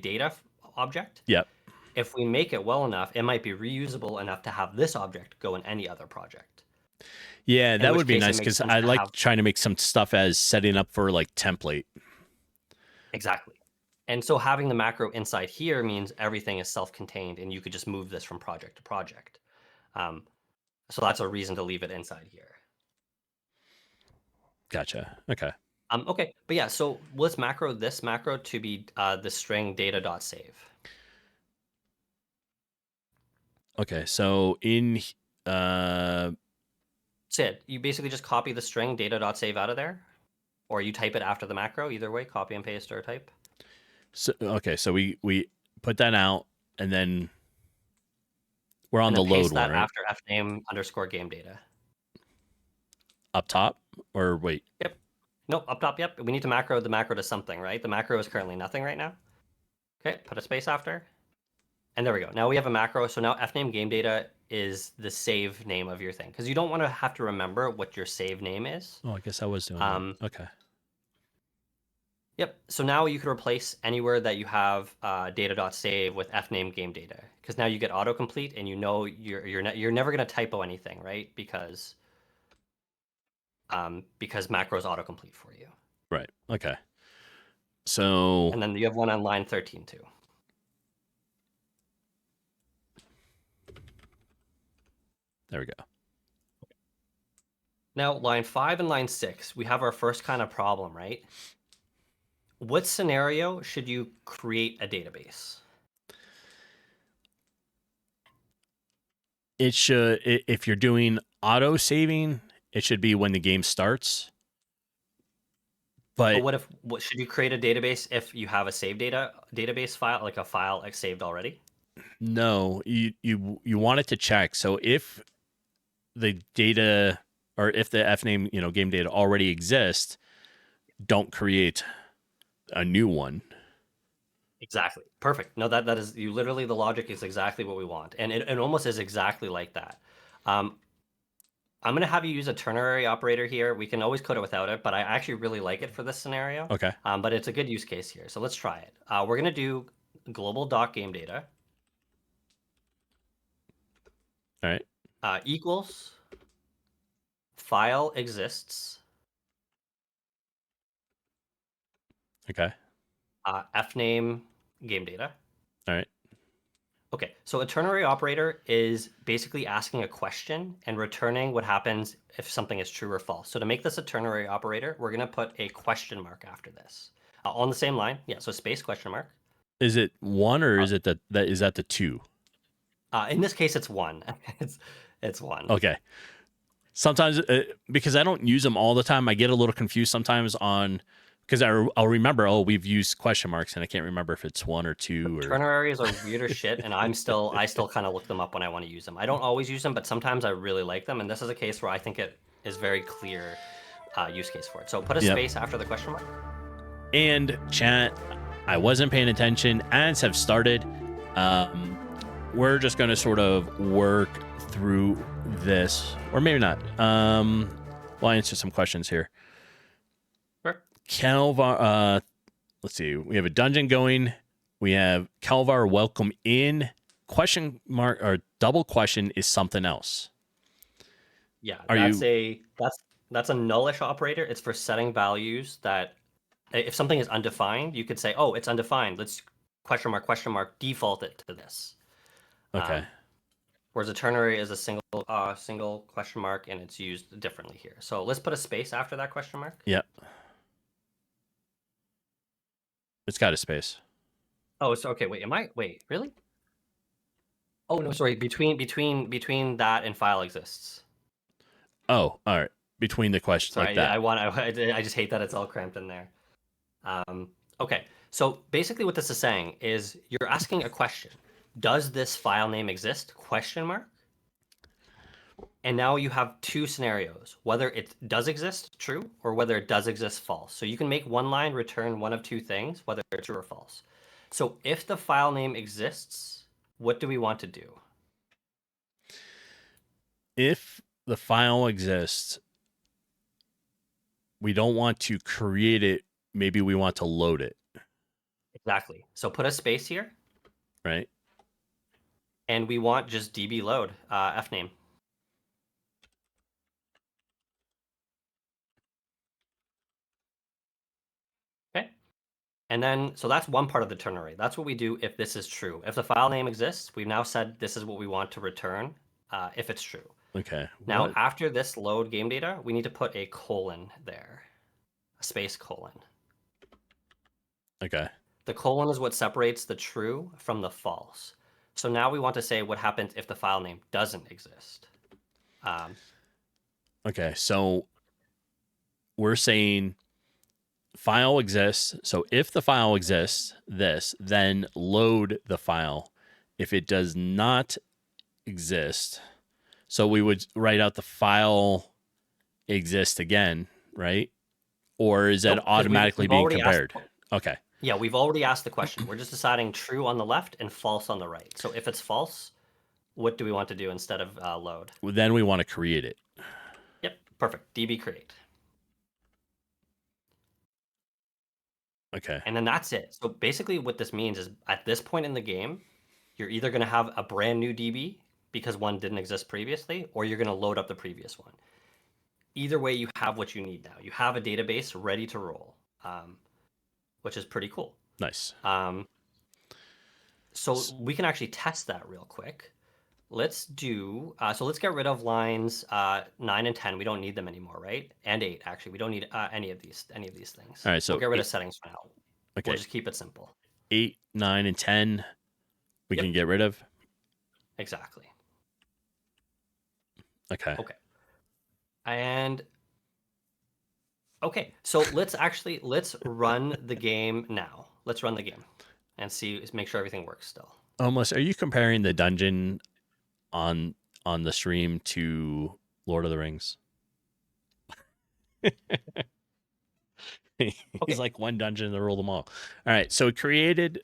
data object.
Yep.
If we make it well enough, it might be reusable enough to have this object go in any other project.
Yeah, that would be nice because I like trying to make some stuff as setting up for like template.
Exactly. And so having the macro inside here means everything is self-contained and you could just move this from project to project. So that's a reason to leave it inside here.
Gotcha. Okay.
Okay, but yeah, so let's macro this macro to be the string data.save.
Okay, so in
Sid, you basically just copy the string data.save out of there, or you type it after the macro. Either way, copy and paste or type.
So okay, so we put that out, and then we're on the load one, right?
After fname underscore game data.
Up top, or wait?
Yep. Nope, up top. Yep. We need to macro the macro to something, right? The macro is currently nothing right now. Okay, put a space after. And there we go. Now we have a macro. So now fname game data is the save name of your thing. Because you don't want to have to remember what your save name is.
Oh, I guess I was doing that. Okay.
Yep. So now you can replace anywhere that you have data.save with fname game data. Because now you get autocomplete and you know you're never going to typo anything, right? Because macros autocomplete for you.
Right. Okay. So.
And then you have one on line 13 too.
There we go.
Now, line 5 and line 6, we have our first kind of problem, right? What scenario should you create a database?
It should, if you're doing auto saving, it should be when the game starts. But
what should you create a database if you have a save database file, like a file like saved already?
No, you want it to check. So if the data or if the fname, game data already exists, don't create a new one.
Exactly. Perfect. No, that is literally the logic is exactly what we want. And it almost is exactly like that. I'm going to have you use a ternary operator here. We can always code it without it, but I actually really like it for this scenario.
Okay.
But it's a good use case here. So let's try it. We're going to do global.gameData.
All right.
Equals file exists
Okay.
fname game data.
All right.
Okay, so a ternary operator is basically asking a question and returning what happens if something is true or false. So to make this a ternary operator, we're going to put a question mark after this on the same line. Yeah, so space question mark.
Is it 1 or is it that is that the 2?
In this case, it's 1. it's 1.
Okay. Sometimes because I don't use them all the time, I get a little confused sometimes on because I'll remember, oh, we've used question marks and I can't remember if it's 1 or 2 or
Ternaries are weird as shit, and I still kind of look them up when I want to use them. I don't always use them, but sometimes I really like them, and this is a case where I think it is very clear use case for it. So put a space after the question mark.
And chat, I wasn't paying attention. Ads have started. We're just going to sort of work through this, or maybe not. We'll answer some questions here.
Sure.
Calvar, let's see. We have a dungeon going. We have Calvar welcome in. Question mark or double question is something else.
Yeah, that's a nullish operator. It's for setting values that if something is undefined, you could say, oh, it's undefined. Let's question mark default it to this.
Okay.
Whereas a ternary is a single question mark, and it's used differently here. So let's put a space after that question mark.
Yep. It's got a space.
Oh, it's okay. Wait, really? Oh no, sorry. Between that and file exists.
Oh, all right. Between the questions
Sorry,
like that.
I just hate that it's all cramped in there. Okay, so basically what this is saying is you're asking a question. Does this file name exist? Question mark. And now you have two scenarios, whether it does exist, true, or whether it does exist, false. So you can make one line return one of two things, whether it's true or false. So if the file name exists, what do we want to do?
If the file exists, we don't want to create it. Maybe we want to load it.
Exactly. So put a space here.
Right.
And we want just db load, fname. Okay. And then, so that's one part of the ternary. That's what we do if this is true. If the file name exists, we've now said this is what we want to return if it's true.
Okay.
Now, after this load game data, we need to put a colon there, a space colon.
Okay.
The colon is what separates the true from the false. So now we want to say what happens if the file name doesn't exist.
Okay. So we're saying file exists. So if the file exists, then load the file. If it does not exist, so we would write out the file exist again, right? Or is that
Nope,
automatically being compared? Okay.
Yeah, we've already asked the question. We're just deciding true on the left and false on the right. So if it's false, what do we want to do instead of load?
Well, then we want to create it.
Yep, perfect. db create.
Okay.
And then that's it. So basically what this means is at this point in the game, you're either going to have a brand new DB because one didn't exist previously, or you're going to load up the previous one. Either way, you have what you need now. You have a database ready to roll, which is pretty cool.
Nice.
So we can actually test that real quick. Let's do, so let's get rid of lines 9 and 10. We don't need them anymore, right? And 8, actually. We don't need any of these things.
All right, so
we'll get rid of settings for now.
Okay.
We'll just keep it simple.
8, 9, and 10 we can get rid of.
Exactly.
Okay.
And okay, so let's run the game now. Let's run the game and make sure everything works still.
Almost. Are you comparing the dungeon on the stream to Lord of the Rings? He's like one dungeon to rule them all. All right, so it created,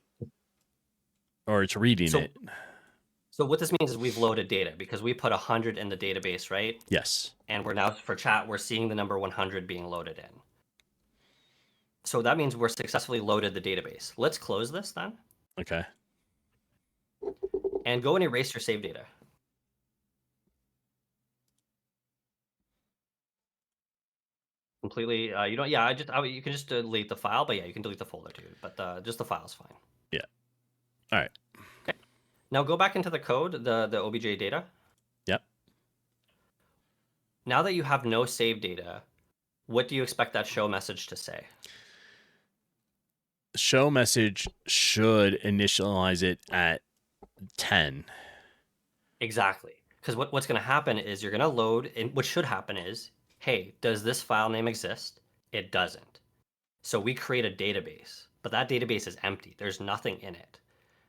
or it's reading it.
So what this means is we've loaded data because we put 100 in the database, right?
Yes.
And we're now, for chat, we're seeing the number 100 being loaded in. So that means we're successfully loaded the database. Let's close this then.
Okay.
And go and erase your save data. completely. You don't. Yeah, you can just delete the file, but yeah, you can delete the folder too. But just the file's fine.
Yeah. All right.
Okay. Now go back into the code, the obj data.
Yep.
Now that you have no save data, what do you expect that show message to say?
Show message should initialize it at 10.
Exactly. Because what's going to happen is you're going to load, and what should happen is, hey, does this file name exist? It doesn't. So we create a database, but that database is empty. There's nothing in it.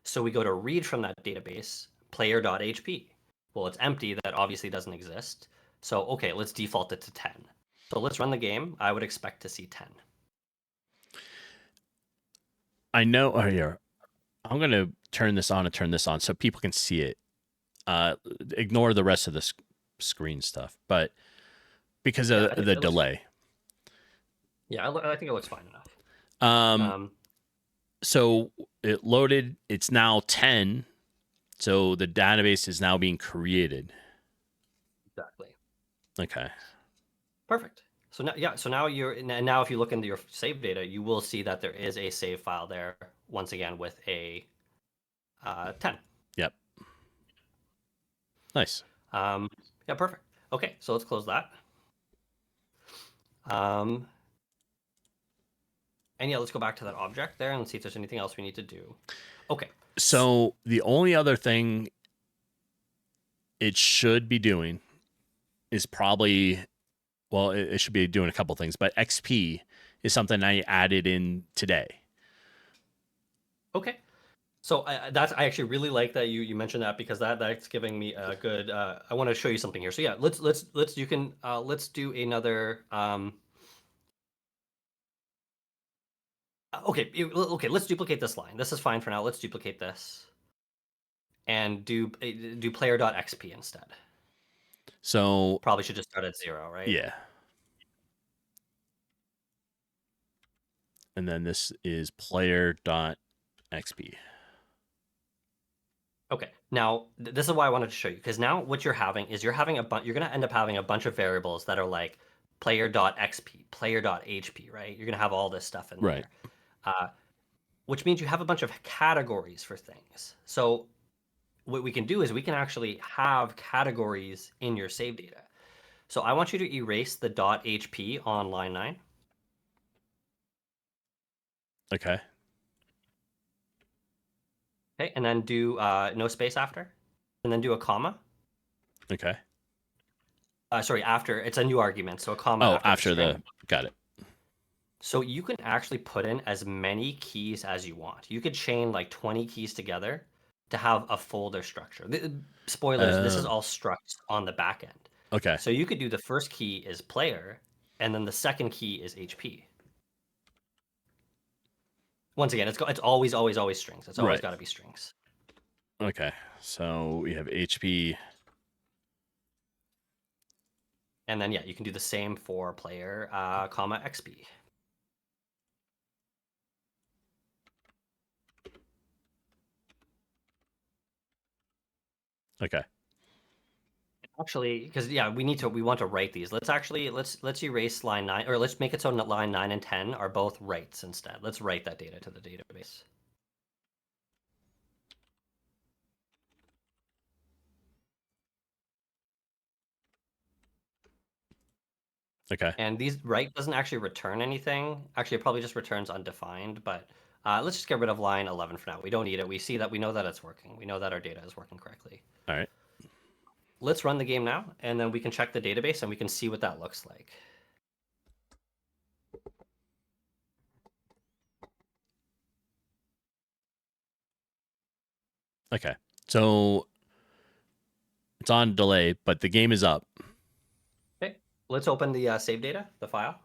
So we go to read from that database, player.hp. Well, it's empty. That obviously doesn't exist. So, okay, let's default it to 10. So let's run the game. I would expect to see 10.
I know. Oh, here. I'm going to turn this on and turn this on so people can see it. Ignore the rest of the screen stuff, but because of the delay.
Yeah, I think it looks fine enough.
So it loaded. It's now 10. So the database is now being created.
Exactly.
Okay.
Perfect. So now, yeah. So now now if you look into your save data, you will see that there is a save file there once again with a 10.
Yep. Nice.
Yeah, perfect. Okay, so let's close that. And yeah, let's go back to that object there and see if there's anything else we need to do. Okay.
So the only other thing it should be doing is probably, well, it should be doing a couple things, but XP is something I added in today.
Okay. So I actually really like that you mentioned that, because that's giving me a good. I want to show you something here. So yeah, let's do another. Okay, let's duplicate this line. This is fine for now. Let's duplicate this and do player.xp instead.
So
probably should just start at 0, right?
Yeah. And then this is player.xp.
Okay. Now, this is why I wanted to show you, because now what you're having is you're going to end up having a bunch of variables that are like player.xp, player.hp, right? You're going to have all this stuff in
Right.
there. Which means you have a bunch of categories for things. So what we can do is we can actually have categories in your save data. So I want you to erase the .hp on line 9.
Okay.
Okay, and then do no space after, and then do a comma.
Okay.
Sorry, after. It's a new argument, so a comma
after
the string.
Got it.
So you can actually put in as many keys as you want. You could chain like 20 keys together to have a folder structure. Spoilers, this is all structs on the back end.
Okay.
So you could do the first key is player, and then the second key is HP. Once again, it's always strings. It's always got to be strings.
Okay. So we have HP.
And then, yeah, you can do the same for player, comma, XP.
Okay.
Actually, because yeah, we want to write these. Let's erase line 9, or let's make it so line 9 and 10 are both writes instead. Let's write that data to the database.
Okay.
And these write doesn't actually return anything. Actually, it probably just returns undefined, but let's just get rid of line 11 for now. We don't need it. We know that it's working. We know that our data is working correctly.
All right.
Let's run the game now, and then we can check the database and we can see what that looks like.
Okay. So it's on delay, but the game is up.
Okay. Let's open the save data, the file.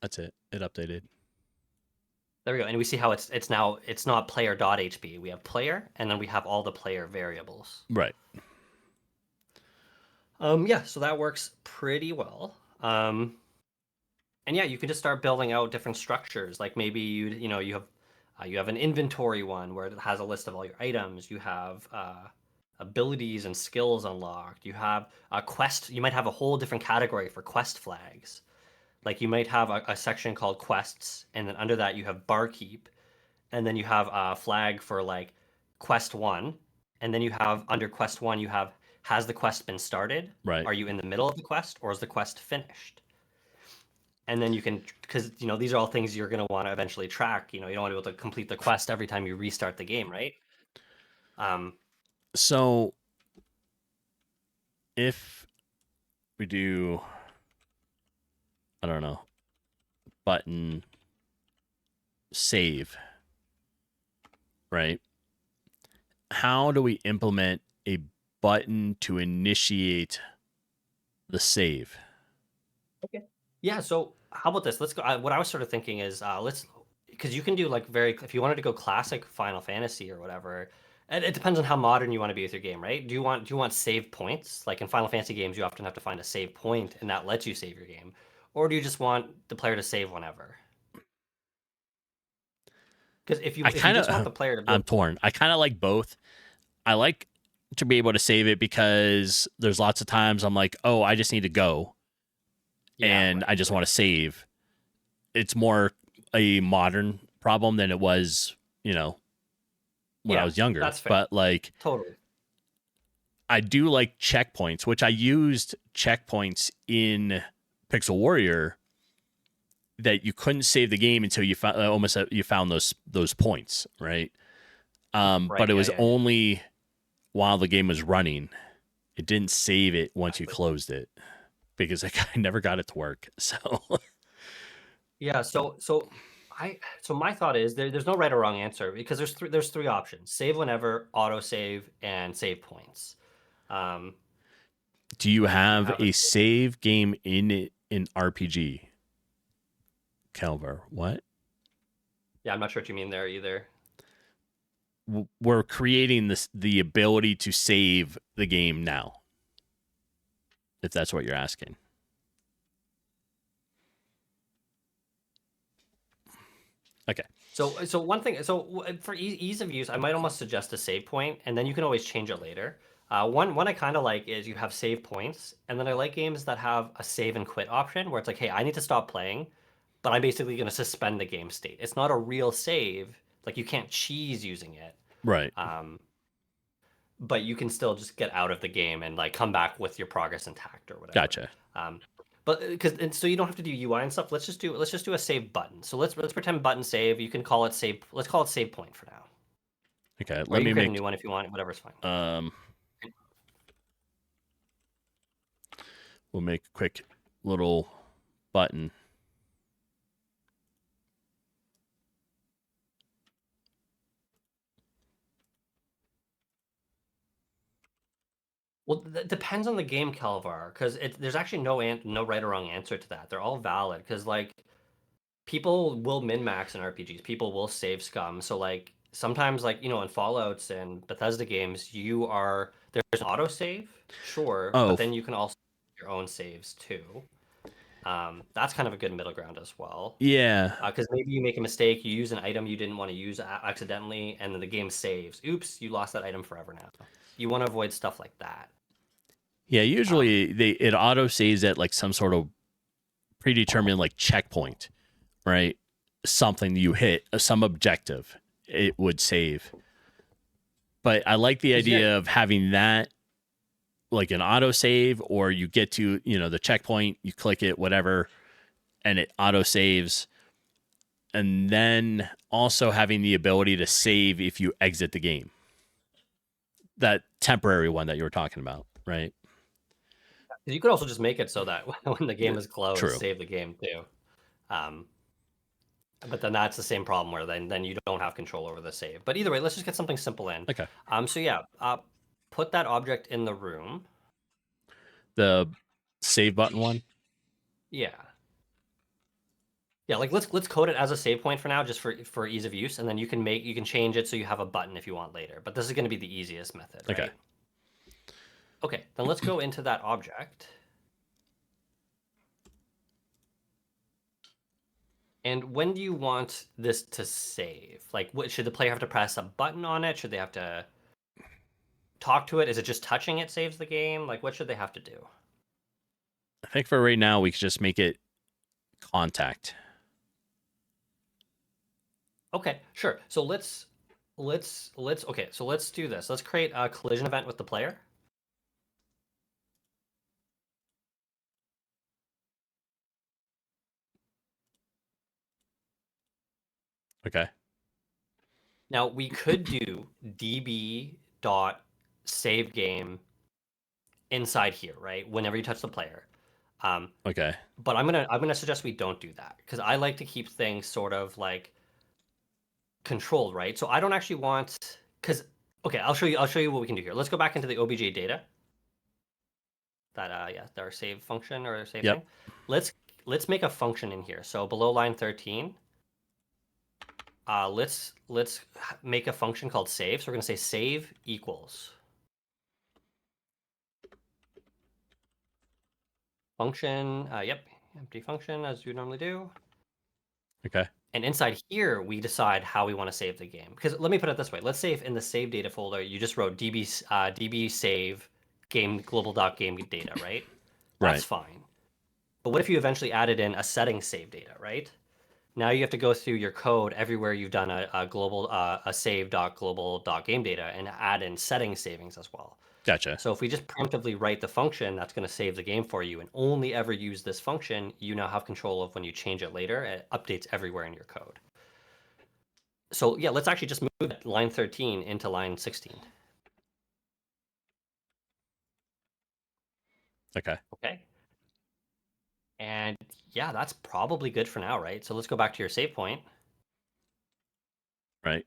That's it. It updated.
There we go. And we see how it's not player.hp. We have player, and then we have all the player variables.
Right.
Yeah, so that works pretty well. And yeah, you can just start building out different structures. Like maybe you have an inventory one where it has a list of all your items. You have abilities and skills unlocked. You have a quest. You might have a whole different category for quest flags. Like you might have a section called quests, and then under that you have barkeep, and then you have a flag for like quest one, and then you have under quest one you have, has the quest been started?
Right.
Are you in the middle of the quest, or is the quest finished? And then you can, because these are all things you're going to want to eventually track. You don't want to be able to complete the quest every time you restart the game, right?
So if we do, I don't know, button save, right? How do we implement a button to initiate the save?
Okay. Yeah. So how about this? Let's go. What I was sort of thinking is, because you can do like if you wanted to go classic Final Fantasy or whatever. It depends on how modern you want to be with your game, right? Do you want save points? Like in Final Fantasy games, you often have to find a save point, and that lets you save your game. Or do you just want the player to save whenever? Because if you just want the player to
I'm
build,
torn. I kind of like both. I like to be able to save it because there's lots of times I'm like, oh, I just need to go and I just want to save. It's more a modern problem than it was, when I was younger.
That's fair.
But like,
Totally.
I do like checkpoints, which I used checkpoints in Pixel Warrior that you couldn't save the game until you found you found those points, right? But it was only while the game was running. It didn't save it once you closed it because I never got it to work. So
yeah, so my thought is there's no right or wrong answer because there's three options: save whenever, auto save, and save points.
Do you have a save game in RPG? Kelvar, what?
Yeah, I'm not sure what you mean there either.
We're creating the ability to save the game now, if that's what you're asking. Okay.
So one thing, for ease of use, I might almost suggest a save point, and then you can always change it later. One I kind of like is you have save points, and then I like games that have a save and quit option, where it's like, hey, I need to stop playing, but I'm basically going to suspend the game state. It's not a real save, like you can't cheese using it.
Right.
But you can still just get out of the game and like come back with your progress intact or whatever.
Gotcha.
But so you don't have to do UI and stuff. Let's just do a save button. So let's pretend button save. You can call it save. Let's call it save point for now.
Okay.
Let me make a new one if you want. Whatever's fine.
We'll make a quick little button.
Well, it depends on the game, Kelvar, because there's actually no right or wrong answer to that. They're all valid because like people will min max in RPGs. People will save scum. So like sometimes like in Fallouts and Bethesda games, there's an auto save, sure, but then you can also your own saves too. That's kind of a good middle ground as well.
Yeah.
Because maybe you make a mistake, you use an item you didn't want to use accidentally, and then the game saves. Oops, you lost that item forever now. You want to avoid stuff like that.
Yeah, usually it auto saves at like some sort of predetermined like checkpoint, right? Something you hit, some objective, it would save. But I like the idea of having that like an auto save, or you get to, the checkpoint, you click it, whatever, and it auto saves. And then also having the ability to save if you exit the game. That temporary one that you were talking about, right?
You could also just make it so that when the game is closed, save the game too. But then that's the same problem where then you don't have control over the save. But either way, let's just get something simple in.
Okay.
So yeah, put that object in the room.
The save button one?
Yeah. Yeah, like let's code it as a save point for now, just for ease of use, and then you can change it so you have a button if you want later. But this is going to be the easiest method, right?
Okay.
Okay, then let's go into that object. And when do you want this to save? Like, should the player have to press a button on it? Should they have to? talk to it? Is it just touching it saves the game? Like, what should they have to do?
I think for right now we could just make it contact.
Okay, sure. So okay, so let's do this. Let's create a collision event with the player.
Okay.
Now we could do db dot save game inside here, right? Whenever you touch the player.
Okay.
But I'm gonna suggest we don't do that because I like to keep things sort of like controlled, right? So I don't actually want because okay, I'll show you what we can do here. Let's go back into the obj data. That yeah, our save function or save
Yep.
thing. Let's make a function in here. So below line 13, let's make a function called save. So we're gonna say save equals function. Yep, empty function as you normally do.
Okay.
And inside here, we decide how we want to save the game. Because let me put it this way. Let's say if in the save data folder, you just wrote db save game global.game data, right? That's
Right.
fine. But what if you eventually added in a settings save data, right? Now you have to go through your code everywhere you've done a global a save.global.game data and add in settings savings as well.
Gotcha.
So if we just preemptively write the function that's going to save the game for you and only ever use this function, you now have control of when you change it later. It updates everywhere in your code. So yeah, let's actually just move line 13 into line 16.
Okay.
Okay. And yeah, that's probably good for now, right? So let's go back to your save point.
Right.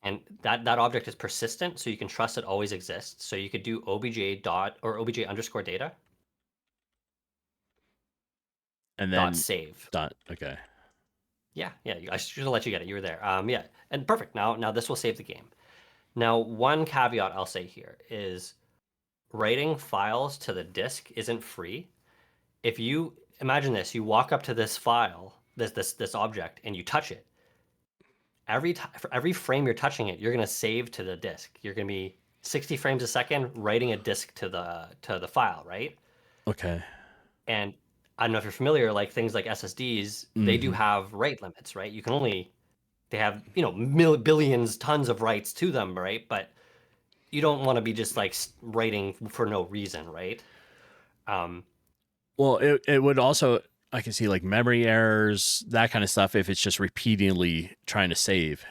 And that object is persistent, so you can trust it always exists. So you could do obj dot or obj underscore data
And
dot
then
save.
dot. Okay.
Yeah, I should have let you get it. You were there. Yeah, and perfect. Now this will save the game. Now, one caveat I'll say here is writing files to the disk isn't free. If you imagine this, you walk up to this file, this object, and you touch it. For every frame you're touching it, you're going to save to the disk. You're going to be 60 frames a second writing a disk to the file, right?
Okay.
And I don't know if you're familiar, like things like SSDs, they do
Mhm.
have write limits, right? You can only they have billions, tons of writes to them, right? But you don't want to be just like writing for no reason, right? Um,
Well, it would also, I can see like memory errors, that kind of stuff if it's just repeatedly trying to save.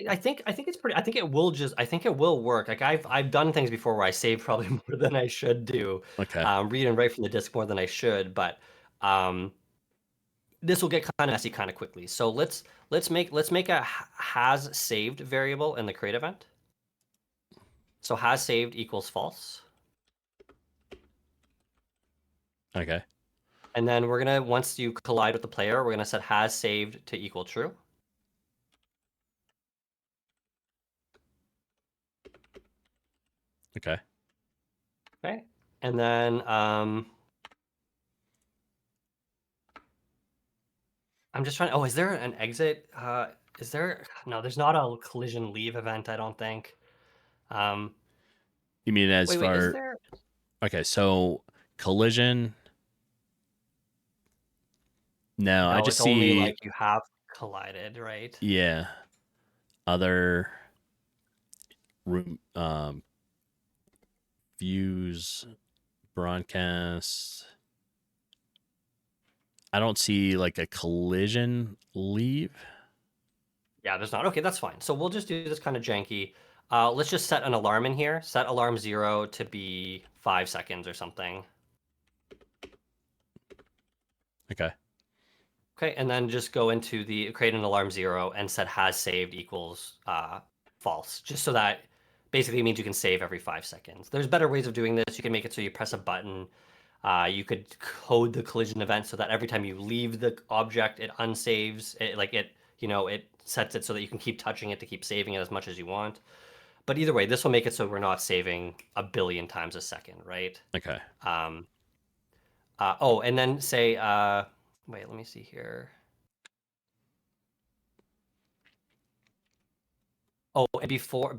I think it's pretty. I think it will work. Like I've done things before where I save probably more than I should do,
Okay.
read and write from the disk more than I should, but um, this will get kind of messy kind of quickly. So let's make a has saved variable in the create event. So has saved equals false.
Okay.
And then we're gonna, once you collide with the player, we're gonna set has saved to equal true.
Okay.
Okay. And then I'm just trying. Oh, is there an exit? Is there? No, there's not a collision leave event. I don't think. Um,
You mean as
wait. Is
far,
there?
okay, so collision. No, I
No,
just
it's only
see,
like you have collided, right?
yeah, other room views, broadcast. I don't see like a collision leave.
Yeah, there's not. Okay, that's fine. So we'll just do this kind of janky. Let's just set an alarm in here. Set alarm 0 to be 5 seconds or something.
Okay.
Okay, and then just go into the create an alarm 0 and set has saved equals false, just so that basically means you can save every 5 seconds. There's better ways of doing this. You can make it so you press a button. You could code the collision event so that every time you leave the object, it unsaves. It sets it so that you can keep touching it to keep saving it as much as you want. But either way, this will make it so we're not saving a billion times a second, right?
Okay.
And then say, wait, let me see here. Oh, and before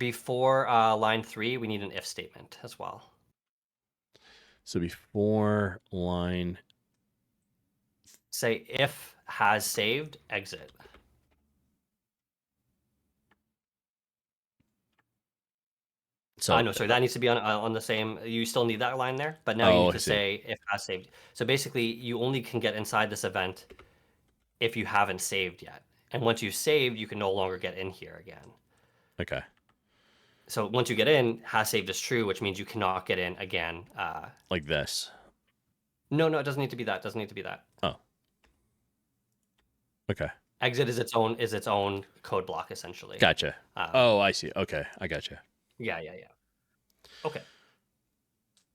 line 3, we need an if statement as well.
So before line,
Say if has saved, exit.
so
No, sorry, that needs to be on the same. You still need that line there, but now you
Oh,
need
I
to
see.
say if has saved. So basically, you only can get inside this event if you haven't saved yet, and once you've saved, you can no longer get in here again.
Okay.
So once you get in, has saved is true, which means you cannot get in again.
Like this.
No, it doesn't need to be that. Doesn't need to be that.
Oh. Okay.
Exit is its own code block essentially.
Gotcha. Oh, I see. Okay, I gotcha.
Yeah. Okay.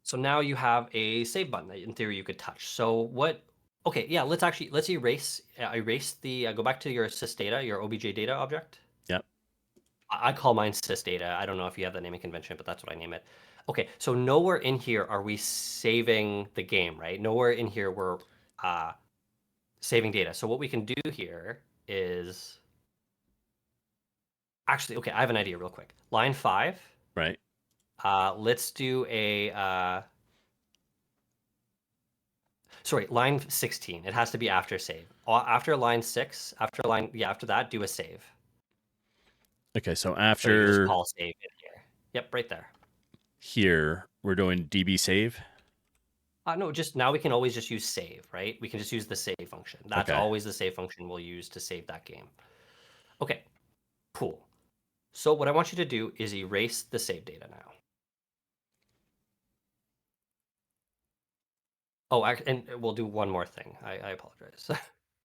So now you have a save button that in theory you could touch. So what? Okay, yeah. Let's erase the go back to your sysdata, your obj data object.
Yep.
I call mine sysdata. I don't know if you have that naming convention, but that's what I name it. Okay, so nowhere in here are we saving the game, right? Nowhere in here we're saving data. So what we can do here is actually, okay, I have an idea real quick. Line 5.
Right.
Let's do sorry, line 16. It has to be after save. After line 6, after that, do a save.
Okay, so
So you
after
just call save in here. Yep, right there.
here, we're doing db save.
No, just now we can always just use save, right? We can just use the save function. That's
Okay.
always the save function we'll use to save that game. Okay, cool. So what I want you to do is erase the save data now. Oh, and we'll do one more thing. I apologize.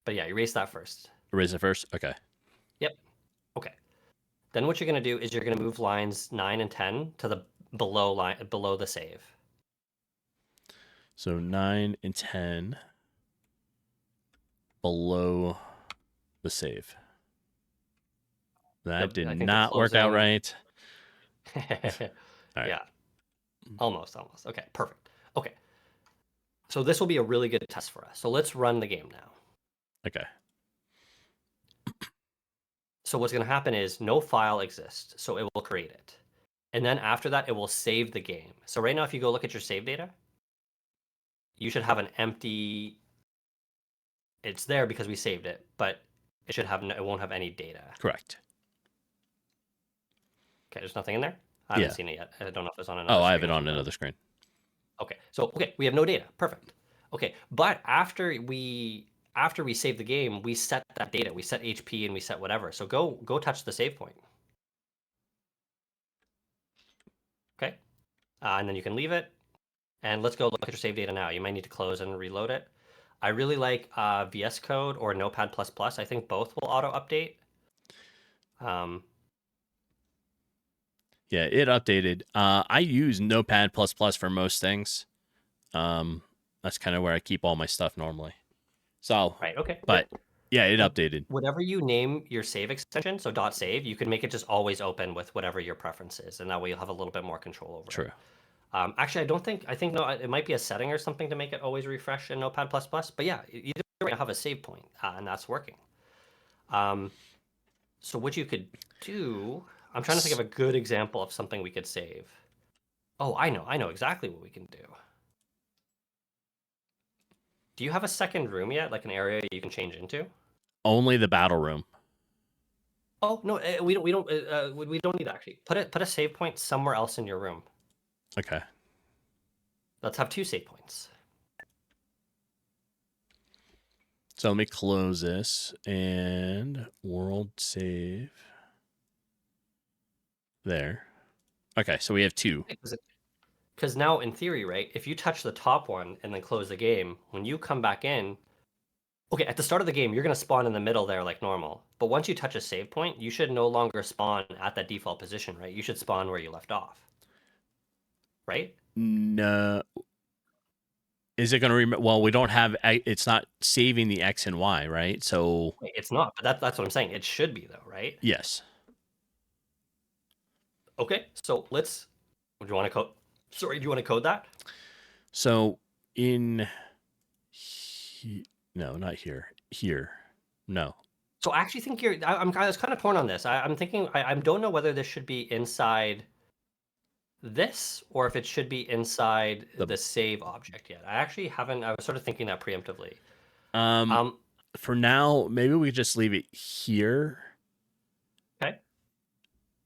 But yeah, erase that first.
Erase it first. Okay.
Yep. Okay. Then what you're going to do is you're going to move lines 9 and 10 to the below the save.
So 9 and 10 below the save. That did not work out right.
All right. Yeah. Almost. Okay, perfect. Okay. So this will be a really good test for us. So let's run the game now.
Okay.
So what's going to happen is no file exists, so it will create it. And then after that, it will save the game. So right now, if you go look at your save data, you should have an empty. It's there because we saved it, but it won't have any data.
Correct.
Okay, there's nothing in there? I haven't seen it yet. I don't know if it's on another
Oh,
screen.
I have it on another screen.
Okay, so we have no data. Perfect. Okay, but after we save the game, we set that data. We set HP and we set whatever. So go touch the save point. Okay, and then you can leave it. And let's go look at your save data now. You might need to close and reload it. I really like VS Code or Notepad++. I think both will auto update.
Yeah, it updated. I use Notepad++ for most things. That's kind of where I keep all my stuff normally. So,
right, okay.
But yeah, it updated.
Whatever you name your save extension, so .save, you can make it just always open with whatever your preference is, and that way you'll have a little bit more control over it.
True.
Actually, I think no, it might be a setting or something to make it always refresh in Notepad++. But yeah, either way, I have a save point, and that's working. So what you could do, I'm trying to think of a good example of something we could save. Oh, I know exactly what we can do. Do you have a second room yet, like an area you can change into?
Only the battle room.
Oh no, we don't need that actually. Put a save point somewhere else in your room.
Okay.
Let's have 2 save points.
So let me close this and world save. There. Okay, so we have 2.
Because now, in theory, right, if you touch the top one and then close the game, when you come back in, okay, at the start of the game, you're going to spawn in the middle there like normal. But once you touch a save point, you should no longer spawn at that default position, right? You should spawn where you left off. Right?
No. Is it going to remember? Well, we don't have, it's not saving the X and Y, right? So.
Wait, it's not, but that's what I'm saying. It should be, though, right?
Yes.
Okay, so do you want to code? Sorry, do you want to code that?
So no, not here. Here. No.
So I actually think I was kind of torn on this. I'm thinking I don't know whether this should be inside this or if it should be inside the save object yet. I actually haven't. I was sort of thinking that preemptively.
For now, maybe we just leave it here.
Okay.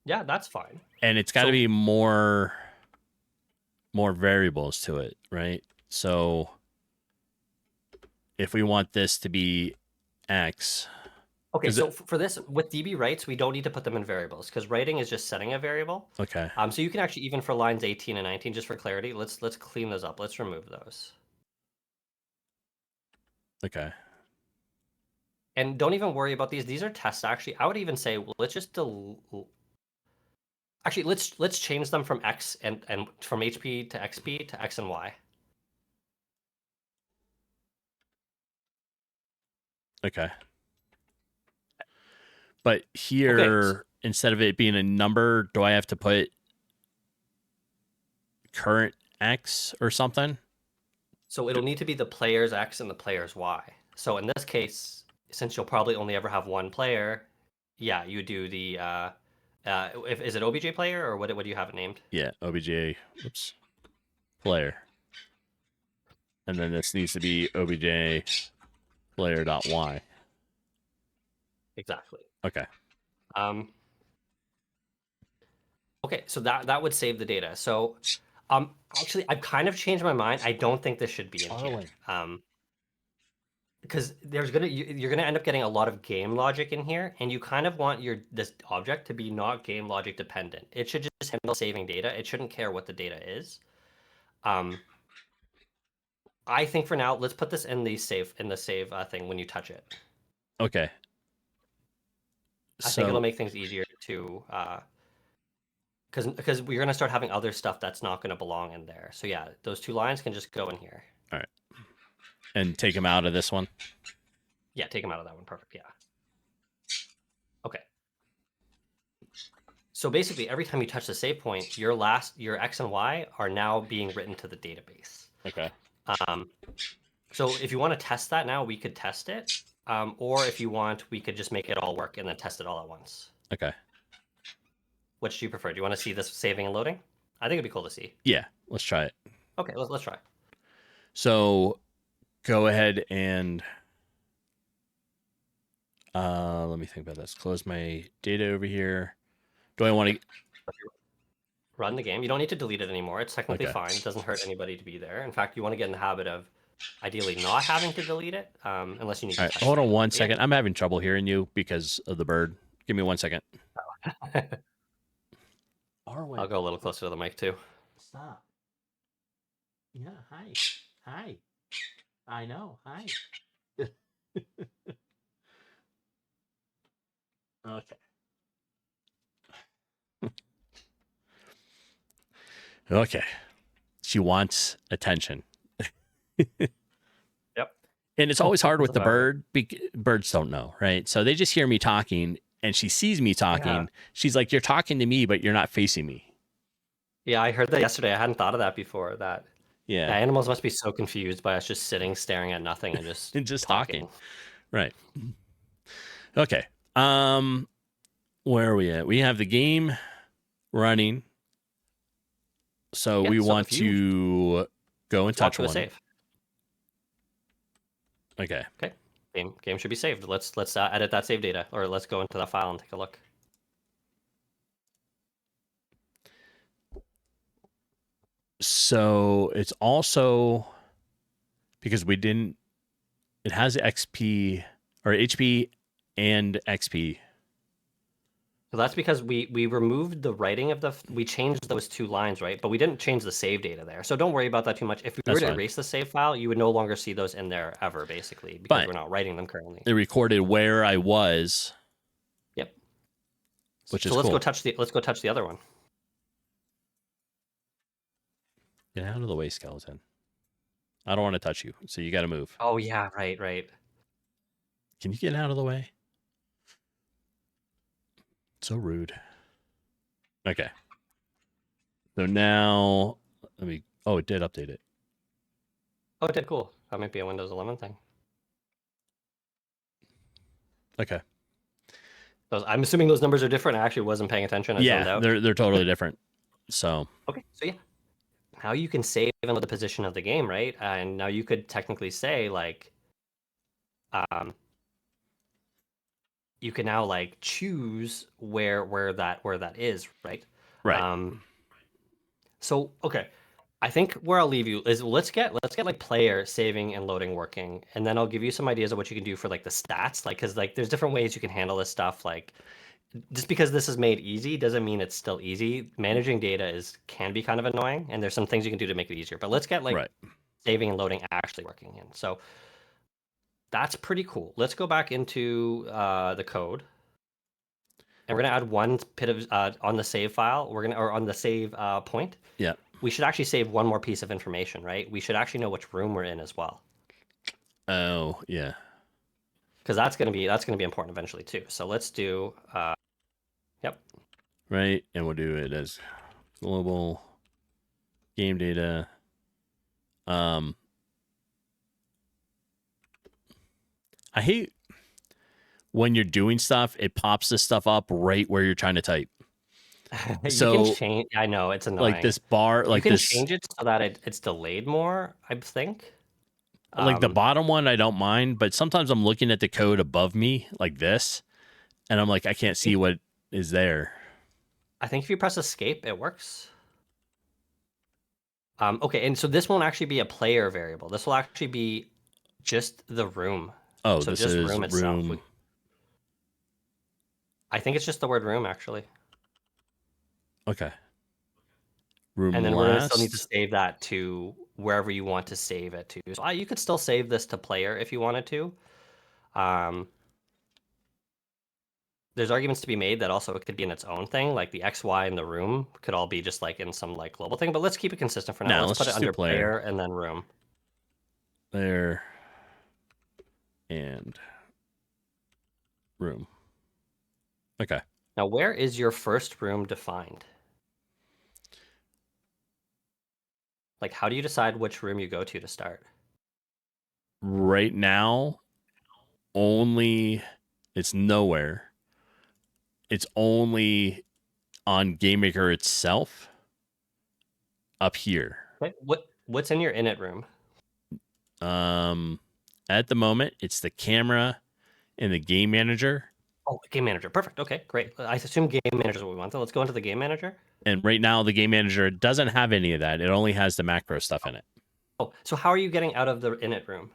Yeah, that's fine.
And it's got to be more variables to it, right? So if we want this to be X.
Okay, so for this, with DB writes, we don't need to put them in variables because writing is just setting a variable.
Okay.
So you can actually, even for lines 18 and 19, just for clarity, let's clean those up. Let's remove those.
Okay.
And don't even worry about these. These are tests, actually. I would even say, let's just actually, let's change them from X and from HP to XP to X and Y.
Okay. But here, instead of it being a number, do I have to put current X or something?
So it'll need to be the player's X and the player's Y. So in this case, since you'll probably only ever have one player, yeah, you do the is it OBJ player or what do you have it named?
Yeah, OBJ. Oops. Player. And then this needs to be OBJ player.y.
Exactly.
Okay.
Okay, so that would save the data. So actually I've kind of changed my mind. I don't think this should be in here. Because you're gonna end up getting a lot of game logic in here, and you kind of want this object to be not game logic dependent. It should just handle saving data. It shouldn't care what the data is. I think for now, let's put this in the save thing when you touch it.
Okay.
I think it'll make things easier to because we're gonna start having other stuff that's not gonna belong in there. So yeah, those two lines can just go in here.
All right. And take them out of this one?
Yeah, take them out of that one. Perfect. Yeah. Okay. So basically, every time you touch the save point, your X and Y are now being written to the database.
Okay.
So if you want to test that now, we could test it. Or if you want, we could just make it all work and then test it all at once.
Okay.
Which do you prefer? Do you want to see this saving and loading? I think it'd be cool to see.
Yeah, let's try it.
Okay, let's try.
So go ahead and let me think about this. Close my data over here. Do I want to
run the game? You don't need to delete it anymore. It's technically fine. It doesn't hurt anybody to be there. In fact, you want to get in the habit of ideally not having to delete it, unless you need to.
All right, hold on one second. I'm having trouble hearing you because of the bird. Give me 1 second.
I'll go a little closer to the mic too.
Stop. Yeah, hi. Hi. I know. Hi. Okay. Okay. She wants attention.
Yep.
And it's always hard with the bird. Birds don't know, right? So they just hear me talking and she sees me talking. Yeah. She's like, you're talking to me, but you're not facing me.
Yeah, I heard that yesterday. I hadn't thought of that before. Yeah, animals must be so confused by us just sitting, staring at nothing and just
and just talking. Right. Okay. Where are we at? We have the game running. So we want to go and touch one.
Save.
Okay.
Okay. Game should be saved. Let's edit that save data, or let's go into that file and take a look.
So it's also because we didn't. It has XP or HP and XP.
So that's because we removed the writing of we changed those two lines, right? But we didn't change the save data there. So don't worry about that too much. If we were to erase the save file, you would no longer see those in there ever, basically, because we're not writing them currently.
It recorded where I was.
Yep.
Which is
so let's
cool.
Let's go touch the other one.
Get out of the way, skeleton. I don't want to touch you, so you got to move.
Oh yeah, right.
Can you get out of the way? So rude. Okay. So now let me. Oh, it did update it.
Oh, it did. Cool. That might be a Windows 11 thing.
Okay.
I'm assuming those numbers are different. I actually wasn't paying attention. I zoned
Yeah,
out.
they're totally different. So
Okay, so yeah, now you can save in the position of the game, right? And now you could technically say like, um, you can now like choose where that is, right?
right.
Um, so okay, I think where I'll leave you is let's get like player saving and loading working, and then I'll give you some ideas of what you can do for like the stats, like because like there's different ways you can handle this stuff. Like just because this is made easy doesn't mean it's still easy. Managing data can be kind of annoying, and there's some things you can do to make it easier. But let's get like
Right.
saving and loading actually working in. So that's pretty cool. Let's go back into the code. And we're gonna add one bit of on the save file. Or on the save point.
Yeah.
We should actually save one more piece of information, right? We should actually know which room we're in as well,
Oh, yeah.
because that's gonna be important eventually too. So let's do. Yep.
Right, and we'll do it as global game data. I hate when you're doing stuff, it pops this stuff up right where you're trying to type.
You
So,
can change. I know it's annoying.
like this bar,
You
like
can
this,
change it so that it's delayed more, I think.
like the bottom one, I don't mind, but sometimes I'm looking at the code above me like this, and I'm like, I can't see what is there.
I think if you press escape, it works. Okay, and so this won't actually be a player variable. This will actually be just the room.
Oh,
So
this
just
is
room itself.
room.
I think it's just the word room actually.
Okay. Room
And then we're gonna still need to
last.
save that to wherever you want to save it to. So you could still save this to player if you wanted to. There's arguments to be made that also it could be in its own thing, like the X, Y, and the room could all be just like in some like global thing. But let's keep it consistent for now.
No,
Let's
let's
put it
just do
under
player.
player and then room.
There. And room. Okay.
Now, where is your first room defined? Like, how do you decide which room you go to start?
Right now, only it's nowhere. It's only on GameMaker itself up here.
Okay. What's in your init room?
At the moment, it's the camera and the game manager.
Oh, game manager. Perfect. Okay, great. I assume game manager is what we want. So let's go into the game manager.
And right now, the game manager doesn't have any of that. It only has the macro stuff in it.
Oh, so how are you getting out of the init room?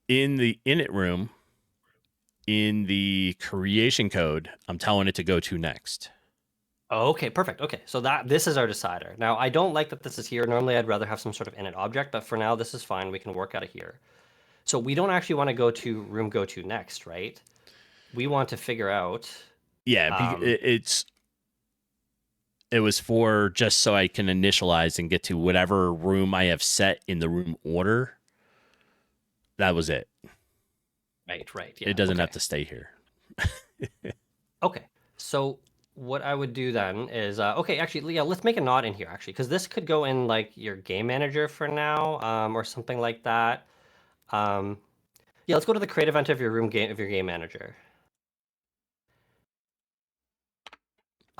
In the init room, in the creation code, I'm telling it to go to next.
Oh, okay, perfect. Okay, so this is our decider. Now, I don't like that this is here. Normally, I'd rather have some sort of init object, but for now, this is fine. We can work out of here. So we don't actually want to go to room go to next, right? We want to figure out.
Yeah, it was for just so I can initialize and get to whatever room I have set in the room order. That was it.
Right. Yeah.
It doesn't have to stay here.
Okay. So what I would do then is, okay, actually, yeah, let's make a knot in here, actually, because this could go in like your game manager for now, or something like that. Yeah, let's go to the create event of your game manager.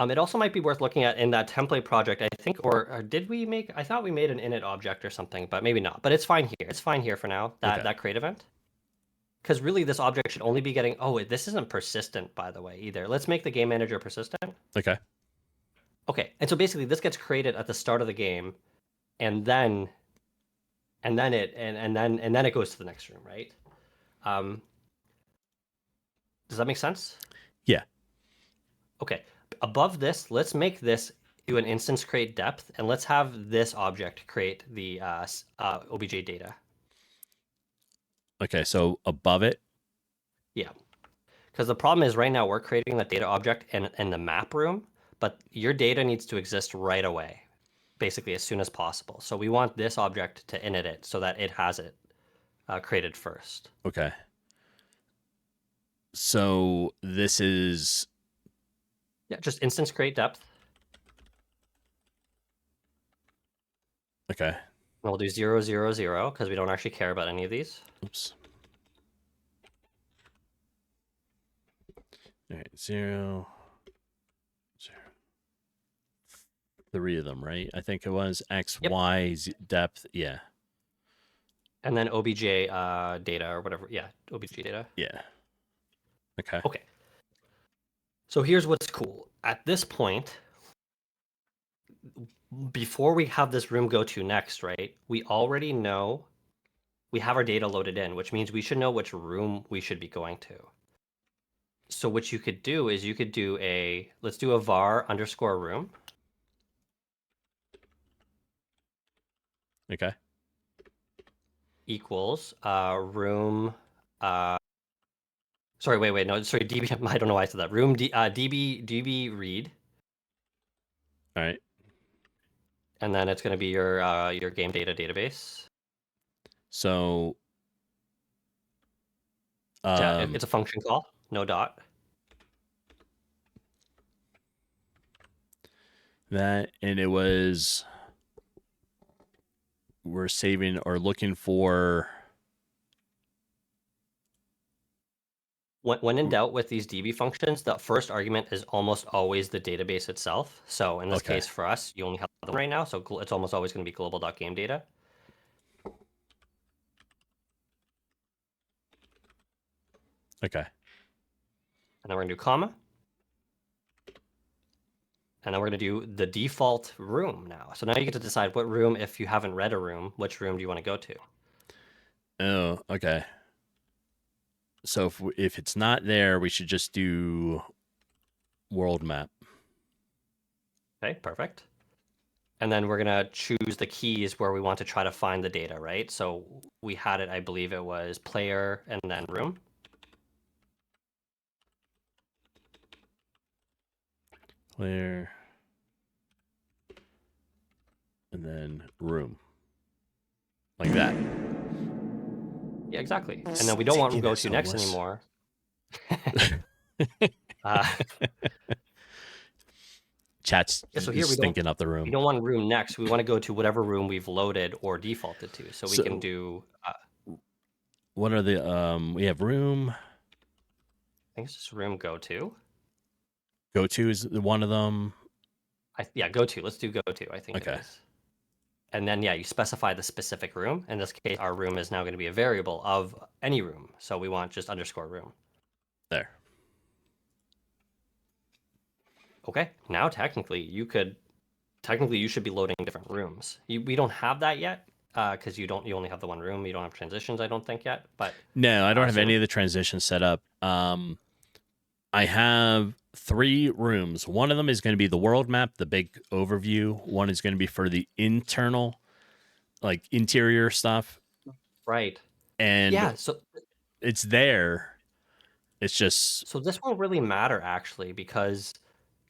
It also might be worth looking at in that template project, I think, or did we make? I thought we made an init object or something, but maybe not. But it's fine here. It's fine here for now. That create event. Because really, this object should only be getting. Oh, this isn't persistent, by the way, either. Let's make the game manager persistent.
Okay.
Okay, and so basically, this gets created at the start of the game, and then it goes to the next room, right? Does that make sense?
Yeah.
Okay. Above this, let's make this do an instance create depth, and let's have this object create the obj data.
Okay, so above it.
Yeah. Because the problem is right now we're creating that data object in the map room, but your data needs to exist right away, basically as soon as possible. So we want this object to init it so that it has it created first.
Okay. So this is.
Yeah, just instance create depth.
Okay.
And we'll do 0, 0, 0 because we don't actually care about any of these.
Oops. All right, 0, 0. 3 of them, right? I think it was X,
Yep.
Y, Z, depth. Yeah.
And then obj data or whatever. Yeah, obj data.
Yeah. Okay.
Okay. So here's what's cool. At this point, before we have this room go to next, right? We already know we have our data loaded in, which means we should know which room we should be going to. So what you could do is you could do let's do a var underscore room.
Okay.
Equals room. Sorry, wait, no, sorry, db. I don't know why I said that. Room db read,
All right.
and then it's going to be your game data database.
So
It's a function call, no dot.
that, and it was, we're saving or looking for.
When in doubt with these DB functions, the first argument is almost always the database itself. So in this
Okay.
case, for us, you only have them right now, so it's almost always going to be global.gameData.
Okay.
And then we're going to do comma. And then we're going to do the default room now. So now you get to decide what room, if you haven't read a room, which room do you want to go to?
Oh, okay. So if it's not there, we should just do world map.
Okay, perfect. And then we're going to choose the keys where we want to try to find the data, right? So we had it, I believe it was player and then room.
Player. And then room. Like that.
Yeah, exactly. And then we don't want to go to next
Stickiness
anymore.
Chat's
Yeah, so here we
stinking up the
we
room.
don't want room next. We want to go to whatever room we've loaded or defaulted to. So we can do.
What are the we have room.
I think it's just room go to.
Go to is one of them.
Yeah, go to. Let's do go to. I think
Okay.
it is. And then yeah, you specify the specific room. In this case, our room is now going to be a variable of any room. So we want just underscore room.
There.
Okay. Now technically you should be loading different rooms. We don't have that yet because you only have the one room. You don't have transitions, I don't think yet. But
No, I don't have
soon.
any of the transitions set up. I have 3 rooms. One of them is going to be the world map, the big overview. One is going to be for the internal, like interior stuff.
Right.
And
yeah, so
it's there. It's just.
So this won't really matter actually because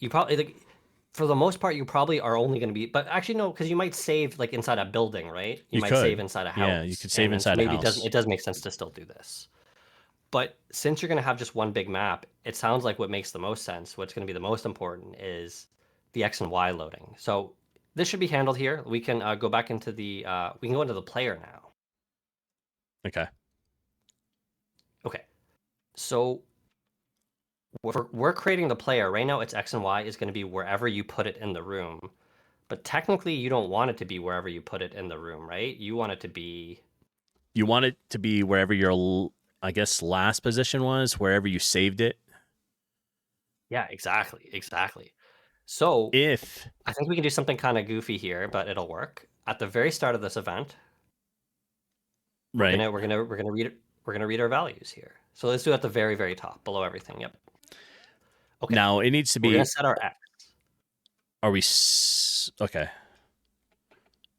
you probably for the most part you probably are only going to be, but actually no, because you might save like inside a building, right? You might
could.
save inside a house.
Yeah, you could save
and
inside
so
a
maybe
house.
it does make sense to still do this. But since you're going to have just one big map, it sounds like what makes the most sense, what's going to be the most important is the X and Y loading. So this should be handled here. We can go back into we can go into the player now.
Okay.
Okay. So we're creating the player. Right now it's X and Y is going to be wherever you put it in the room. But technically you don't want it to be wherever you put it in the room, right? You want it to be...
You want it to be wherever your, I guess, last position was, wherever you saved it.
Yeah, exactly. So
If
I think we can do something kind of goofy here, but it'll work. At the very start of this event,
right,
we're gonna read our values here. So let's do it at the very, very top, below everything. Yep. Okay.
Now it needs to be.
We're gonna set our X.
Are we okay?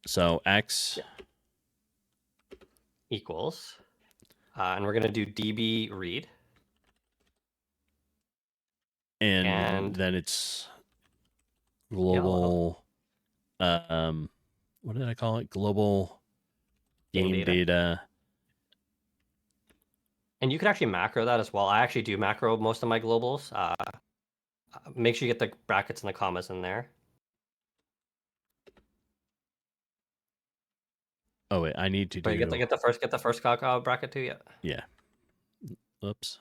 So X
equals, and we're gonna do db read,
and then it's global. What did I call it? Global game data.
And you can actually macro that as well. I actually do macro most of my globals. Make sure you get the brackets and the commas in there.
Oh wait, I need to do.
Get the first bracket too. Yeah.
Yeah. Oops.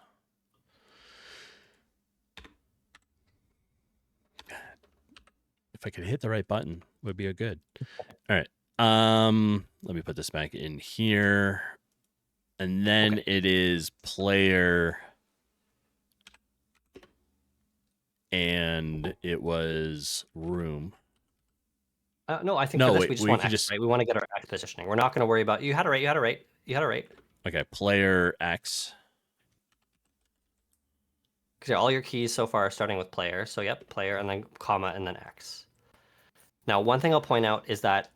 if I could hit the right button, would be a good. All right. Let me put this back in here. And then it is player, and it was room.
No, I think
No,
for this
wait,
we just
we
want
can
X,
just-
right? We want to get our X positioning. We're not going to worry about. You had it right. You had it right. You had it right.
Okay, player X.
Because all your keys so far are starting with player. So yep, player and then comma and then X. Now, one thing I'll point out is that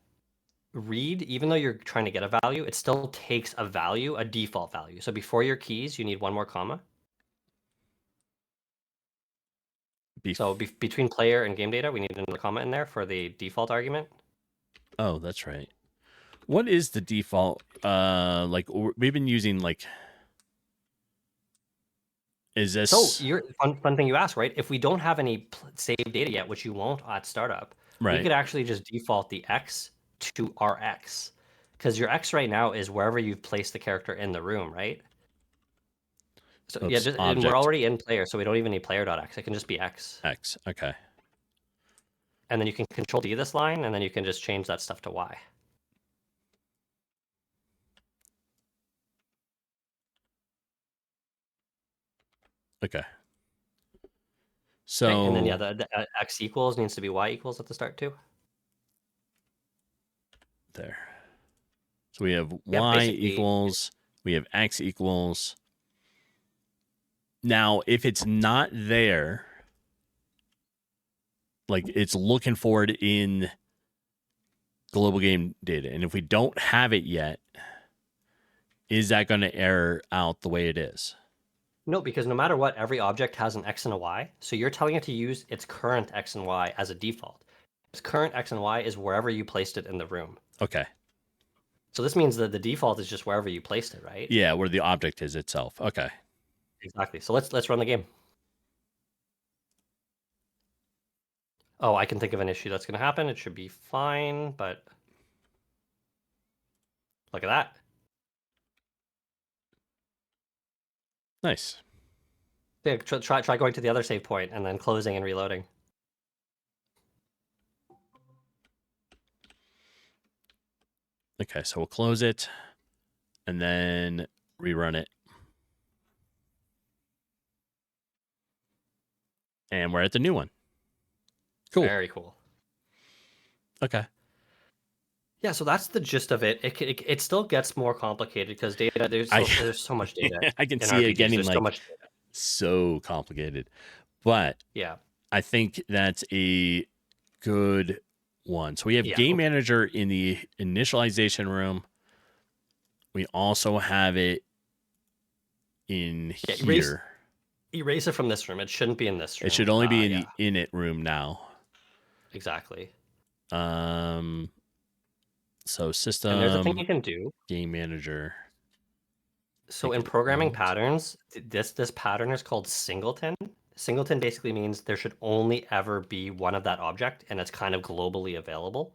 read, even though you're trying to get a value, it still takes a value, a default value. So before your keys, you need one more comma. So between player and game data, we need another comma in there for the default argument.
Oh, that's right. What is the default? Like we've been using like. Is this
so? Your fun thing you asked, right? If we don't have any saved data yet, which you won't at startup,
right?
We could actually just default the X to our X, because your X right now is wherever you've placed the character in the room, right? So
Oops,
yeah, just, and we're already in player, so we don't even need player.x. It can just be X.
X. Okay.
And then you can control D this line, and then you can just change that stuff to Y.
Okay. So
Okay, and then yeah, the X equals needs to be Y equals at the start too.
there. So we have
Yeah,
Y
basically-
equals, we have X equals. Now, if it's not there, like it's looking for it in global game data, and if we don't have it yet, is that going to error out the way it is?
No, because no matter what, every object has an X and a Y. So you're telling it to use its current X and Y as a default. Its current X and Y is wherever you placed it in the room.
Okay.
So this means that the default is just wherever you placed it, right?
Yeah, where the object is itself. Okay.
Exactly. So let's run the game. Oh, I can think of an issue that's going to happen. It should be fine, but look at that.
Nice.
Yeah, try going to the other save point and then closing and reloading.
Okay, so we'll close it and then rerun it. And we're at the new one. Cool.
Very cool.
Okay.
Yeah, so that's the gist of it. It still gets more complicated because data. There's so much data.
I can
in
see it
RPGs.
getting
There's
like
so much data.
so complicated, but
Yeah.
I think that's a good one. So we have
Yeah,
Game
okay.
Manager in the initialization room. We also have it in
Yeah,
here.
Erase it from this room. It shouldn't be in this room.
It should only be in
yeah,
the init room now.
exactly.
So system,
And there's a thing you can do.
Game Manager.
So
Make
in
it
programming
alt.
patterns, this pattern is called singleton. Singleton basically means there should only ever be one of that object, and it's kind of globally available.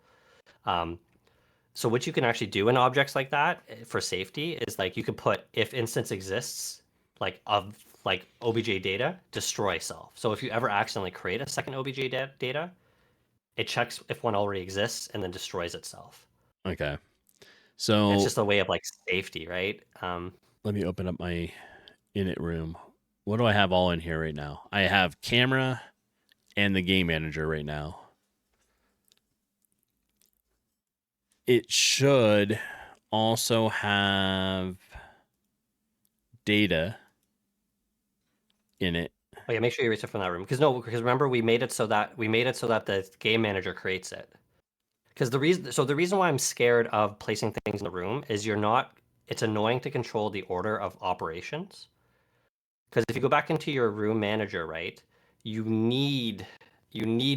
So what you can actually do in objects like that for safety is like you could put if instance exists, like of like obj data, destroy self. So if you ever accidentally create a second obj data, it checks if one already exists and then destroys itself.
Okay. So
It's just a way of like safety, right?
let me open up my init room. What do I have all in here right now? I have camera and the Game Manager right now. It should also have data in it.
Oh yeah, make sure you erase it from that room. Because remember we made it so that the game manager creates it. Because the reason why I'm scared of placing things in the room is it's annoying to control the order of operations. Because if you go back into your room manager, right, you need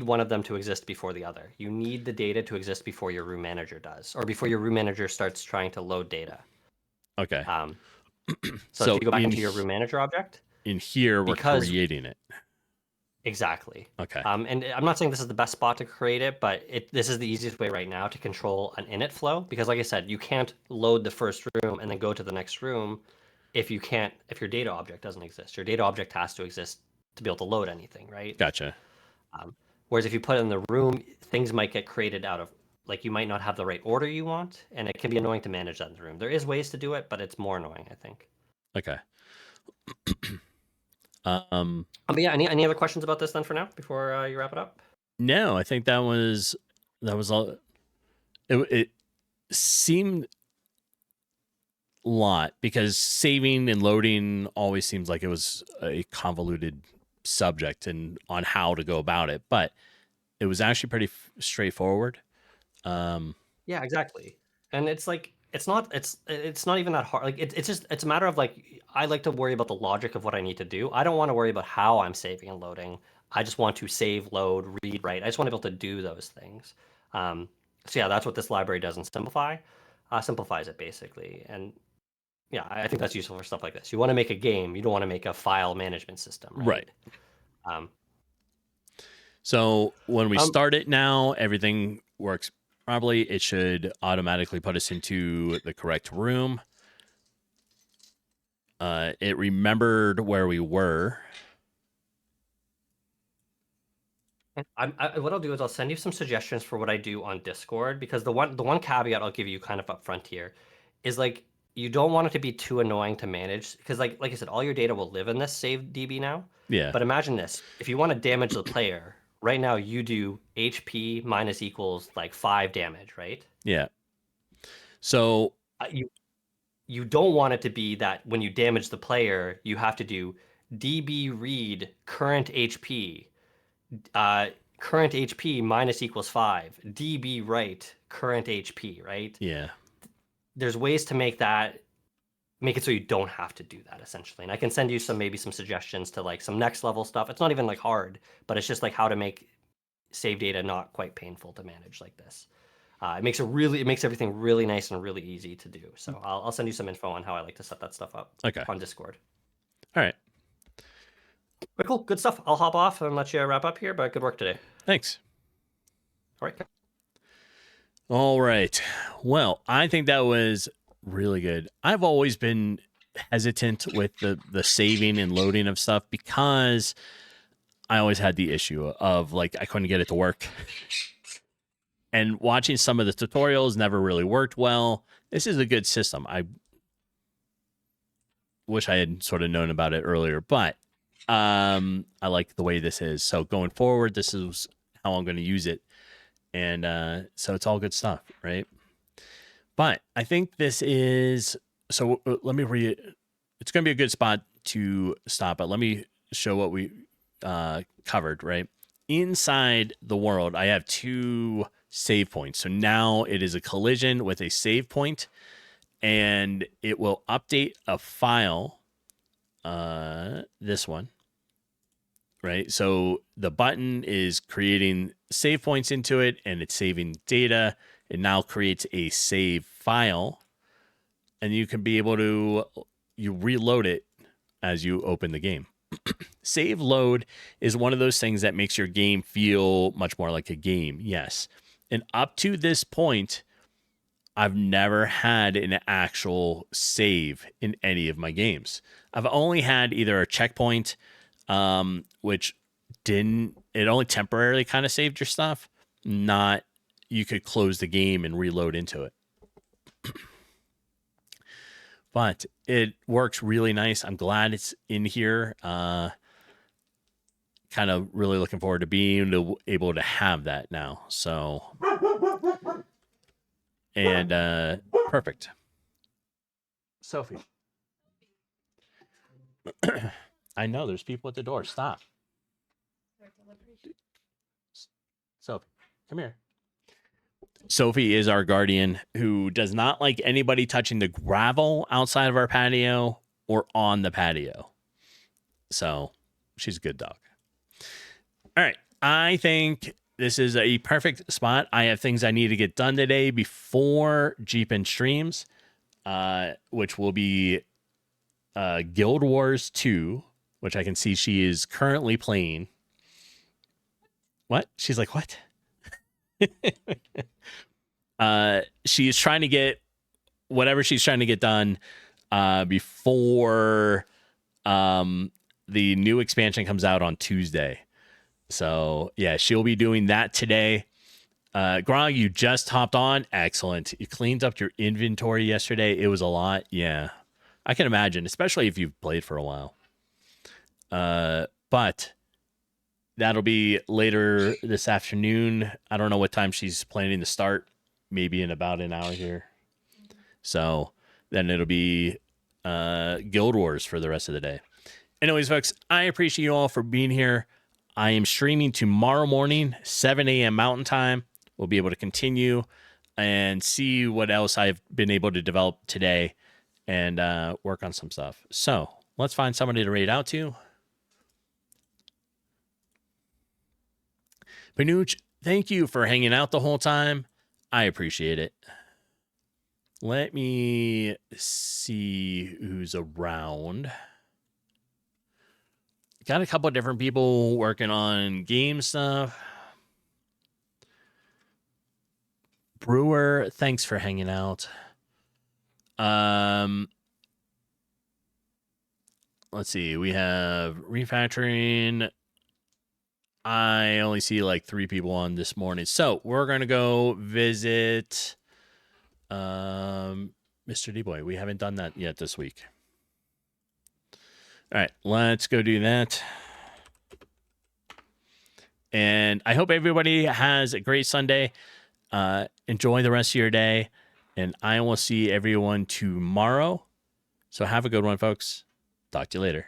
one of them to exist before the other. You need the data to exist before your room manager does, or before your room manager starts trying to load data.
Okay.
So if you go back into your room manager object,
in here we're creating it.
Exactly.
Okay.
And I'm not saying this is the best spot to create it, but this is the easiest way right now to control an init flow, because like I said, you can't load the first room and then go to the next room if your data object doesn't exist. Your data object has to exist to be able to load anything, right?
Gotcha.
Whereas if you put it in the room, things might get created out of, like, you might not have the right order you want, and it can be annoying to manage that in the room. There is ways to do it, but it's more annoying, I think.
Okay.
But yeah, any other questions about this then for now before you wrap it up?
No, I think that was all. It seemed a lot because saving and loading always seems like it was a convoluted subject and on how to go about it, but it was actually pretty straightforward.
Yeah, exactly. And it's like it's not even that hard. Like it's just it's a matter of like I like to worry about the logic of what I need to do. I don't want to worry about how I'm saving and loading. I just want to save, load, read, write. I just want to be able to do those things. So yeah, that's what this library does in Simplify. Simplifies it basically. And yeah, I think that's useful for stuff like this. You want to make a game. You don't want to make a file management system, right?
So when we start it now, everything works properly. It should automatically put us into the correct room. It remembered where we were.
What I'll do is I'll send you some suggestions for what I do on Discord, because the one caveat I'll give you kind of up front here is like you don't want it to be too annoying to manage, because like I said, all your data will live in this save DB now.
Yeah.
But imagine this: if you want to damage the player, right now you do HP minus equals like 5 damage, right?
Yeah. So
you don't want it to be that when you damage the player, you have to do DB read current HP. Current HP minus equals 5. DB write current HP, right?
Yeah.
There's ways to make it so you don't have to do that, essentially. And I can send you maybe some suggestions to like some next level stuff. It's not even like hard, but it's just like how to make save data not quite painful to manage like this. It makes everything really nice and really easy to do. So I'll send you some info on how I like to set that stuff up.
Okay.
On Discord.
All right.
But cool, good stuff. I'll hop off and let you wrap up here, but good work today.
Thanks.
All right.
All right. Well, I think that was really good. I've always been hesitant with the saving and loading of stuff because I always had the issue of like I couldn't get it to work. And watching some of the tutorials never really worked well. This is a good system. I wish I had sort of known about it earlier, but I like the way this is. So going forward, this is how I'm going to use it. And so it's all good stuff, right? But I think this is, so let me it's going to be a good spot to stop, but let me show what we covered, right? Inside the world, I have 2 save points. So now it is a collision with a save point, and it will update a file, this one, right? So the button is creating save points into it, and it's saving data. It now creates a save file, and you can be able to reload it as you open the game. Save load is one of those things that makes your game feel much more like a game. Yes. And up to this point, I've never had an actual save in any of my games. I've only had either a checkpoint, which it only temporarily kind of saved your stuff. Not, you could close the game and reload into it. But it works really nice. I'm glad it's in here. Kind of really looking forward to being able to have that now. So, and perfect. Sophie. I know there's people at the door. Stop. Sophie, come here. Sophie is our guardian who does not like anybody touching the gravel outside of our patio or on the patio. So she's a good dog. All right. I think this is a perfect spot. I have things I need to get done today before Jeepin streams, which will be Guild Wars 2, which I can see she is currently playing. What? She's like, what? She's trying to get whatever she's trying to get done before the new expansion comes out on Tuesday. So yeah, she'll be doing that today. Grog, you just hopped on. Excellent. You cleaned up your inventory yesterday. It was a lot. Yeah, I can imagine, especially if you've played for a while. But that'll be later this afternoon. I don't know what time she's planning to start. Maybe in about an hour here. So then it'll be Guild Wars for the rest of the day. Anyways, folks, I appreciate you all for being here. I am streaming tomorrow morning, 7 a.m. Mountain Time. We'll be able to continue and see what else I've been able to develop today and work on some stuff. So let's find somebody to raid out to. Panuch, thank you for hanging out the whole time. I appreciate it. Let me see who's around. Got a couple of different people working on game stuff. Brewer, thanks for hanging out. Let's see. We have refactoring. I only see like 3 people on this morning. So we're going to go visit Mr. D-Boy. We haven't done that yet this week. All right, let's go do that. And I hope everybody has a great Sunday. Enjoy the rest of your day. And I will see everyone tomorrow. So have a good one, folks. Talk to you later.